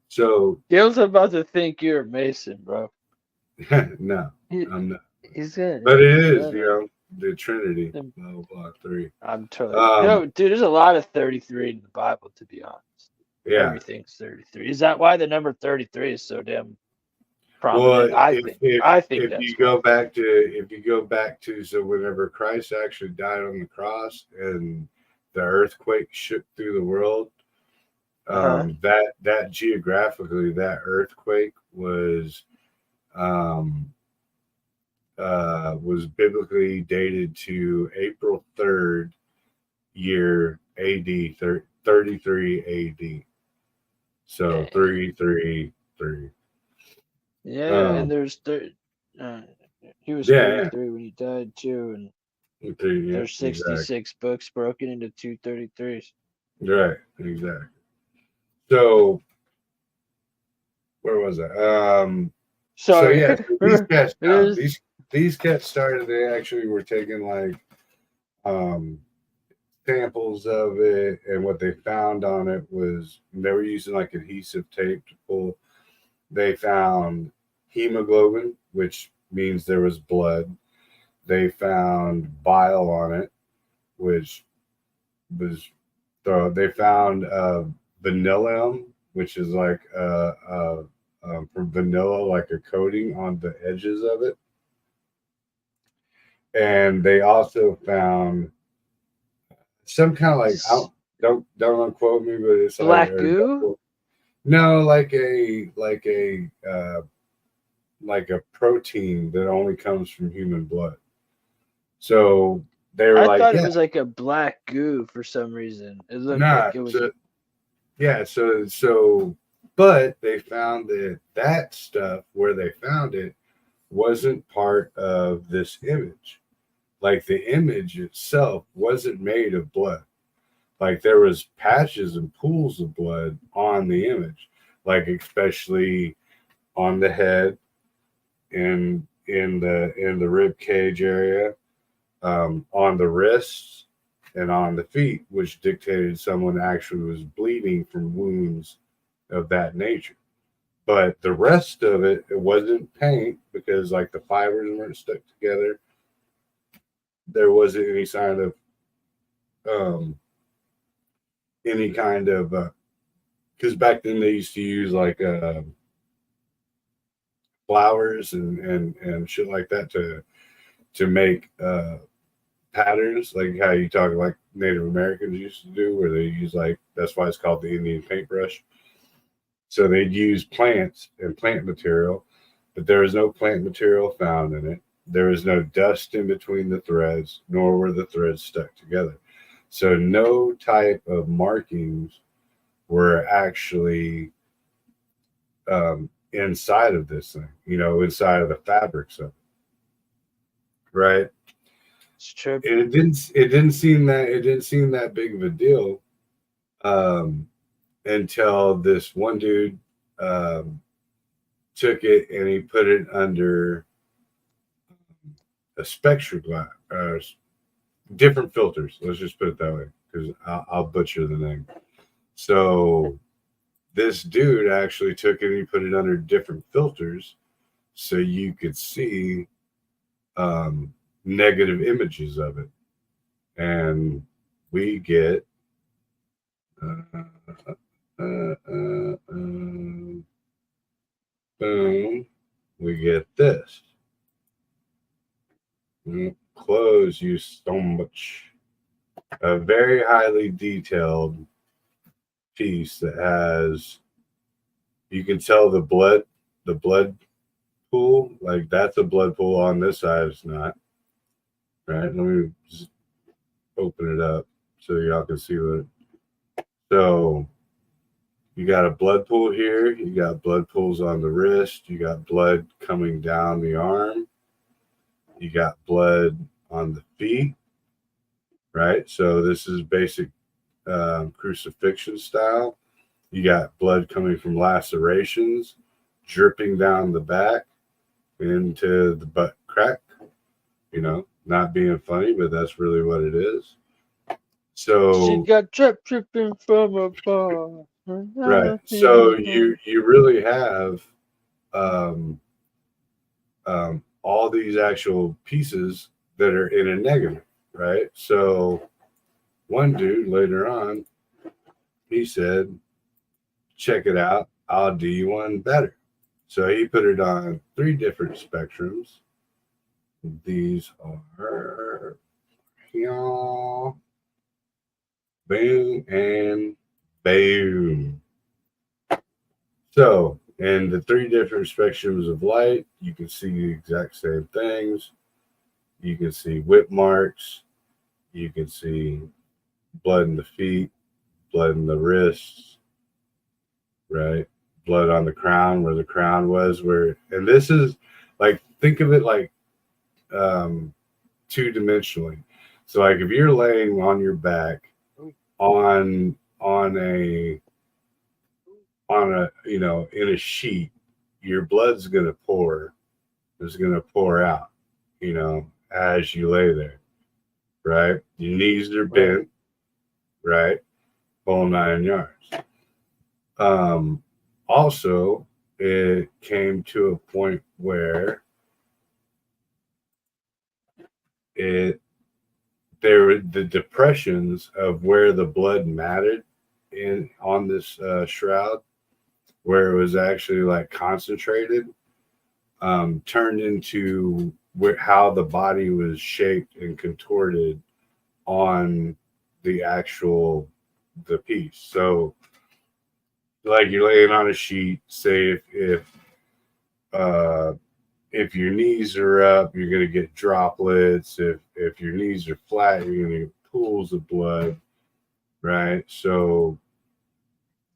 So Gil's about to think you're a Mason, bro. No, I'm not. He's good. But it is, the Trinity. Blah, blah, blah, 3. I'm totally. Dude, there's a lot of 33 in the Bible, to be honest. Yeah. Everything's 33. Is that why the number 33 is so damn prominent? Well, I think if you go back to so whenever Christ actually died on the cross and the earthquake shook through the world, that geographically, that earthquake was biblically dated to April 3rd, year AD, 33 AD. So 333. Yeah, and there's he was 33 when he died too, and there's 66 books broken into 233s. Right, exactly. So where was I? So yeah, these cats started. They actually were taking like samples of it, and what they found on it was they were using like adhesive tape to pull. They found hemoglobin, which means there was blood. They found bile on it, which was they found vanillum, which is like from vanilla, like a coating on the edges of it. And they also found some kind of like, don't unquote me, but it's black like goo. No, like a protein that only comes from human blood. So they were I like, thought it yeah, was like a black goo for some reason. It looked nah. like it was. So, yeah, so, but they found that stuff where they found it wasn't part of this image. Like the image itself wasn't made of blood. Like there was patches and pools of blood on the image, like especially on the head, in the rib cage area, on the wrists, and on the feet, which dictated someone actually was bleeding from wounds of that nature. But the rest of it, it wasn't paint because like the fibers weren't stuck together. There wasn't any sign of any kind of because back then they used to use like flowers and shit like that to make patterns, like how you talk like Native Americans used to do, where they use like, that's why it's called the Indian paintbrush. So they'd use plants and plant material, but there was no plant material found in it. There was no dust in between the threads, nor were the threads stuck together. So no type of markings were actually inside of this thing, inside of the fabrics of it. Right. It's true. It didn't seem that big of a deal until this one dude took it and he put it under a spectroglass, different filters. Let's just put it that way, because I'll butcher the name. So this dude actually took it and he put it under different filters so you could see negative images of it. And we get boom, we get this. Clothes use so much. A very highly detailed piece that has, you can tell the blood pool, like that's a blood pool on this side, it's not. Right? Let me just open it up so y'all can see what. So you got a blood pool here, you got blood pools on the wrist, you got blood coming down the arm, you got blood on the feet, right? So this is basic crucifixion style. You got blood coming from lacerations, dripping down the back into the butt crack. Not being funny, but that's really what it is. So she got dripping from above. Right. So you really have all these actual pieces that are in a negative, right? So one dude later on, he said, check it out, I'll do you one better. So he put it on 3 different spectrums. These are boom and boom. So in the 3 different spectrums of light, you can see the exact same things. You can see whip marks. You can see blood in the feet, blood in the wrists, right? Blood on the crown, where the crown was, and this is like, think of it like 2-dimensionally. So like if you're laying on your back on a in a sheet, your blood's going to pour. It's going to pour out, as you lay there, right? Your knees are bent, right? Whole 9 yards. Also, it came to a point where there were the depressions of where the blood matted on this shroud where it was actually like concentrated, turned into how the body was shaped and contorted on the piece. So like you're laying on a sheet, say if your knees are up, you're gonna get droplets. If your knees are flat, you're gonna get pools of blood, right? So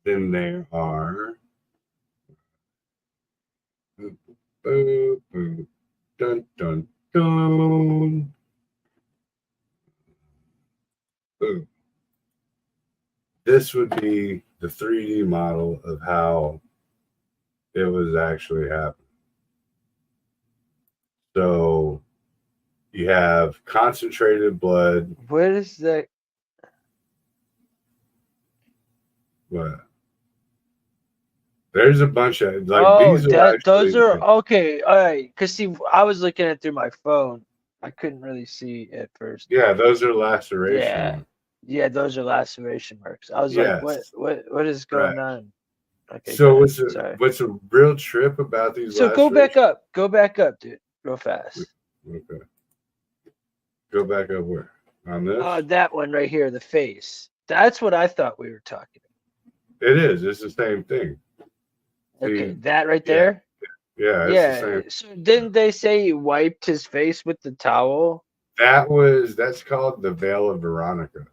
then there are dun dun dun. Boom. This would be the 3D model of how it was actually happening. So you have concentrated blood. What is that? What? There's a bunch of these are those actually are okay. All right, cause see, I was looking at it through my phone. I couldn't really see at first. yeah, those are laceration. Yeah, those are laceration marks. I was like, Yes. what is Right. going on? Okay, So go what's ahead. what's a real trip about these So go back up, dude, real fast. Okay. Go back up where? On this? That one right here, the face. That's what I thought we were talking about. It is. It's the same thing. Okay, See, that right there. Yeah, it's Yeah. the same. So didn't they say he wiped his face with the towel? That's called the Veil of Veronica.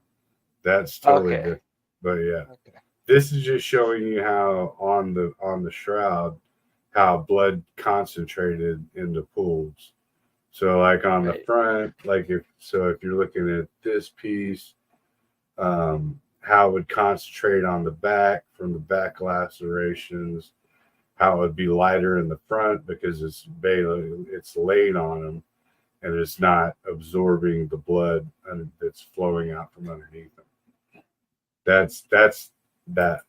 That's totally Okay. different. But yeah. This is just showing you how on the shroud how blood concentrated into pools. So like on the front, like if you're looking at this piece, how it would concentrate on the back from the back lacerations, how it would be lighter in the front because it's laid on them and it's not absorbing the blood that's flowing out from underneath them. That's that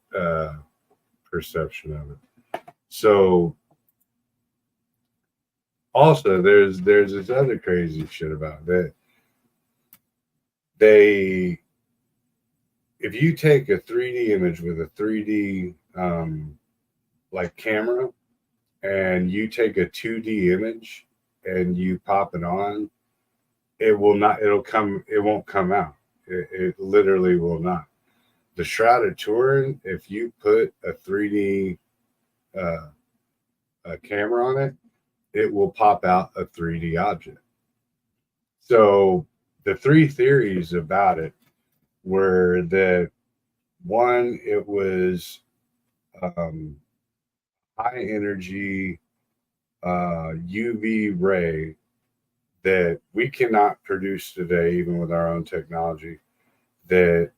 perception of it. So also there's this other crazy shit about that. If you take a 3D image with a 3D like camera and you take a 2D image and you pop it on, it won't come out. It literally will not. The Shroud of Turin, if you put a 3D camera on it, it will pop out a 3D object. So the three theories about it were that one, it was high energy UV ray that we cannot produce today, even with our own technology, that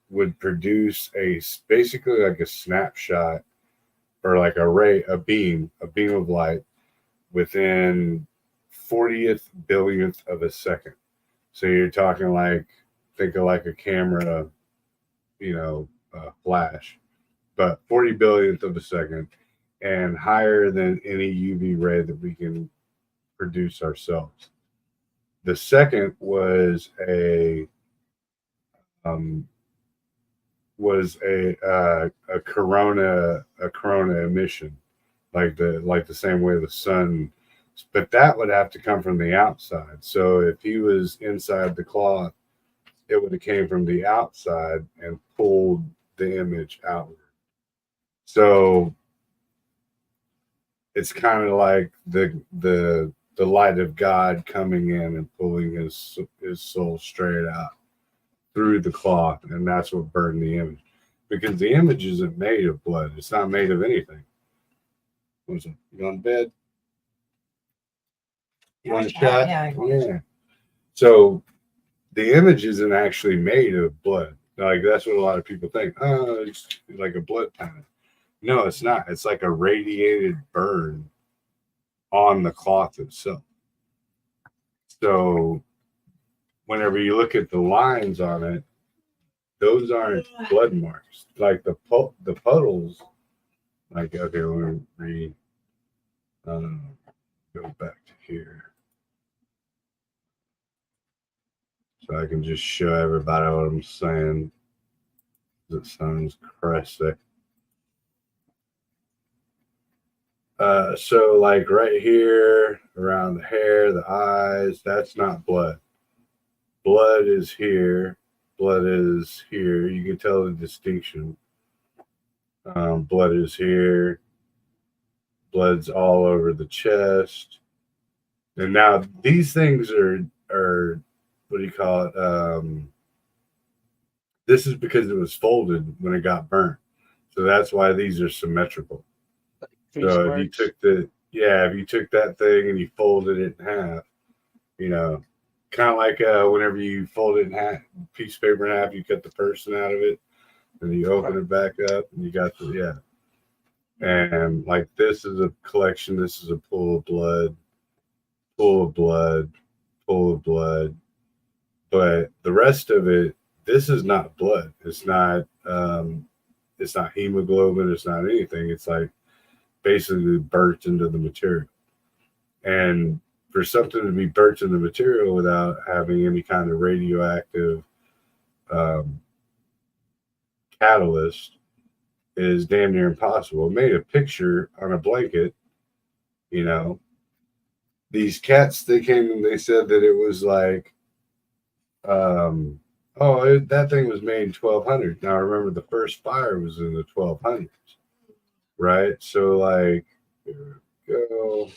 would produce basically like a snapshot or like a beam of light within 40th billionth of a second. So you're talking think of like a camera, flash, but 40 billionth of a second and higher than any UV ray that we can produce ourselves. The second was a corona emission, like the same way the sun, but that would have to come from the outside. So if he was inside the cloth, it would have came from the outside and pulled the image outward. So it's kind of like the light of God coming in and pulling his soul straight out through the cloth, and that's what burned the image. Because the image isn't made of blood; it's not made of anything. What's it? You on bed? You want a shot? Yeah. So the image isn't actually made of blood. Like that's what a lot of people think. Oh, it's like a blood pattern. No, it's not. It's like a radiated burn on the cloth itself. So whenever you look at the lines on it, those aren't blood marks. Like the puddles. Like okay, let me read. Go back to here. So I can just show everybody what I'm saying. It sounds crazy. So like right here around the hair, the eyes, that's not blood. Blood is here. Blood is here. You can tell the distinction. Blood is here. Blood's all over the chest. And now these things are what do you call it? This is because it was folded when it got burnt. So that's why these are symmetrical. So if you took if you took that thing and you folded it in half, you know, kind of like whenever you fold it in half, piece of paper in half, you cut the person out of it, and you open it back up, and you got the And like this is a collection. This is a pool of blood, pool of blood, pool of blood. But the rest of it, this is not blood. It's not hemoglobin. It's not anything. It's like basically burnt into the material. And for something to be burnt in the material without having any kind of radioactive catalyst is damn near impossible. It made a picture on a blanket, you know. These cats, they came and they said that it was like, that thing was made in 1200. Now, remember, the first fire was in the 1200s, right? So, like, here we go.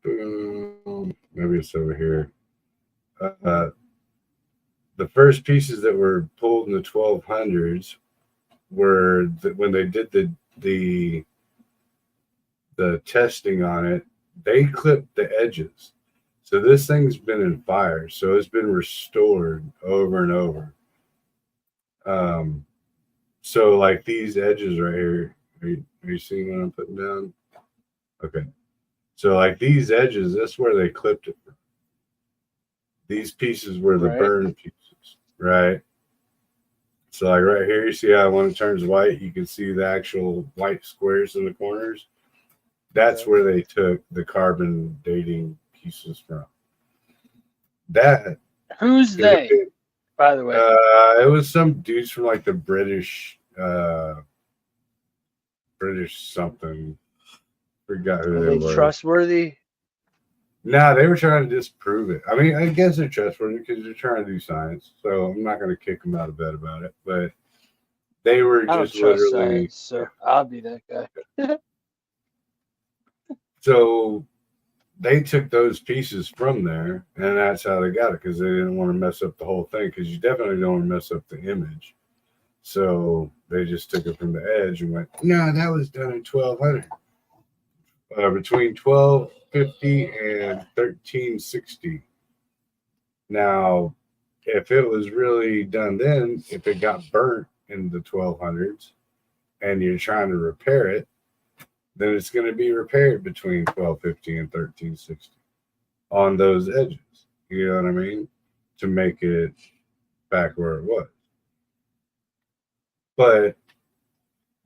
Boom. Maybe it's over here. The first pieces that were pulled in the 1200s were when they did the testing on it, they clipped the edges. So this thing's been in fire. So it's been restored over and over. So like these edges right here, are you seeing what I'm putting down? Okay. So like these edges, that's where they clipped it from. These pieces were the burned pieces, right? So like right here, you see how when it turns white, you can see the actual white squares in the corners. That's where they took the carbon dating pieces from. Who's they? By the way, it was some dudes from like the British something. Forgot who they were. Trustworthy? No, they were trying to disprove it. I mean, I guess they're trustworthy because they're trying to do science. So I'm not going to kick them out of bed about it. But they were just literally. Science, so I'll be that guy. So they took those pieces from there, and that's how they got it because they didn't want to mess up the whole thing because you definitely don't want to mess up the image. So they just took it from the edge and went, no, that was done in 1200. Between 1250 and 1360. Now, if it was really done then, if it got burnt in the 1200s and you're trying to repair it, then it's going to be repaired between 1250 and 1360 on those edges. You know what I mean? To make it back where it was. But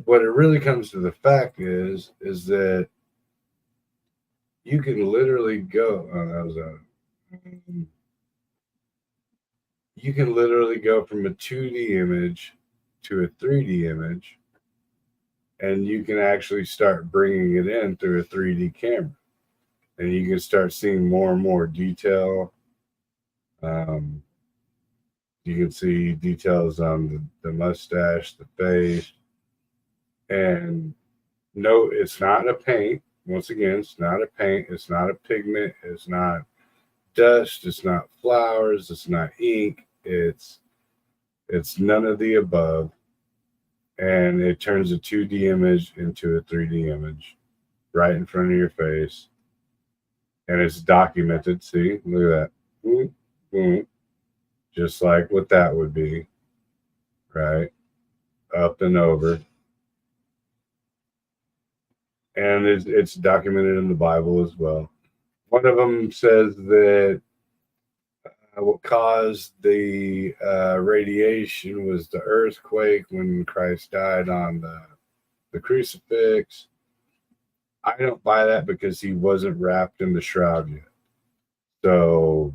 what it really comes to the fact is that you can literally go. You can literally go from a 2D image to a 3D image, and you can actually start bringing it in through a 3D camera, and you can start seeing more and more detail. You can see details on the mustache, the face, and no, it's not a paint. Once again, it's not a paint. It's not a pigment. It's not dust. It's not flowers. It's not ink. It's none of the above. And it turns a 2D image into a 3D image right in front of your face. And it's documented. See, look at that. Boom, boom. Just like what that would be. Right? Up and over. And it's documented in the Bible as well. One of them says that what caused the radiation was the earthquake when Christ died on the crucifix. I don't buy that because he wasn't wrapped in the shroud yet. So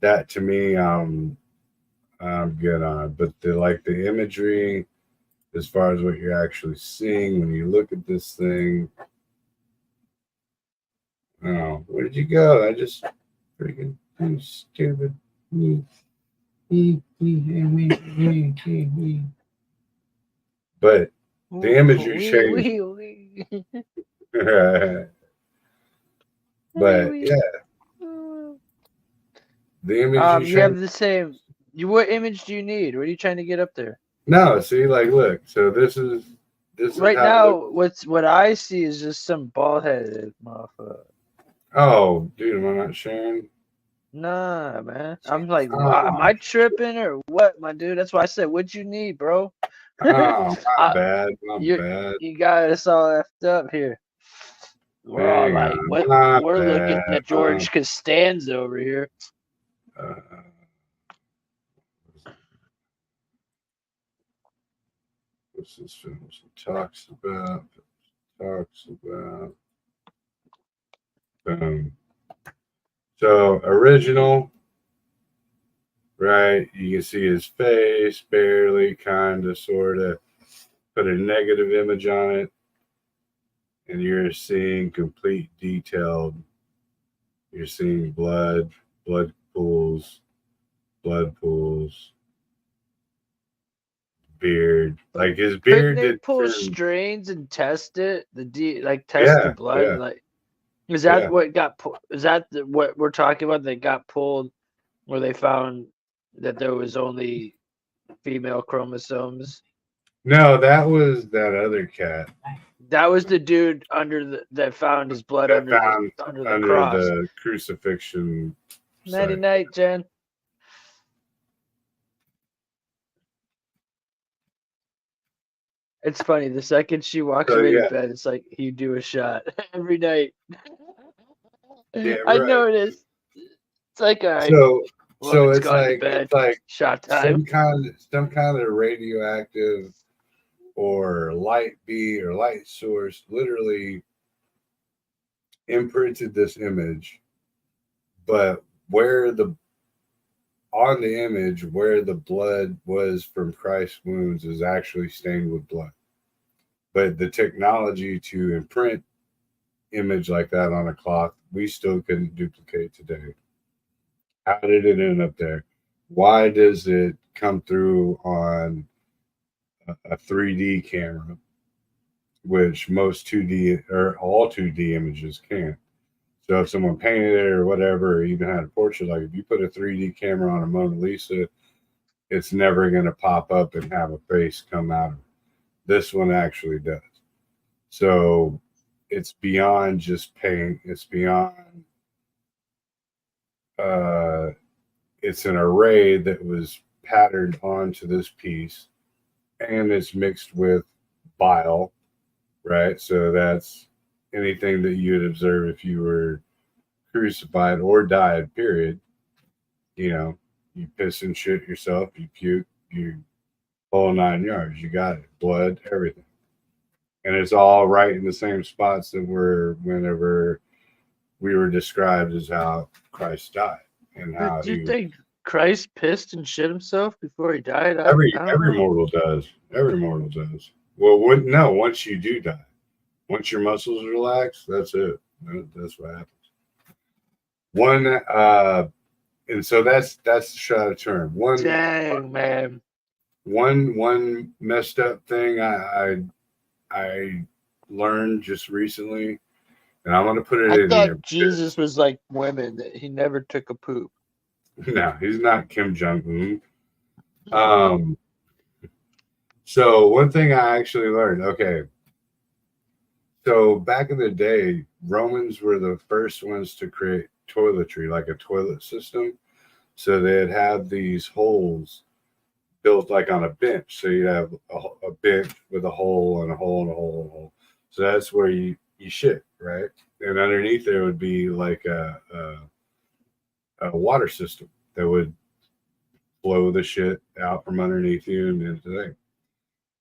that to me, I'm good on. But the imagery as far as what you're actually seeing when you look at this thing. Oh, where did you go? I just freaking stupid. But the image you changed. But yeah, the image you You have changed. the same. What image do you need? What are you trying to get up there? No, see, like, look. So this is Right how it now, looks. what I see is just some bald headed motherfucker. Oh, dude, am I not sharing? Nah, man. I'm like, Oh, am I tripping or what, my dude? That's why I said, what you need, bro? oh, my bad. My bad. You got us all effed up here. We're all Hang like, on. what? My We're looking bad. at George Costanza over here. What's this film talks about? So original, right? You can see his face, barely, kind of, sort of. Put a negative image on it, and you're seeing complete detailed. You're seeing blood pools, beard. Like his Couldn't beard they did pull turn. strains and test it? Test the Yeah, blood. yeah, Like, is that yeah. what got? Is that what we're talking about? That got pulled, where they found that there was only female chromosomes. No, that was that other cat That was the dude that found his blood that under found the under cross. the crucifixion Nighty site. night, Jen. It's funny. The second she walks So away to yeah, bed, it's like you do a shot every night. yeah, I right. noticed. It's like, all right, So woman's it's gone to like bed. Shot time. some kind of radioactive or light beam or light source literally imprinted this image, but on the image where the blood was from Christ's wounds is actually stained with blood. But the technology to imprint image like that on a cloth, we still couldn't duplicate today. How did it end up there? Why does it come through on a 3D camera, which most 2D or all 2D images can't? So if someone painted it or whatever, or even had a portrait, like if you put a 3D camera on a Mona Lisa, it's never going to pop up and have a face come out of it. This one actually does. So it's beyond just paint. It's beyond. It's an array that was patterned onto this piece, and it's mixed with bile, right? So that's anything that you would observe if you were crucified or died. Period. You know, you piss and shit yourself, you puke, you whole 9 yards. You got it, blood, everything, and it's all right in the same spots that were whenever we were described as how Christ died and how Do you he was. think Christ pissed and shit himself before he died? I Every don't know. mortal does. Every mortal does. Well, no, once you do die, once your muscles relax, that's it. That's what happens. And so that's the Shroud of Turin. Dang, man. One messed up thing I learned just recently, and I'm gonna put it I in thought here. Jesus was like women, that he never took a poop. No, he's not Kim Jong Un. So one thing I actually learned, okay. So back in the day, Romans were the first ones to create toiletry, like a toilet system. So they'd have these holes built like on a bench. So you'd have a bench with a hole and a hole and a hole and a hole. So that's where you shit, right? And underneath there would be like a water system that would blow the shit out from underneath you and into the thing.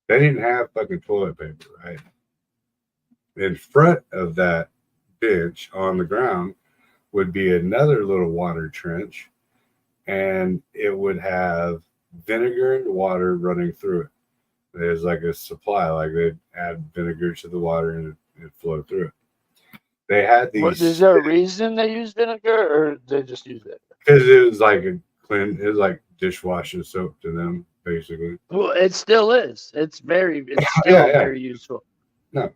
They didn't have fucking toilet paper, right? In front of that bench on the ground would be another little water trench, and it would have vinegar and water running through it. There's like a supply, like they'd add vinegar to the water and it flowed through it. They had these Is there a reason they use vinegar, or they just use it? because it was like it was like dishwashing soap to them, basically. Well, it still is. It's still Yeah. very useful. No.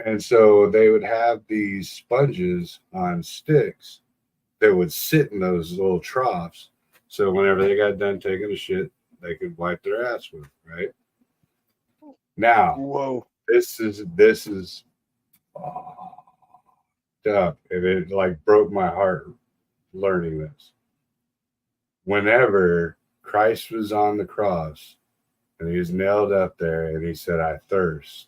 And so they would have these sponges on sticks that would sit in those little troughs. So whenever they got done taking a shit, they could wipe their ass with, right? Now, whoa, this is up, and it like broke my heart learning this. Whenever Christ was on the cross and he was nailed up there and he said, "I thirst,"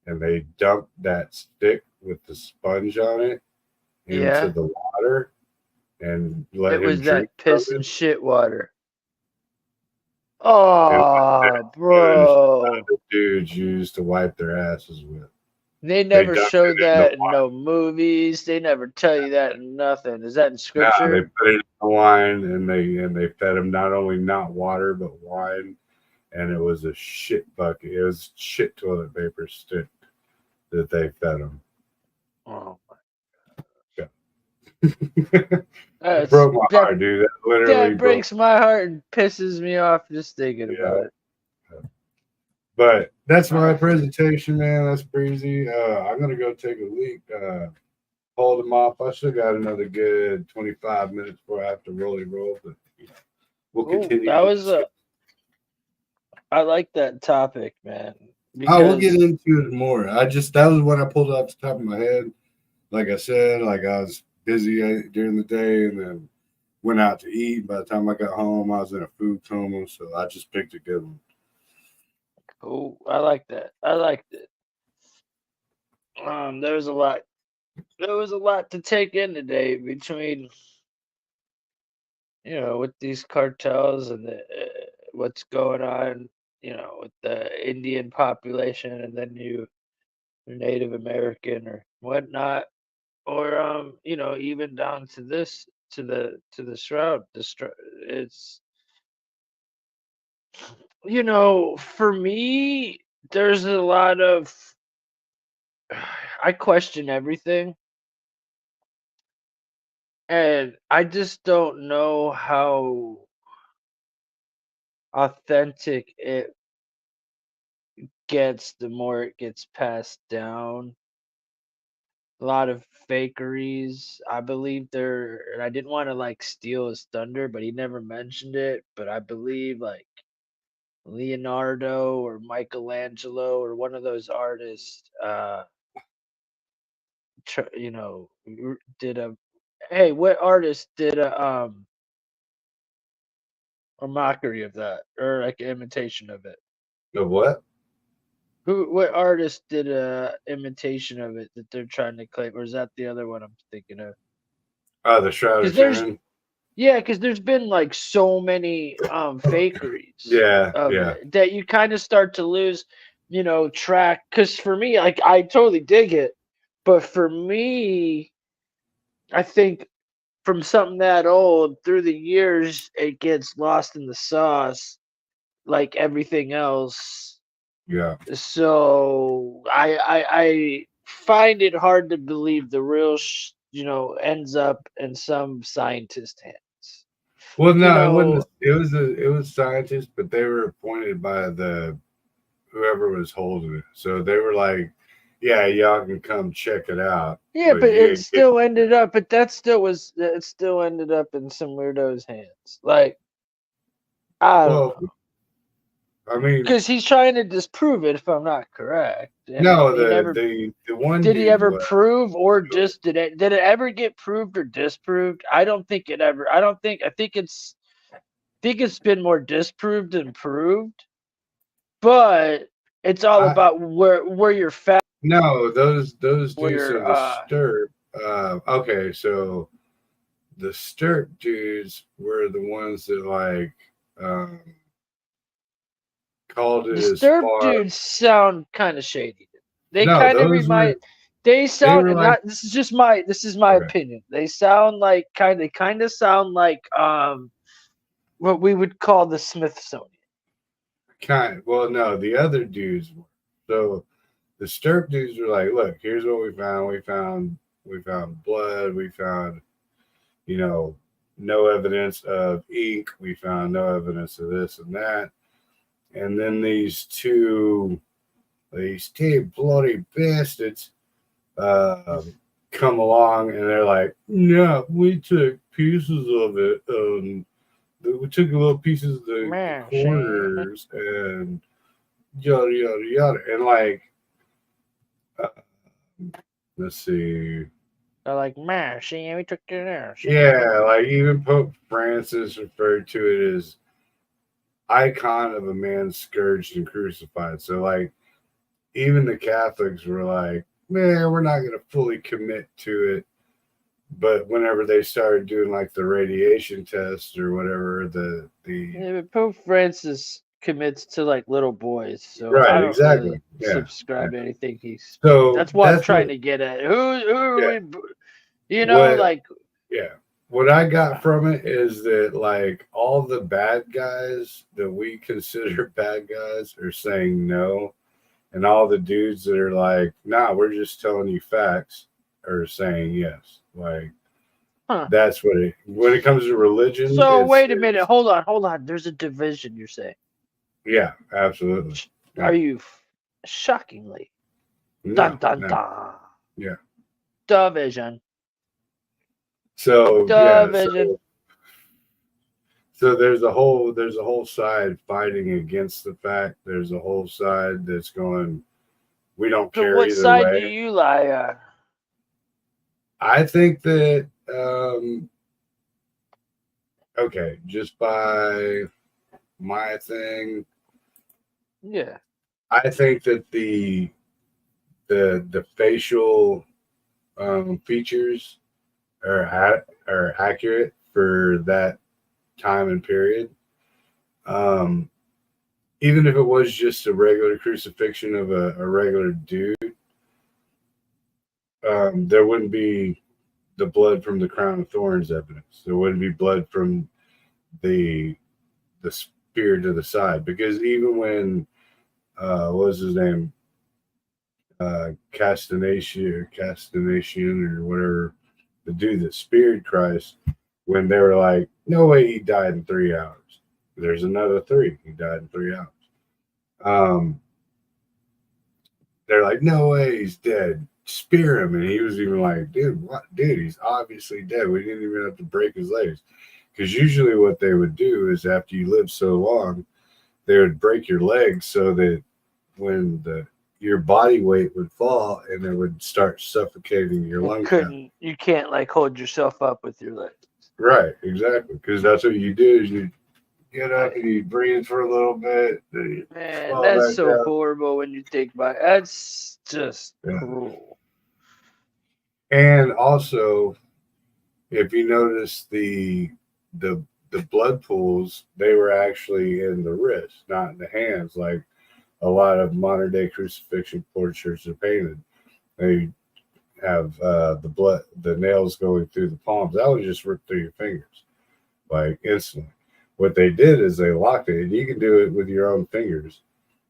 and they dumped that stick with the sponge on it into the water and let it him was drink that piss from and it. shit water. Oh, bro. The dudes used to wipe their asses with. They never dumped showed it in the that in no movies. They never tell you that in nothing. Is that in Nah, scripture? they put it in the wine and they fed him not only not water but wine, and it was a shit bucket. It was shit toilet paper stick that they fed him. Oh Yeah. my! It broke my heart, dude. That literally That breaks my heart and pisses me off just thinking about it. But that's my presentation, man. That's Breezy. I'm gonna go take a leak. Hold them off. I still got another good 25 minutes before I have to roll, but we'll continue. That was I like that topic, man. We'll get into it more. That was what I pulled off the top of my head. Like I said, like I was busy during the day and then went out to eat. By the time I got home, I was in a food coma, so I just picked a good one. Cool. I like that. I liked it. There was a lot. There was a lot to take in today between, with these cartels and what's going on, with the Indian population, and then you Native American or whatnot, or even down to this to the Shroud. It's for me, there's a lot of I question everything. And I just don't know how authentic it gets the more it gets passed down. A lot of fakeries. I believe and I didn't want to like steal his thunder, but he never mentioned it. But I believe like Leonardo or Michelangelo or one of those artists, did a. Hey, what artist did a mockery of that or like an imitation of it? The what? What artist did a imitation of it that they're trying to claim, or is that the other one I'm thinking of? The Shroud of Turin. Because there's been like so many fakeries of it that you kind of start to lose, track. Because for me, like I totally dig it, but for me, I think from something that old through the years, it gets lost in the sauce, like everything else. Yeah. So I find it hard to believe the real ends up in some scientist hands. Well, no, it wasn't. It was scientists, but they were appointed by whoever was holding it. So they were like, "Yeah, y'all can come check it out." Yeah, but it still ended up. But it still ended up in some weirdo's hands. Like I don't know. I mean, because he's trying to disprove it, if I'm not correct. No, the one. Did he ever prove or just did it ever get proved or disproved? I don't think it ever. I think it's been more disproved than proved. But it's all about where you're fat. No, those dudes. So the Stirp. Okay, so the Stirp dudes were the ones that like. Called it the as Stirp far. Dudes sound kind of shady. They No, kind of those remind. were- They sound were not. like- This is my opinion. They sound like They kind of sound like what we would call the Smithsonian. Well, no, the other dudes were. So the Stirp dudes were like, look, here's what we found. We found blood. We found, no evidence of ink. We found no evidence of this and that. And then these two bloody bastards come along and they're like, no, we took pieces of it. We took little pieces of the corners and yada, yada, yada. And like, let's see. They're like, man, see, we took it there. Yeah, like even Pope Francis referred to it as icon of a man scourged and crucified. So like, even the Catholics were like, man, we're not going to fully commit to it. But whenever they started doing like the radiation test or whatever, but Pope Francis commits to like little boys, so right, I don't exactly, really subscribe to anything he's. So that's what I'm trying to get at. Who are we? Like. Yeah. What I got from it is that like all the bad guys that we consider bad guys are saying no. And all the dudes that are like, nah, we're just telling you facts are saying yes. Like, that's when it comes to religion. So wait a minute. Hold on. There's a division, you're saying? Yeah, absolutely. Yeah. Are you shockingly? No, dun, dun, no. dun. Yeah. Division. So, division. So there's a whole side fighting against the fact. There's a whole side that's going, we don't care what either side way. do you lie on? I think that okay, just by my thing. Yeah. I think that the facial features are accurate for that time and period. Even if it was just a regular crucifixion of a regular dude, there wouldn't be the blood from the crown of thorns evidence. There wouldn't be blood from the spear to the side, because even when what was his name, Castanation or whatever, the dude that speared Christ, when they were like, no way he died in 3 hours. There's another 3. He died in 3 hours. They're like, no way, he's dead. Spear him. And he was even like, dude, what? Dude, he's obviously dead. We didn't even have to break his legs. Because usually what they would do is after you live so long, they would break your legs so that when your body weight would fall and it would start suffocating your lungs. You can't like hold yourself up with your legs. Right, exactly. Because that's what you do is you get up and you breathe for a little bit. Man, that's so horrible when you think about it. That's just cruel. And also, if you notice the blood pools, they were actually in the wrist, not in the hands, like a lot of modern day crucifixion portraits are painted. They have the nails going through the palms. That would just rip through your fingers, like instantly. What they did is they locked it, and you can do it with your own fingers.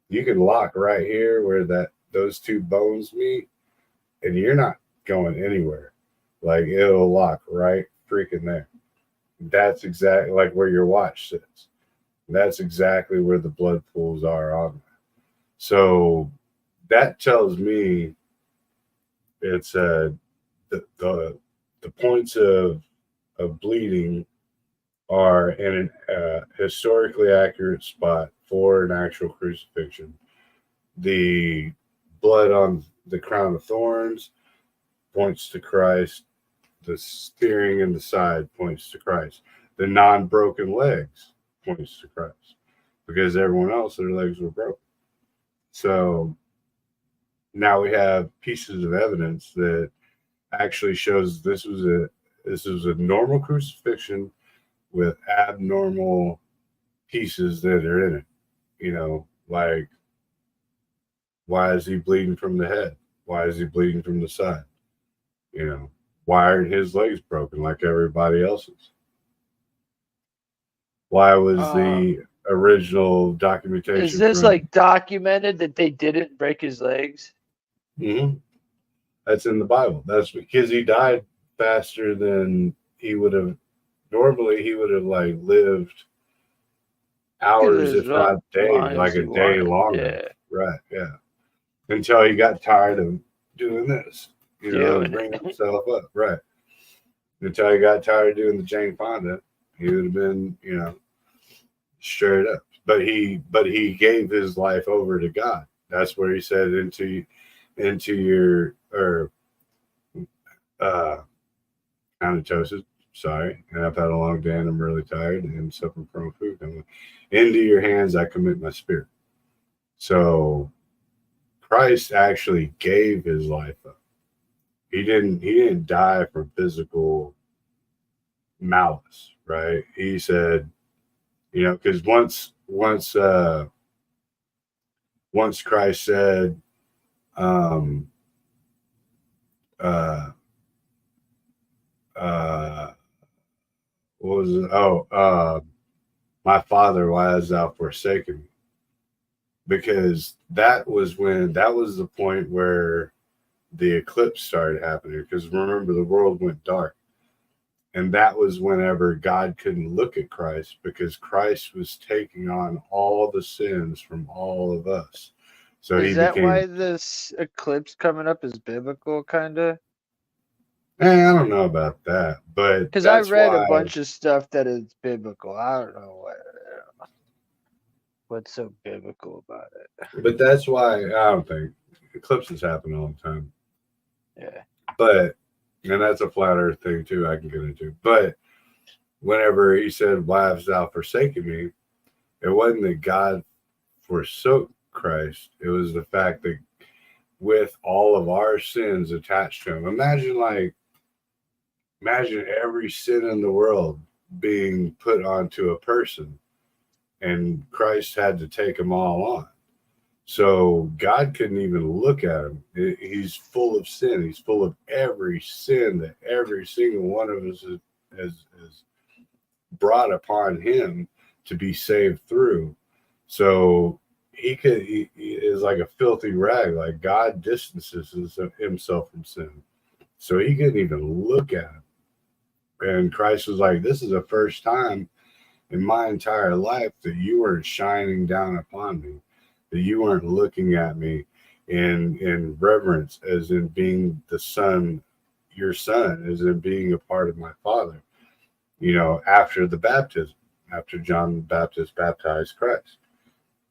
You can lock right here where those two bones meet, and you're not going anywhere. Like it'll lock right freaking there. That's exactly like where your watch sits. That's exactly where the blood pools are on that. So that tells me it's the points of bleeding are in a historically accurate spot for an actual crucifixion. The blood on the crown of thorns points to Christ. The spearing in the side points to Christ. The non-broken legs points to Christ, because everyone else, their legs were broken. So now we have pieces of evidence that actually shows this was a normal crucifixion with abnormal pieces that are in it. Like, why is he bleeding from the head? Why is he bleeding from the side? Why aren't his legs broken like everybody else's? Why was the original documentation. Is this like documented that they didn't break his legs? Mm-hmm. That's in the Bible. That's because he died faster than he would have. Normally, he would have like lived hours, if not days, like a day longer. Yeah. Right. Yeah. Until he got tired of doing this, bringing himself up. Right. Until he got tired of doing the Jane Fonda, he would have been, straight up. But he gave his life over to God. That's where he said into your comatose. Sorry, and I've had a long day and I'm really tired and suffering from food. Into your hands I commit my spirit. So Christ actually gave his life up. He didn't die from physical malice, right? He said, because once Christ said, what was it? My Father, why hast thou forsaken me? Because that was the point where the eclipse started happening. Because remember, the world went dark. And that was whenever God couldn't look at Christ, because Christ was taking on all the sins from all of us. So is that why this eclipse coming up is biblical, kind of? I don't know about that, but because I read a bunch of stuff that is biblical. I don't know what's so biblical about it. But that's why I don't think eclipses happen all the time. Yeah. And that's a flat earth thing too, I can get into. But whenever he said, why hast thou forsaken me? It wasn't that God forsook Christ. It was the fact that with all of our sins attached to him. Imagine every sin in the world being put onto a person, and Christ had to take them all on. So God couldn't even look at him. He's full of sin. He's full of every sin that every single one of us has brought upon him to be saved through. So he is like a filthy rag. Like God distances himself from sin. So he couldn't even look at him. And Christ was like, this is the first time in my entire life that you weren't shining down upon me, that you weren't looking at me in reverence, as in being the son, your son, as in being a part of my Father. After the baptism, after John the Baptist baptized Christ,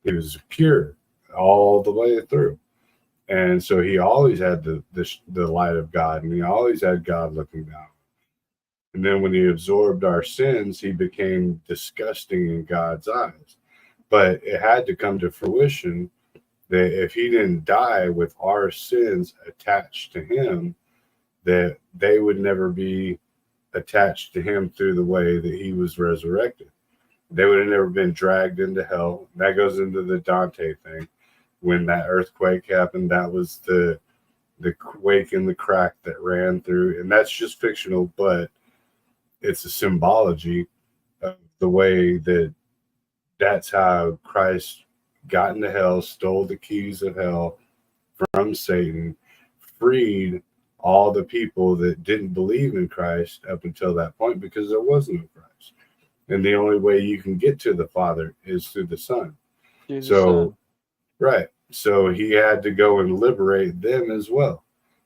he was pure all the way through. And so he always had the light of God, and he always had God looking down. And then when he absorbed our sins, he became disgusting in God's eyes. But it had to come to fruition that if he didn't die with our sins attached to him, that they would never be attached to him through the way that he was resurrected. They would have never been dragged into hell. That goes into the Dante thing. When that earthquake happened, that was the quake and the crack that ran through. And that's just fictional, but it's a symbology of the way that's how Christ got into hell, stole the keys of hell from Satan, freed all the people that didn't believe in Christ up until that point, because there was no Christ. And the only way you can get to the Father is through the Son. Right. So he had to go and liberate them as well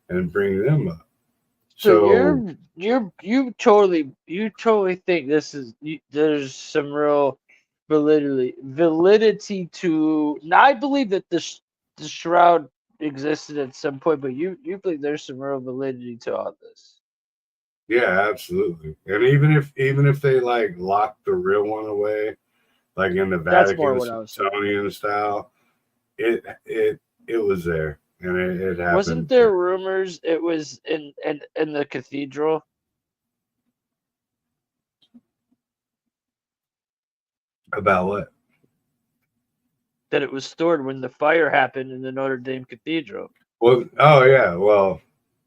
and bring them up. So you totally think there's some real validity to. Now I believe that the Shroud existed at some point, but you believe there's some real validity to all this. Yeah, absolutely. And even if they like locked the real one away, like in the Vatican Smithsonian style, it was there. And it happened. Wasn't there rumors it was in the cathedral? About what? That it was stored when the fire happened in the Notre Dame Cathedral. Well, oh yeah, well,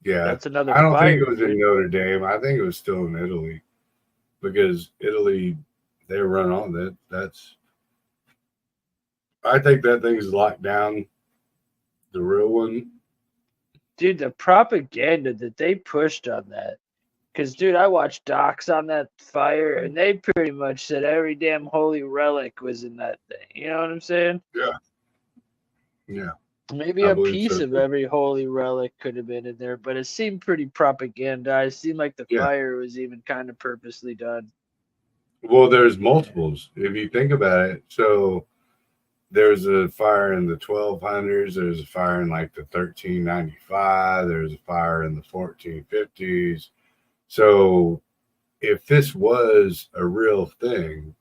yeah. That's another. I don't think it was in Notre Dame. I think it was still in Italy, because Italy, they run on that. I think that thing's locked down. The real one. Dude, the propaganda that they pushed on that. Because, dude, I watched docs on that fire, and they pretty much said every damn holy relic was in that thing. You know what I'm saying? Yeah. Yeah. Maybe I a believe piece so, of too. every holy relic could have been in there, but it seemed pretty propagandized. It seemed like the Yeah. fire was even kind of purposely done. Well, there's multiples if you think about it. So there's a fire in the 1200s. There's a fire in like the 1395. There's a fire in the 1450s. So if this was a real thing,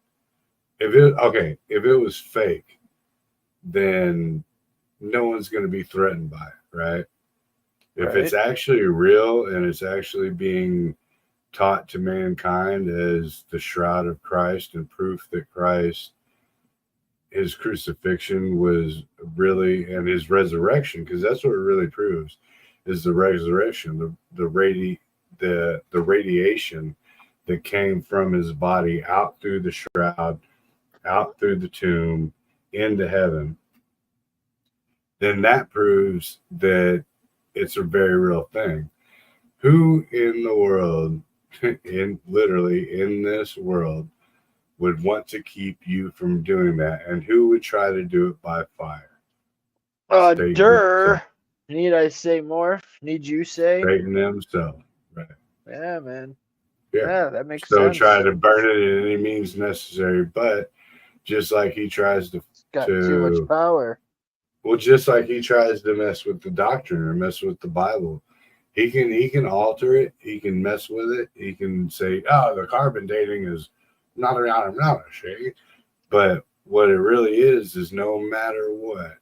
if it was fake, then no one's going to be threatened by it, right? If it's actually real and it's actually being taught to mankind as the shroud of Christ and proof that Christ, his crucifixion was really, and his resurrection, because that's what it really proves, is the resurrection, the radiation that came from his body out through the shroud, out through the tomb, into heaven. Then that proves that it's a very real thing. Who in the world, literally in this world, would want to keep you from doing that? And who would try to do it by fire? Durr. Need I say more? Need you say? Satan himself. Right. Yeah, man. Yeah. Yeah, that makes So sense. try to burn it in any means necessary, but just like he tries to got too much power. Well, just like he tries to mess with the doctrine or mess with the Bible, he can alter it. He can mess with it. He can say, "Oh, the carbon dating is not a shade." But what it really is no matter what,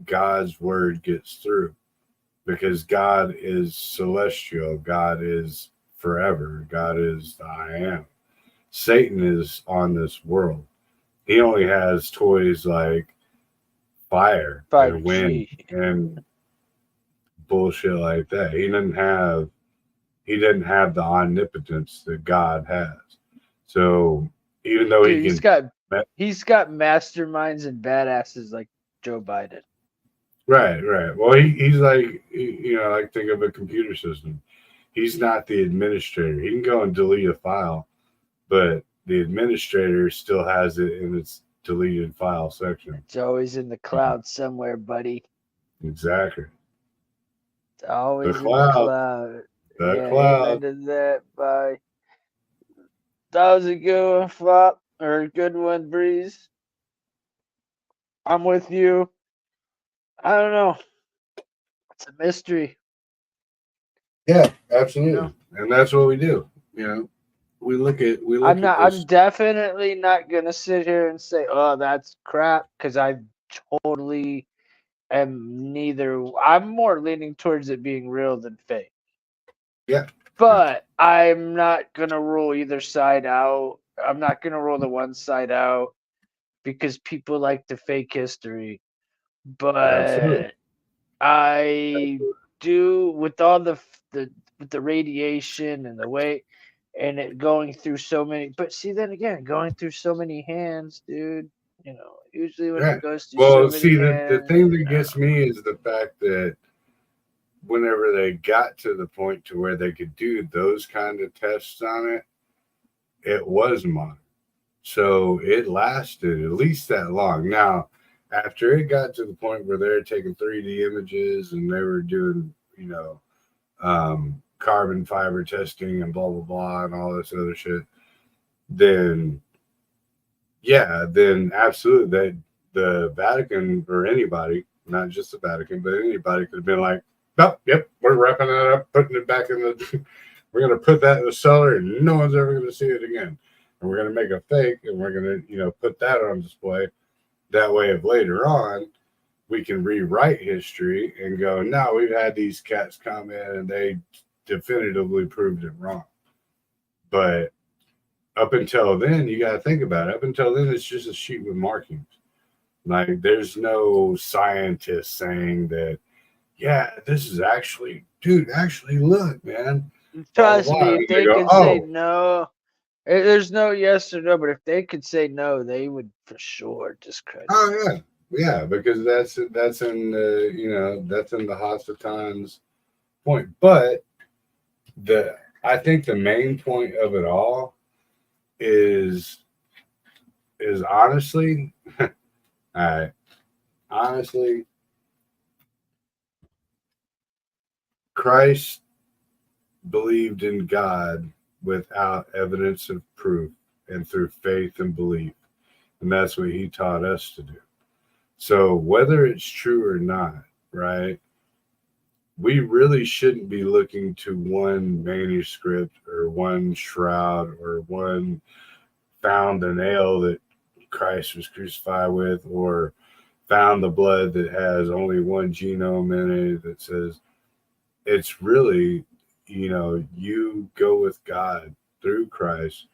God's word gets through, because God is celestial. God is forever. God is the I am. Satan is on this world. He only has toys like fire 5G. and wind and bullshit like that. He doesn't have the omnipotence that God has. So even though Dude, he's got masterminds and badasses like Joe Biden. Right. Well, he's like, like think of a computer system. He's not the administrator. He can go and delete a file, but the administrator still has it in its deleted file section. It's always in the cloud somewhere, buddy. Exactly. It's always the in the cloud. The cloud. Amen to that. Bye. That was a good one, Flop, or a good one, Breeze. I'm with you. I don't know. It's a mystery. Yeah, absolutely. And that's what we do. We look at I'm definitely not gonna sit here and say, "Oh, that's crap," because I totally am neither. I'm more leaning towards it being real than fake. Yeah. But I'm not gonna rule either side out. I'm not gonna rule the one side out because people like to fake history. But Absolutely. I do, with all the radiation and the way, and it going through so many. But see, then again, going through so many hands, dude. Usually when it goes through so many hands. The thing that gets me is the fact that whenever they got to the point to where they could do those kind of tests on it, it was modern. So it lasted at least that long. Now, after it got to the point where they're taking 3D images and they were doing, carbon fiber testing and blah, blah, blah, and all this other shit, then absolutely the Vatican or anybody, not just the Vatican, but anybody could have been like, "Oh, yep, we're wrapping that up, putting it back in the, we're going to put that in the cellar and no one's ever going to see it again. And we're going to make a fake and we're going to, put that on display. That way, if later on we can rewrite history and go, no, we've had these cats come in and they definitively proved it wrong." But up until then, you got to think about it. Up until then, it's just a sheet with markings. Like, there's no scientist saying that, yeah, this is actually, look, man. Trust me, if they could say no, there's no yes or no, but if they could say no, they would for sure discredit. Oh, yeah. Yeah, because that's in the that's in the Hassatan's point. But I think the main point of it all is honestly, all right, honestly, Christ believed in God without evidence of proof and through faith and belief. And that's what he taught us to do. So whether it's true or not, right, we really shouldn't be looking to one manuscript or one shroud or one found the nail that Christ was crucified with, or found the blood that has only one genome in it that says. It's really, you go with God through Christ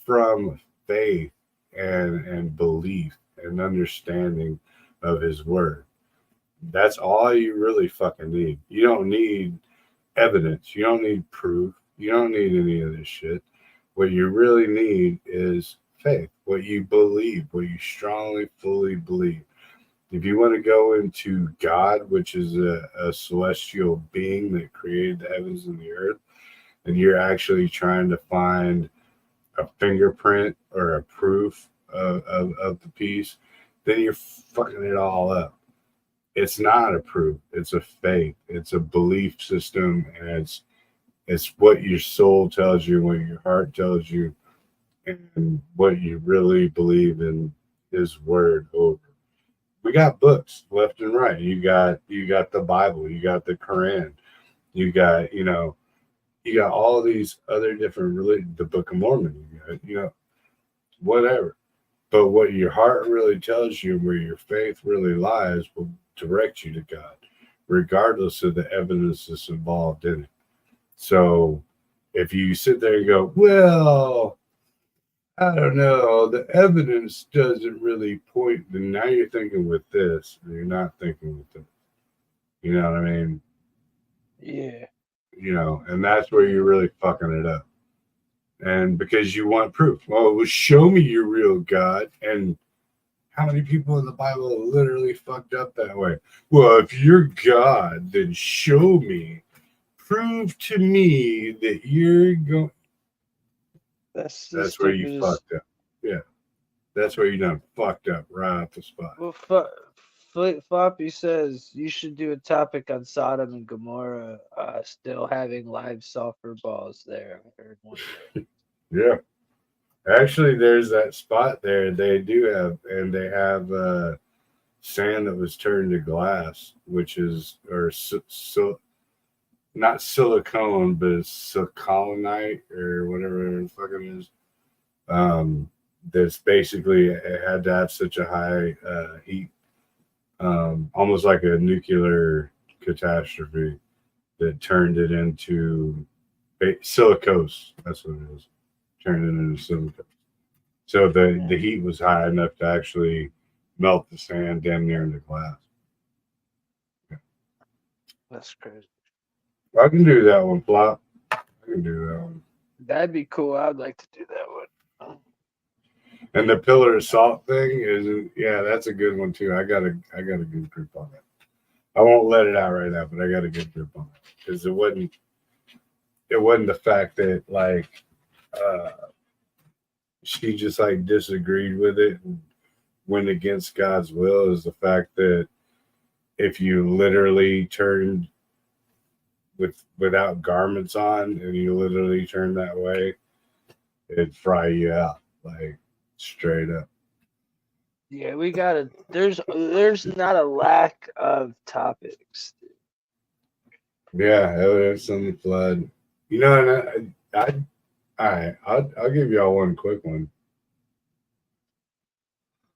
from faith and belief and understanding of his word. That's all you really fucking need. You don't need evidence. You don't need proof. You don't need any of this shit. What you really need is faith, what you believe, what you strongly, fully believe. If you want to go into God, which is a celestial being that created the heavens and the earth, and you're actually trying to find a fingerprint or a proof of the piece, then you're fucking it all up. It's not a proof. It's a faith. It's a belief system, and it's what your soul tells you, what your heart tells you, and what you really believe in His word over. We got books left and right. You got the Bible, you got the Quran, you got all these other different religions, the Book of Mormon, you got whatever. But what your heart really tells you, where your faith really lies, will direct you to God, regardless of the evidence that's involved in it. So if you sit there and go, well, I don't know, the evidence doesn't really point, then now you're thinking with this, and you're not thinking with this. You know what I mean? Yeah. And that's where you're really fucking it up. And because you want proof. Well, show me your real God. And how many people in the Bible literally fucked up that way? Well, if you're God, then show me. Prove to me that you're going. That's where you stupidest. fucked up. Yeah. That's where you done fucked up right off the spot. Well, Floppy says you should do a topic on Sodom and Gomorrah still having live sulfur balls there. I heard one day. Yeah. Actually, there's that spot there. They do have, and they have sand that was turned to glass, which is, or so not silicone, but it's siliconite or whatever the fuck it is. That's basically, it had to have such a high heat, almost like a nuclear catastrophe, that turned it into silicose. That's what it is. Turned it into silicose. So the heat was high enough to actually melt the sand damn near into glass. Yeah. That's crazy. I can do that one, Flop. I can do that one. That'd be cool. I'd like to do that one. And the pillar of salt thing is, yeah, that's a good one too. I got a good grip on that. I won't let it out right now, but I got a good grip on it because it wasn't the fact that like she just like disagreed with it and went against God's will. Is the fact that if you literally turned without garments on and you literally turn that way, it'd fry you out, like straight up. Yeah, we gotta. There's not a lack of topics. Yeah, evidence on the flood. And all right, I'll give y'all one quick one.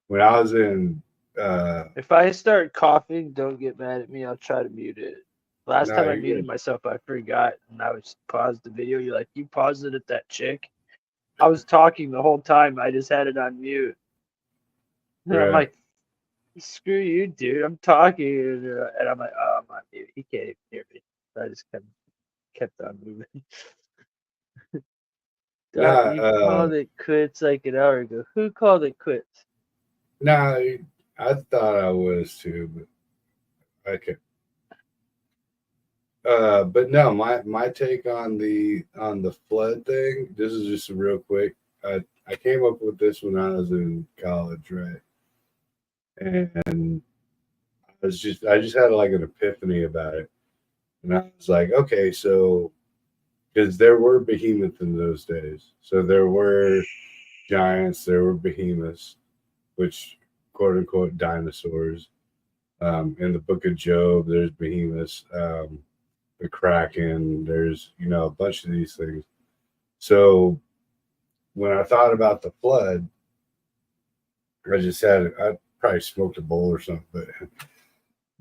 When I was in, If I start coughing, don't get mad at me. I'll try to mute it. Last time I muted myself, I forgot, and I was paused the video. You're like, you paused it at that chick. I was talking the whole time. I just had it on mute. And I'm like, screw you, dude. I'm talking, and I'm like, oh, I'm on mute. He can't even hear me. So I just kept on moving. You called it quits like an hour ago. Who called it quits? Nah, I thought I was too, but okay. But no, my take on the flood thing. This is just real quick. I came up with this when I was in college, right? And I just had like an epiphany about it, and I was like, okay, so because there were behemoths in those days, so there were giants, there were behemoths, which quote unquote dinosaurs. In the Book of Job, there's behemoths. The Kraken. There's a bunch of these things. So when I thought about the flood, I probably smoked a bowl or something,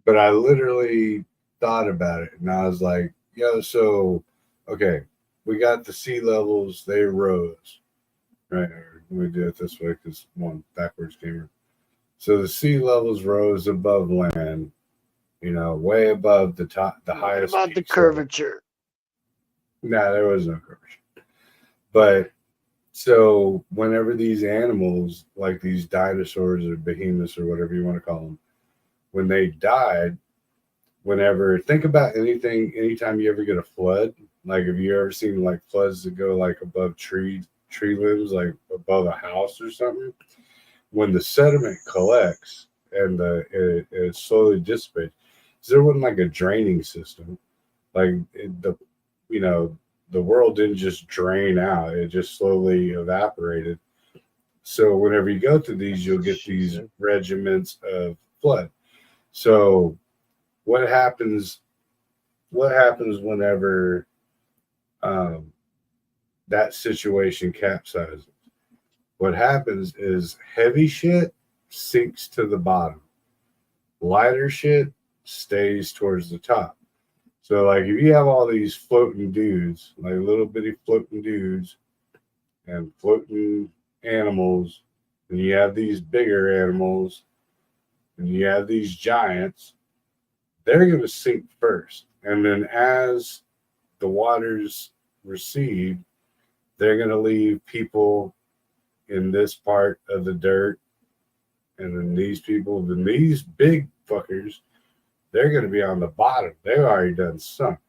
but I literally thought about it, and I was like, yo, so okay, we got the sea levels, they rose, right? Or let me do it this way because one backwards camera. So the sea levels rose above land, way above the top, the highest. What about the curvature? No, there was no curvature. But so whenever these animals, like these dinosaurs or behemoths or whatever you want to call them, when they died, think about anytime you ever get a flood, like have you ever seen like floods that go like above tree limbs, like above a house or something? When the sediment collects and it slowly dissipates, there wasn't like a draining system, like the world didn't just drain out; it just slowly evaporated. So whenever you go through these, you'll get these regiments of flood. So what happens? What happens whenever that situation capsizes? What happens is heavy shit sinks to the bottom. Lighter shit stays towards the top. So, like, if you have all these floating dudes, like little bitty floating dudes and floating animals, and you have these bigger animals, and you have these giants, they're going to sink first. And then as the waters recede, they're going to leave people in this part of the dirt. And then these big fuckers, they're going to be on the bottom. They've already done sunk.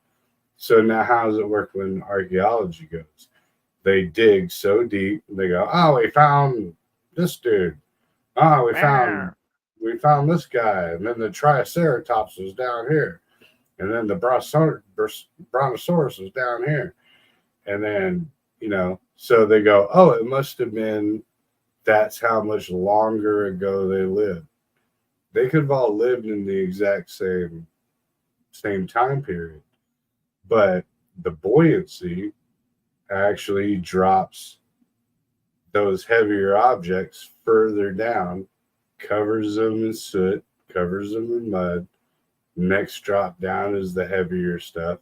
So now how does it work when archaeology goes? They dig so deep, and they go, oh, we found this dude. Oh, we found this guy. And then the Triceratops was down here. And then the Brontosaurus was down here. And then, so they go, oh, it must have been, that's how much longer ago they lived. They could have all lived in the exact same time period. But the buoyancy actually drops those heavier objects further down, covers them in soot, covers them in mud. Next drop down is the heavier stuff.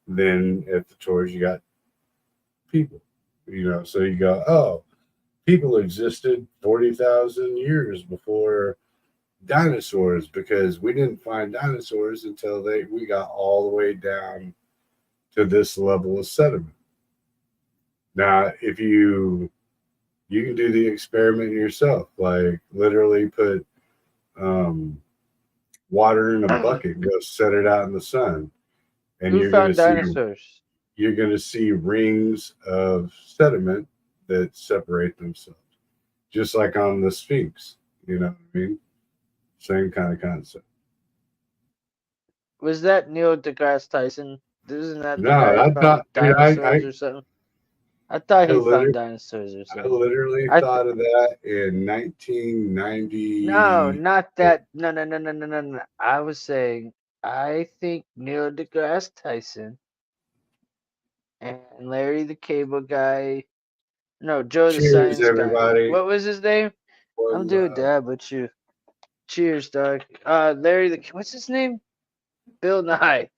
Then at the tours, you got people, so you go, oh, people existed 40,000 years before dinosaurs, because we didn't find dinosaurs until we got all the way down to this level of sediment. Now, if you can do the experiment yourself, like literally put water in a bucket, go set it out in the sun, and Who found dinosaurs? You're going to see rings of sediment that separate themselves, just like on the Sphinx. You know what I mean? Same kind of concept. Was that Neil deGrasse Tyson? Isn't that the No, guy I who found thought, dude, dinosaurs or something? I thought he found dinosaurs or I something. literally thought of that in 1990. No, not that. No. I was saying, I think Neil deGrasse Tyson and Larry the Cable Guy. No, Joe the Cheers, Science Guy. everybody. What was his name? I'm doing dab with you. Cheers, dog. Larry the. What's his name? Bill Nye.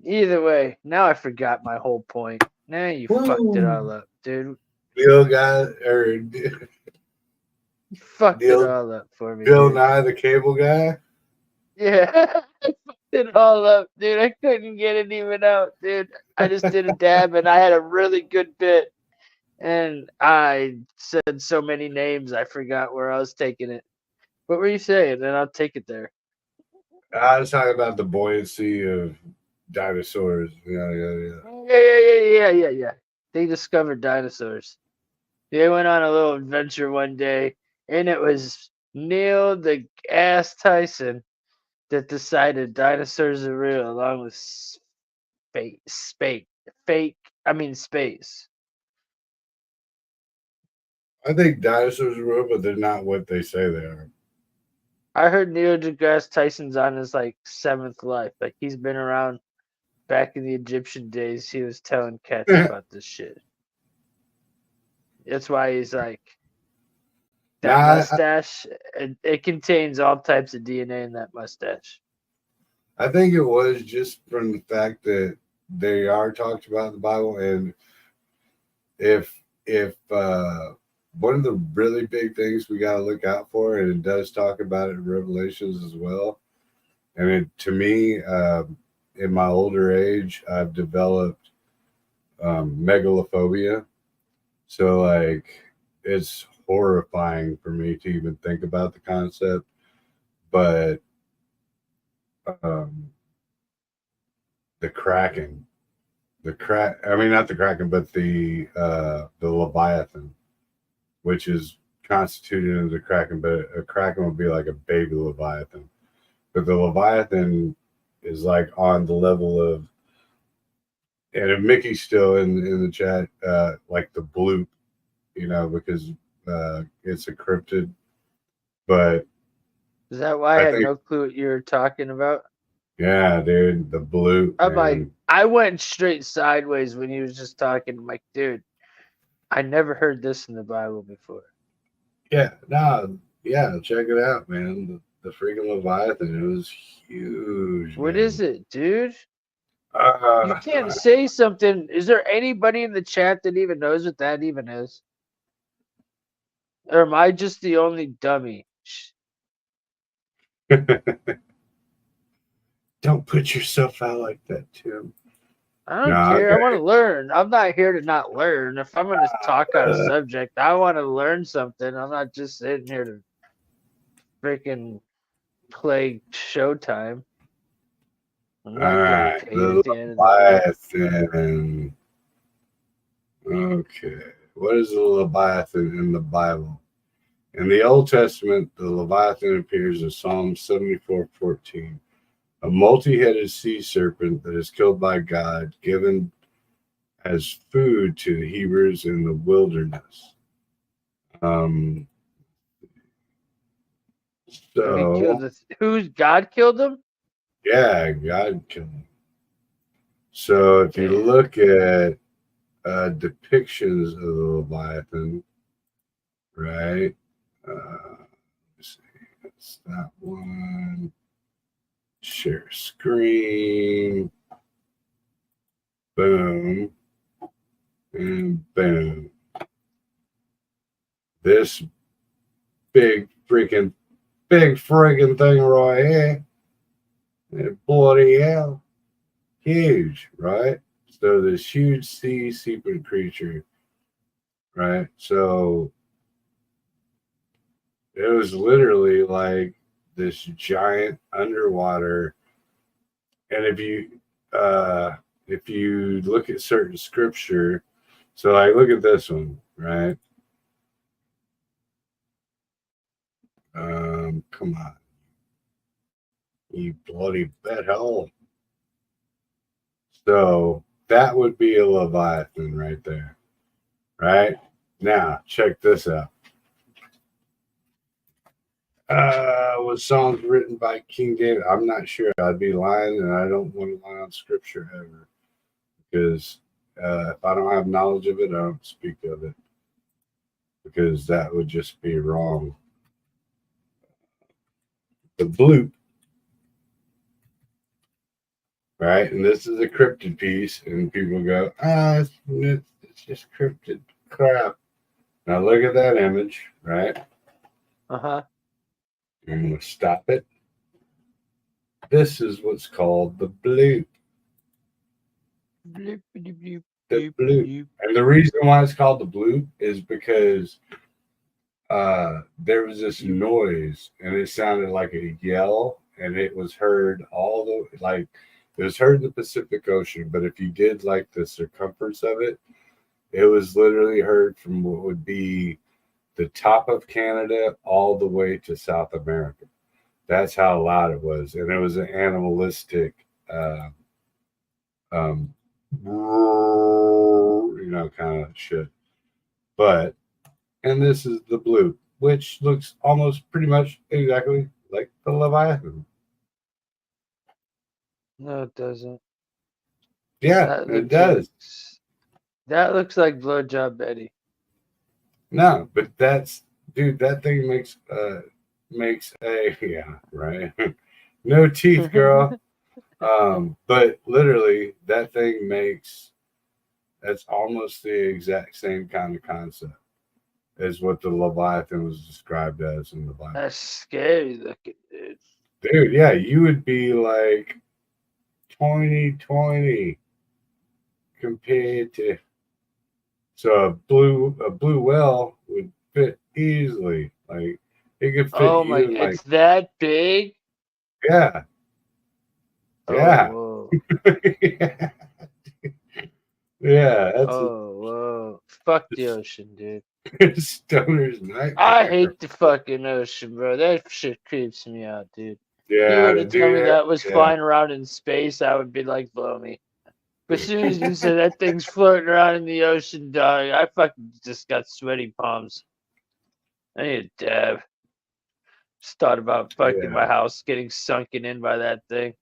Either way, now I forgot my whole point. Now you fucked it all up, dude. Bill guy or You fucked it all up for me. Bill dude. Nye the Cable Guy. Yeah, I fucked it all up, dude. I couldn't get it even out, dude. I just did a dab and I had a really good bit. And I said so many names, I forgot where I was taking it. What were you saying? And I'll take it there. I was talking about the buoyancy of dinosaurs. Yeah. Yeah. They discovered dinosaurs. They went on a little adventure one day, and it was Neil deGrasse Tyson that decided dinosaurs are real, along with space. I think dinosaurs are real, but they're not what they say they are. I heard Neil deGrasse Tyson's on his like 7th life. Like he's been around back in the Egyptian days. He was telling cats about this shit. That's why he's like that mustache. It contains all types of DNA in that mustache. I think it was just from the fact that they are talked about in the Bible, and if one of the really big things we got to look out for, and it does talk about it in Revelations as well. And to me, in my older age, I've developed megalophobia. So like, it's horrifying for me to even think about the concept. But the Kraken, I mean, not the Kraken, but the Leviathan, which is constituted into the Kraken, but a Kraken would be like a baby Leviathan. But the Leviathan is like on the level of, and if Mickey's still in the chat, like the bloop, because it's a cryptid. But is that why I had no clue what you were talking about? Yeah, dude, the bloop. I'm like, I went straight sideways when he was just talking. I'm like, dude, I never heard this in the Bible before. Yeah, check it out, man. The freaking Leviathan, it was huge. What is it, dude? You can't say something. Is there anybody in the chat that even knows what that even is? Or am I just the only dummy? Don't put yourself out like that, Tim. I don't care. I want to learn. I'm not here to not learn. If I'm going to talk on a subject, I want to learn something. I'm not just sitting here to freaking play Showtime. I'm not getting paid at the end of the day. Okay. What is the Leviathan in the Bible? In the Old Testament, the Leviathan appears in Psalm 74:14, a multi-headed sea serpent that is killed by God, given as food to the Hebrews in the wilderness. Who's God killed him? Yeah, God killed him. So if you look at depictions of the Leviathan, right? Let's see, that's that one. Share screen. Boom. And boom. This big freaking thing right here. Bloody hell. Huge, right? So this huge sea serpent creature, right? So it was literally like this giant underwater. And if you look at certain scripture, so like look at this one, right? Come on, you bloody butthole. So that would be a Leviathan right there, right? Now check this out. Was songs written by King David? I'm not sure. I'd be lying, and I don't want to lie on scripture ever, because if I don't have knowledge of it, I don't speak of it, because that would just be wrong. The bloop, right? And this is a cryptid piece, and people go, it's just cryptid crap. Now look at that image, right? Uh-huh. I'm going to stop it. This is what's called the bloop. The bloop. And the reason why it's called the bloop is because there was this noise, and it sounded like a yell, and it was heard all the like it was heard in the Pacific Ocean. But if you did like the circumference of it, it was literally heard from what would be the top of Canada all the way to South America. That's how loud it was, and it was an animalistic, um, kind of shit. But and this is the blue, which looks almost pretty much exactly like the Leviathan. No, it doesn't. Yeah, it does. That looks like Blowjob Betty. No, but that's dude. That thing makes a yeah right. No teeth, girl. But literally, that thing makes that's almost the exact same kind of concept as what the Leviathan was described as in the Bible. That's scary looking, dude. Dude, yeah, you would be like 2020 compared to so a blue whale would fit easily. Like it could fit Oh my! you in It's that big. yeah. Yeah. Oh, yeah. Yeah, that's whoa. Fuck the ocean, dude. a stoner's nightmare. I hate the fucking ocean, bro. That shit creeps me out, dude. Yeah, You were to tell me dude, that was yeah. flying around in space, I would be like, blow me. But as soon as you said that thing's floating around in the ocean, dog, I fucking just got sweaty palms. I need a dab. Just thought about fucking my house getting sunken in by that thing.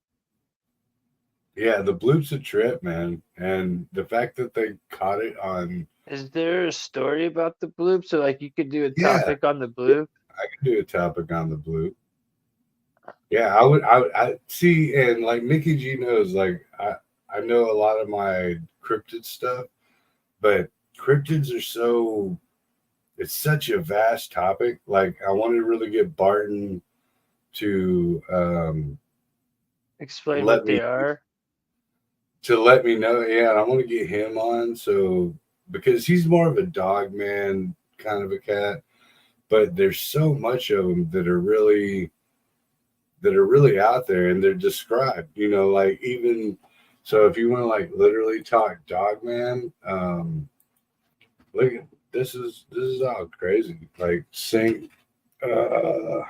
Yeah, the bloop's a trip, man. And the fact that they caught it on Is there a story about the bloop? So, like, you could do a Yeah. topic on the bloop? I could do a topic on the bloop. Yeah, I see, and like Mickey G knows, like I know a lot of my cryptid stuff, but cryptids are it's such a vast topic. Like I want to really get Barton to Explain let what they are. To let me know. Yeah, and I want to get him on because he's more of a dog man kind of a cat, but there's so much of them that are really out there, and they're described, like even so if you want to like literally talk dog man, look at this is all crazy. Like sing I'm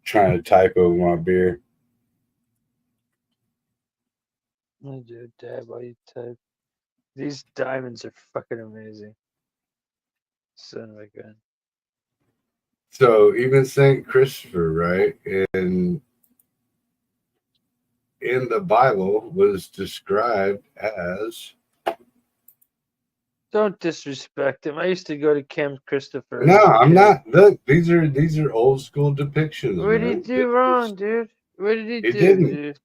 trying to type over my beer. I do a dab while you type. These diamonds are fucking amazing. Son of a gun. So even Saint Christopher, right, in the Bible was described as. Don't disrespect him. I used to go to Camp Christopher. No, I'm not. Look, these are old school depictions. What did he do wrong, dude? What did he do, didn't. dude?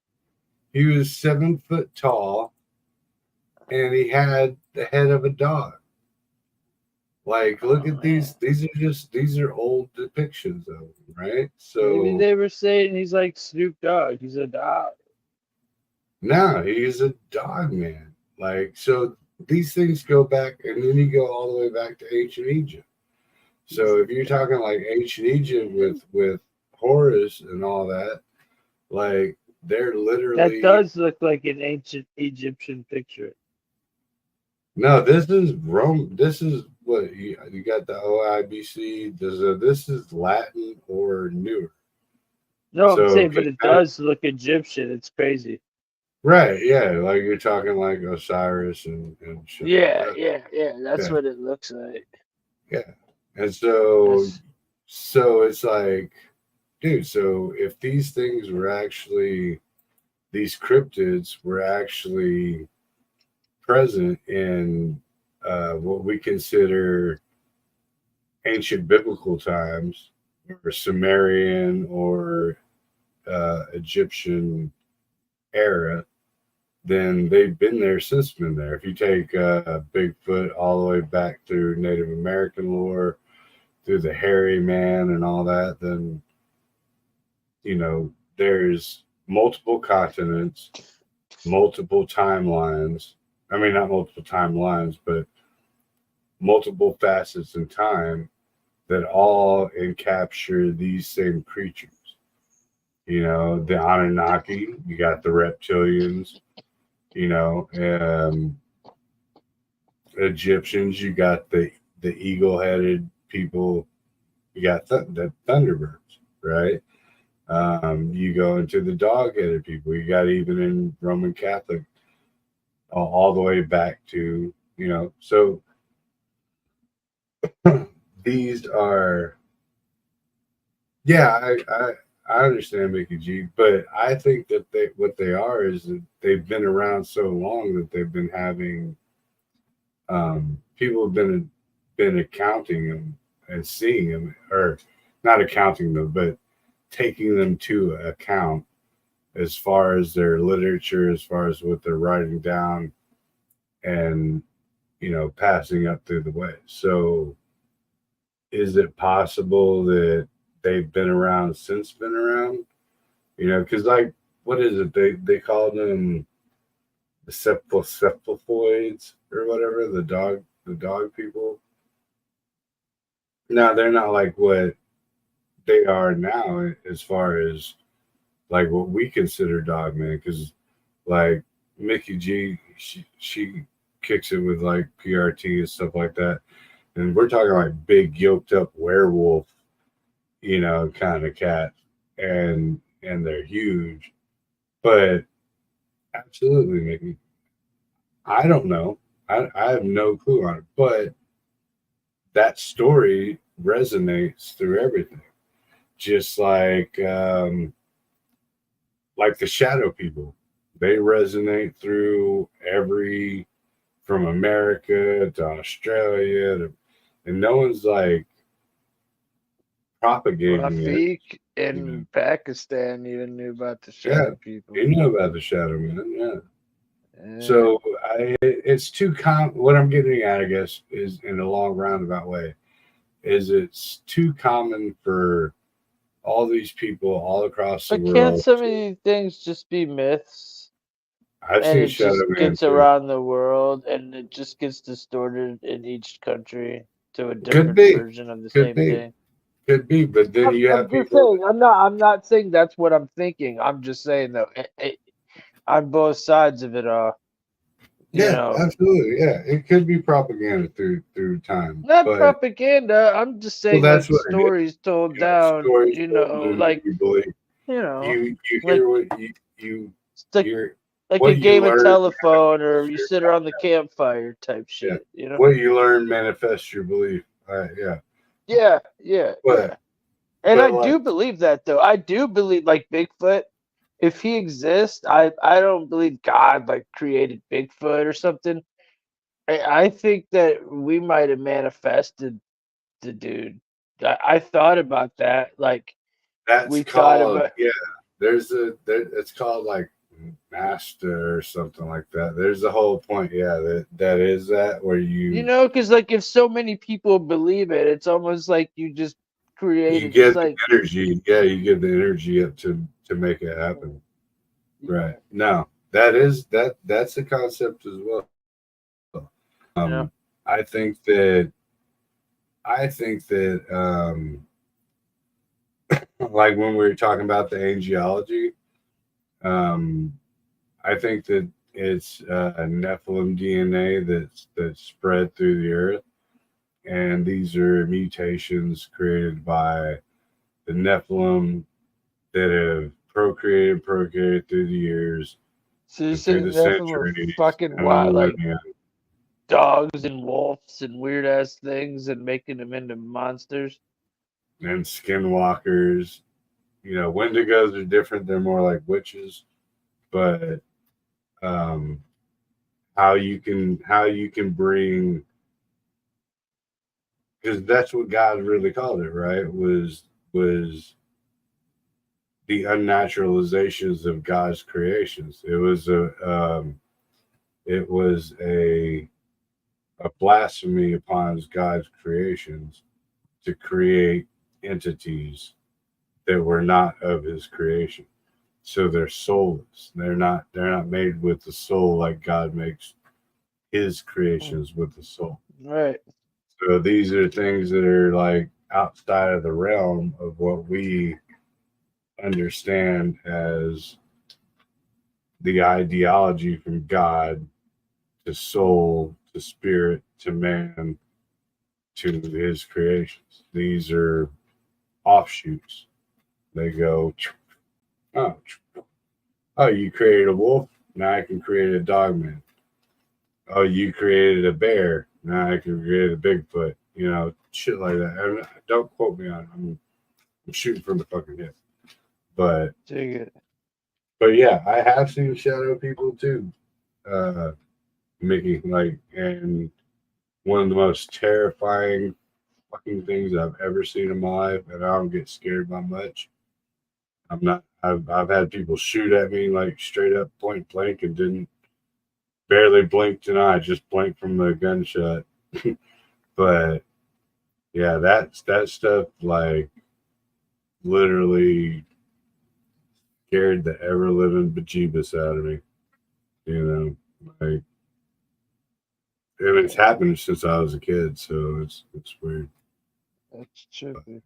He was 7 foot tall, and he had the head of a dog. Like, look at these. These are old depictions of him, right? So maybe they were saying he's like Snoop Dogg. He's a dog. No, he's a dog man. Like, so these things go back, and then you go all the way back to ancient Egypt. So if you're talking like ancient Egypt with Horus and all that, like they're literally. That does look like an ancient Egyptian picture. No, this is Rome. This is what you got the OIBC. This is Latin or newer. No, I'm saying, but it does look Egyptian. It's crazy. Right, yeah, like you're talking like Osiris and shit. Yeah, like that. yeah. That's what it looks like. Yeah, and so it's like, dude. So if these things were actually, these cryptids were actually present in what we consider ancient biblical times, or Sumerian or Egyptian era, then they've been there since been there. If you take Bigfoot all the way back through Native American lore, through the hairy man and all that, then, there's multiple continents, multiple timelines. I mean, not multiple timelines, but multiple facets in time that all encapture these same creatures. You know, the Anunnaki, you got the reptilians, you know, Egyptians, you got the eagle-headed people, you got the Thunderbirds, right? You go into the dog-headed people. You got even in Roman Catholic, all the way back to, you know. So these are, yeah, I understand Mickey G, but I think that what they are is that they've been around so long that they've been having, people have been accounting them and seeing them, or not accounting them, but taking them to account as far as their literature, as far as what they're writing down, and, you know, passing up through the way. So is it possible that they've been around since been around? You know, because, like, what is it? They call them the cephalopods or whatever, the dog people. Now they're not like what they are now as far as like what we consider dog man, because like Mickey G, she kicks it with like PRT and stuff like that, and we're talking like big yoked up werewolf, you know, kind of cat, and they're huge, but absolutely, Mickey. I don't know. I have no clue on it, but that story resonates through everything. Just like the shadow people, they resonate through from America to Australia, and no one's like propagating it. Rafiq in Pakistan even knew about the Yeah, shadow people. you know about the shadow man, yeah. So it's too what I'm getting at, I guess, is in a long roundabout way, is it's too common for all these people all across the But can't world. some of these things just be myths? I've And seen it Shadow just Man gets too. around the world, and it just gets distorted in each country to a Could different be, version of the could same be, thing. could be. But then you I'm have just people. saying. I'm not saying that's what I'm thinking. I'm just saying though, on both sides of it all. You Yeah, know, absolutely. Yeah, it could be propaganda through time, not but propaganda. I'm just well, saying that's like what it is. stories told You know, down. stories You told know, and like you believe. You like hear what you it's like a what you game of learn telephone, or you manifests sit around the campfire type your, yeah. shit. You know. What you learn manifests your belief. Yeah. Yeah. But And I like do believe that though. I do believe like Bigfoot. If he exists, I don't believe God like created Bigfoot or something. I think that we might have manifested the dude. I thought about that. Like that's we thought called, about, yeah. It's called like master or something like that. There's the whole point. Yeah, that is that where you know, because like if so many people believe it, it's almost like you just you created. It's get the like energy. Yeah, you give the energy up to make it happen. Right. No, that's the concept as well. Yeah. I think that like when we were talking about the angiology, um, I think that it's Nephilim DNA that's spread through the earth, and these are mutations created by the Nephilim that have procreated through the years So you and through saying the nothing but centuries fucking and the wild, like millennia. dogs and wolves and weird ass things, and making them into monsters. And skinwalkers. You know, Wendigos are different. They're more like witches, but um, how you can bring, because that's what God really called it, right? Was the unnaturalizations of God's creations. It was a blasphemy upon God's creations to create entities that were not of His creation. So they're soulless. They're not made with the soul like God makes His creations with the soul. Right. So these are things that are like outside of the realm of what we understand as the ideology from God to soul to spirit to man to his creations. These are offshoots. They go, oh, oh, you created a wolf. Now I can create a dog man. Oh, you created a bear. Now I can create a Bigfoot. You know, shit like that. And don't quote me on it. I'm shooting from the fucking hip. But yeah, I have seen shadow people too. Mickey, like, and one of the most terrifying fucking things I've ever seen in my life, and I don't get scared by much. I've had people shoot at me like straight up point blank and didn't barely blinked an eye, just blinked from the gunshot. But yeah, that stuff like literally scared the ever living bejeebus out of me. You know, like, and it's happened since I was a kid, so it's weird. That's trippy.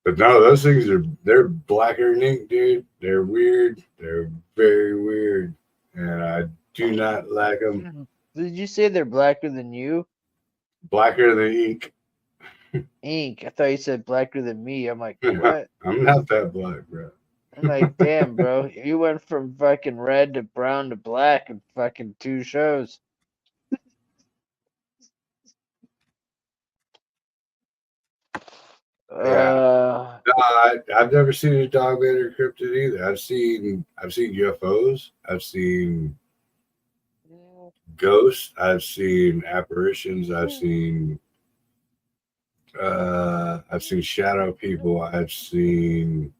But no, those things they're blacker than ink, dude. They're weird. They're very weird, and I do not like them. Did you say they're blacker than you? Blacker than ink. Ink. I thought you said blacker than me. I'm like, what? I'm not that black, bro. I'm like, damn, bro. You went from fucking red to brown to black in fucking 2 shows. Yeah. No, I've never seen a dog man or cryptid either. I've seen UFOs. I've seen ghosts. I've seen apparitions. I've seen shadow people. I've seen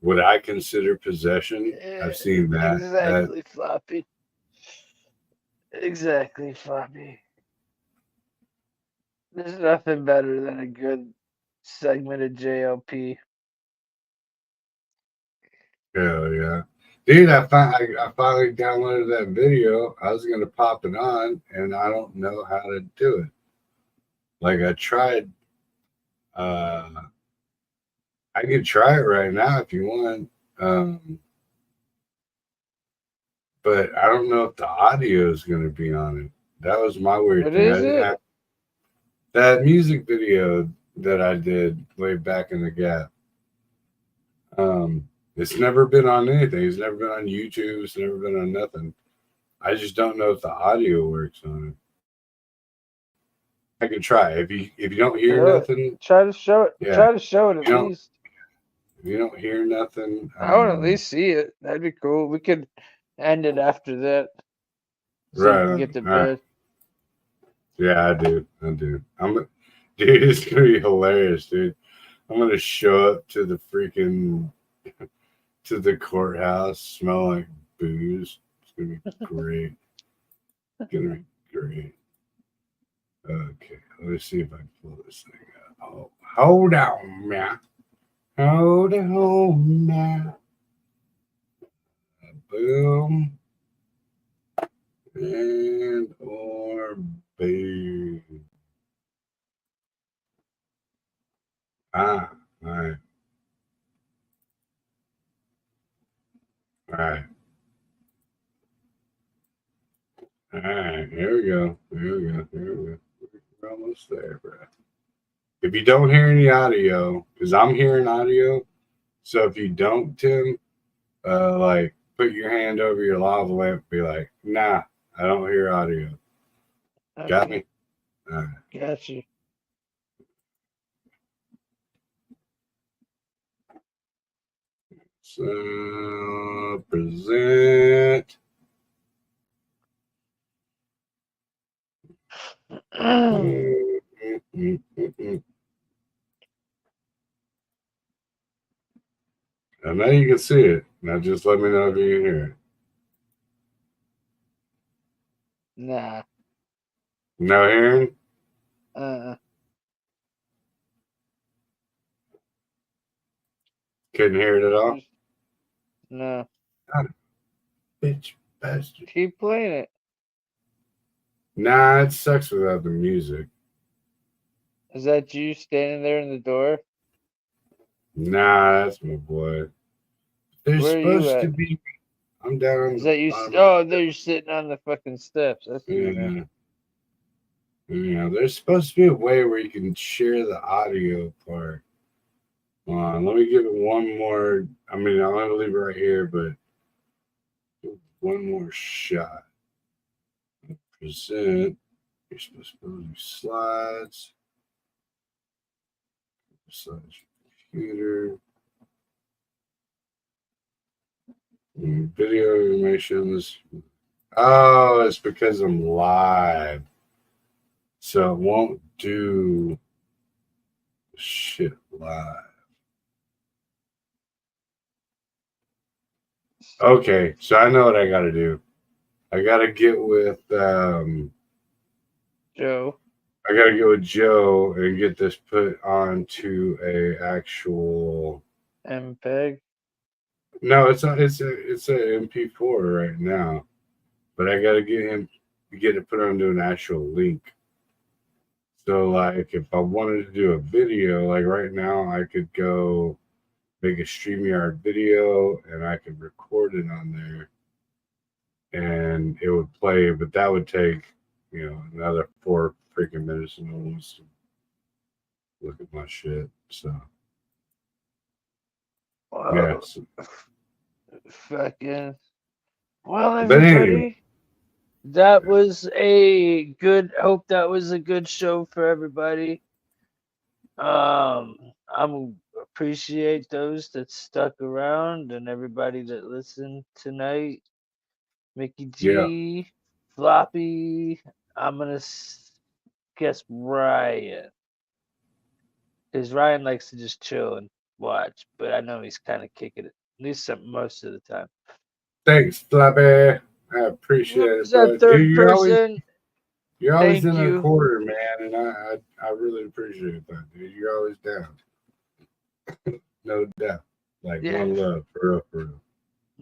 what I consider possession. I've seen that. Exactly, Floppy. Exactly, Floppy. There's nothing better than a good segment of JLP. Hell yeah. Dude, I finally downloaded that video. I was gonna pop it on, and I don't know how to do it. Like I tried. I could try it right now if you want. But I don't know if the audio is gonna be on it. That was my weird What thing. is it? That music video that I did way back in the gap. It's never been on anything. It's never been on YouTube. It's never been on nothing. I just don't know if the audio works on it. I can try. If you don't hear nothing, try to show it. Yeah. Try to show it at least. If you don't hear nothing, I want to at least see it. That'd be cool. We could end it after that. So you can get to bed. Yeah, I do. Dude, it's gonna be hilarious, dude. I'm gonna show up to the freaking to the courthouse, smell like booze. It's gonna be great. It's gonna be great. Okay, let's see if I can pull this thing up. Oh, hold on, man. Hold on, man. Boom. And or boom. All right. All right. All right. Here we go. We're almost there, bro. If you don't hear any audio, because I'm hearing audio, so if you don't, Tim, like put your hand over your lava lamp, be like, nah, I don't hear audio. Okay. Got me? All right. Got you. So present. I know you can see it. Now just let me know if you can hear it. Nah. No hearing? Couldn't hear it at all? No. Bitch bastard. Keep playing it. Nah, it sucks without the music. Is that you standing there in the door? Nah, that's my boy. They're Where are you supposed to at? be. I'm down on Is the that you? bottom of the Oh, there you're sitting on the fucking steps. I see you now. Yeah, there's supposed to be a way where you can share the audio part. Let me give it one more. I mean, I'm gonna leave it right here, but one more shot. Present. You're supposed to do slides. Slides computer. Video animations. Oh, it's because I'm live. So it won't do shit live. Okay, so I know what I gotta do. I gotta get with Joe. I gotta get with Joe and get this put onto a actual MPEG. No, it's a MP4 right now. But I gotta get it put onto an actual link. So like if I wanted to do a video, like right now I could go make a StreamYard video and I could record it on there and it would play, but that would take, another 4 freaking minutes and no one wants to look at my shit. So Wow. yes. Fucking. Well, But everybody, anyway, that was a good. Hope that was a good show for everybody. I'm appreciate those that stuck around and everybody that listened tonight. Mickey G, Floppy. I'm gonna guess Ryan, because Ryan likes to just chill and watch, but I know he's kind of kicking it at least most of the time. thanks, Flappy. I appreciate What it, was bro. that third Dude, person? you're always Thank in a you. quarter, man, and I really appreciate that, dude. You're always down. No doubt. Like one love, for real.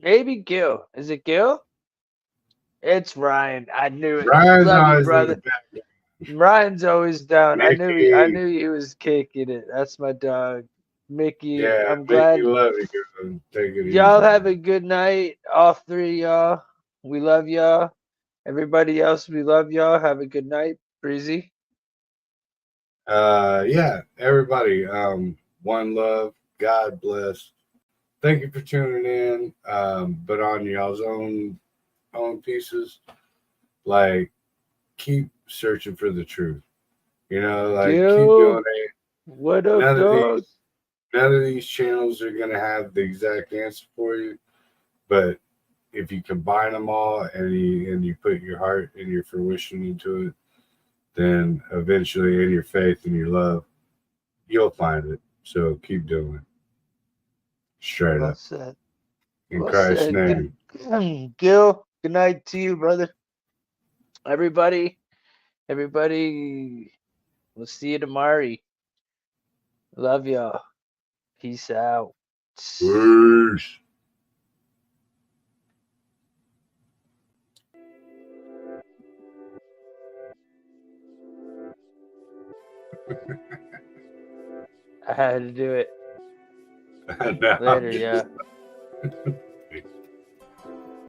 Maybe Gil. Is it Gil? It's Ryan. I knew it. Ryan's Love you, always in the brother. back. Ryan's always down. I Mickey. knew he was kicking it. That's my dog. Mickey, Yeah, I'm Mickey, glad love you. Take it y'all easy. have a good night. All three of y'all. We love y'all. Everybody else, we love y'all. Have a good night. Breezy. Yeah, everybody. One love. God bless. Thank you for tuning in. But on y'all's own pieces, like keep searching for the truth. Like keep doing it. What up, dog? None of these channels are gonna have the exact answer for you, but if you combine them all and you put your heart and your fruition into it, then eventually in your faith and your love, you'll find it. So keep doing it. Straight Well up. said. In Well Christ's said. name. Gil, good night to you, brother. Everybody, we'll see you tomorrow. Love y'all. Peace out. Peace. I had to do it. No, Later, yeah.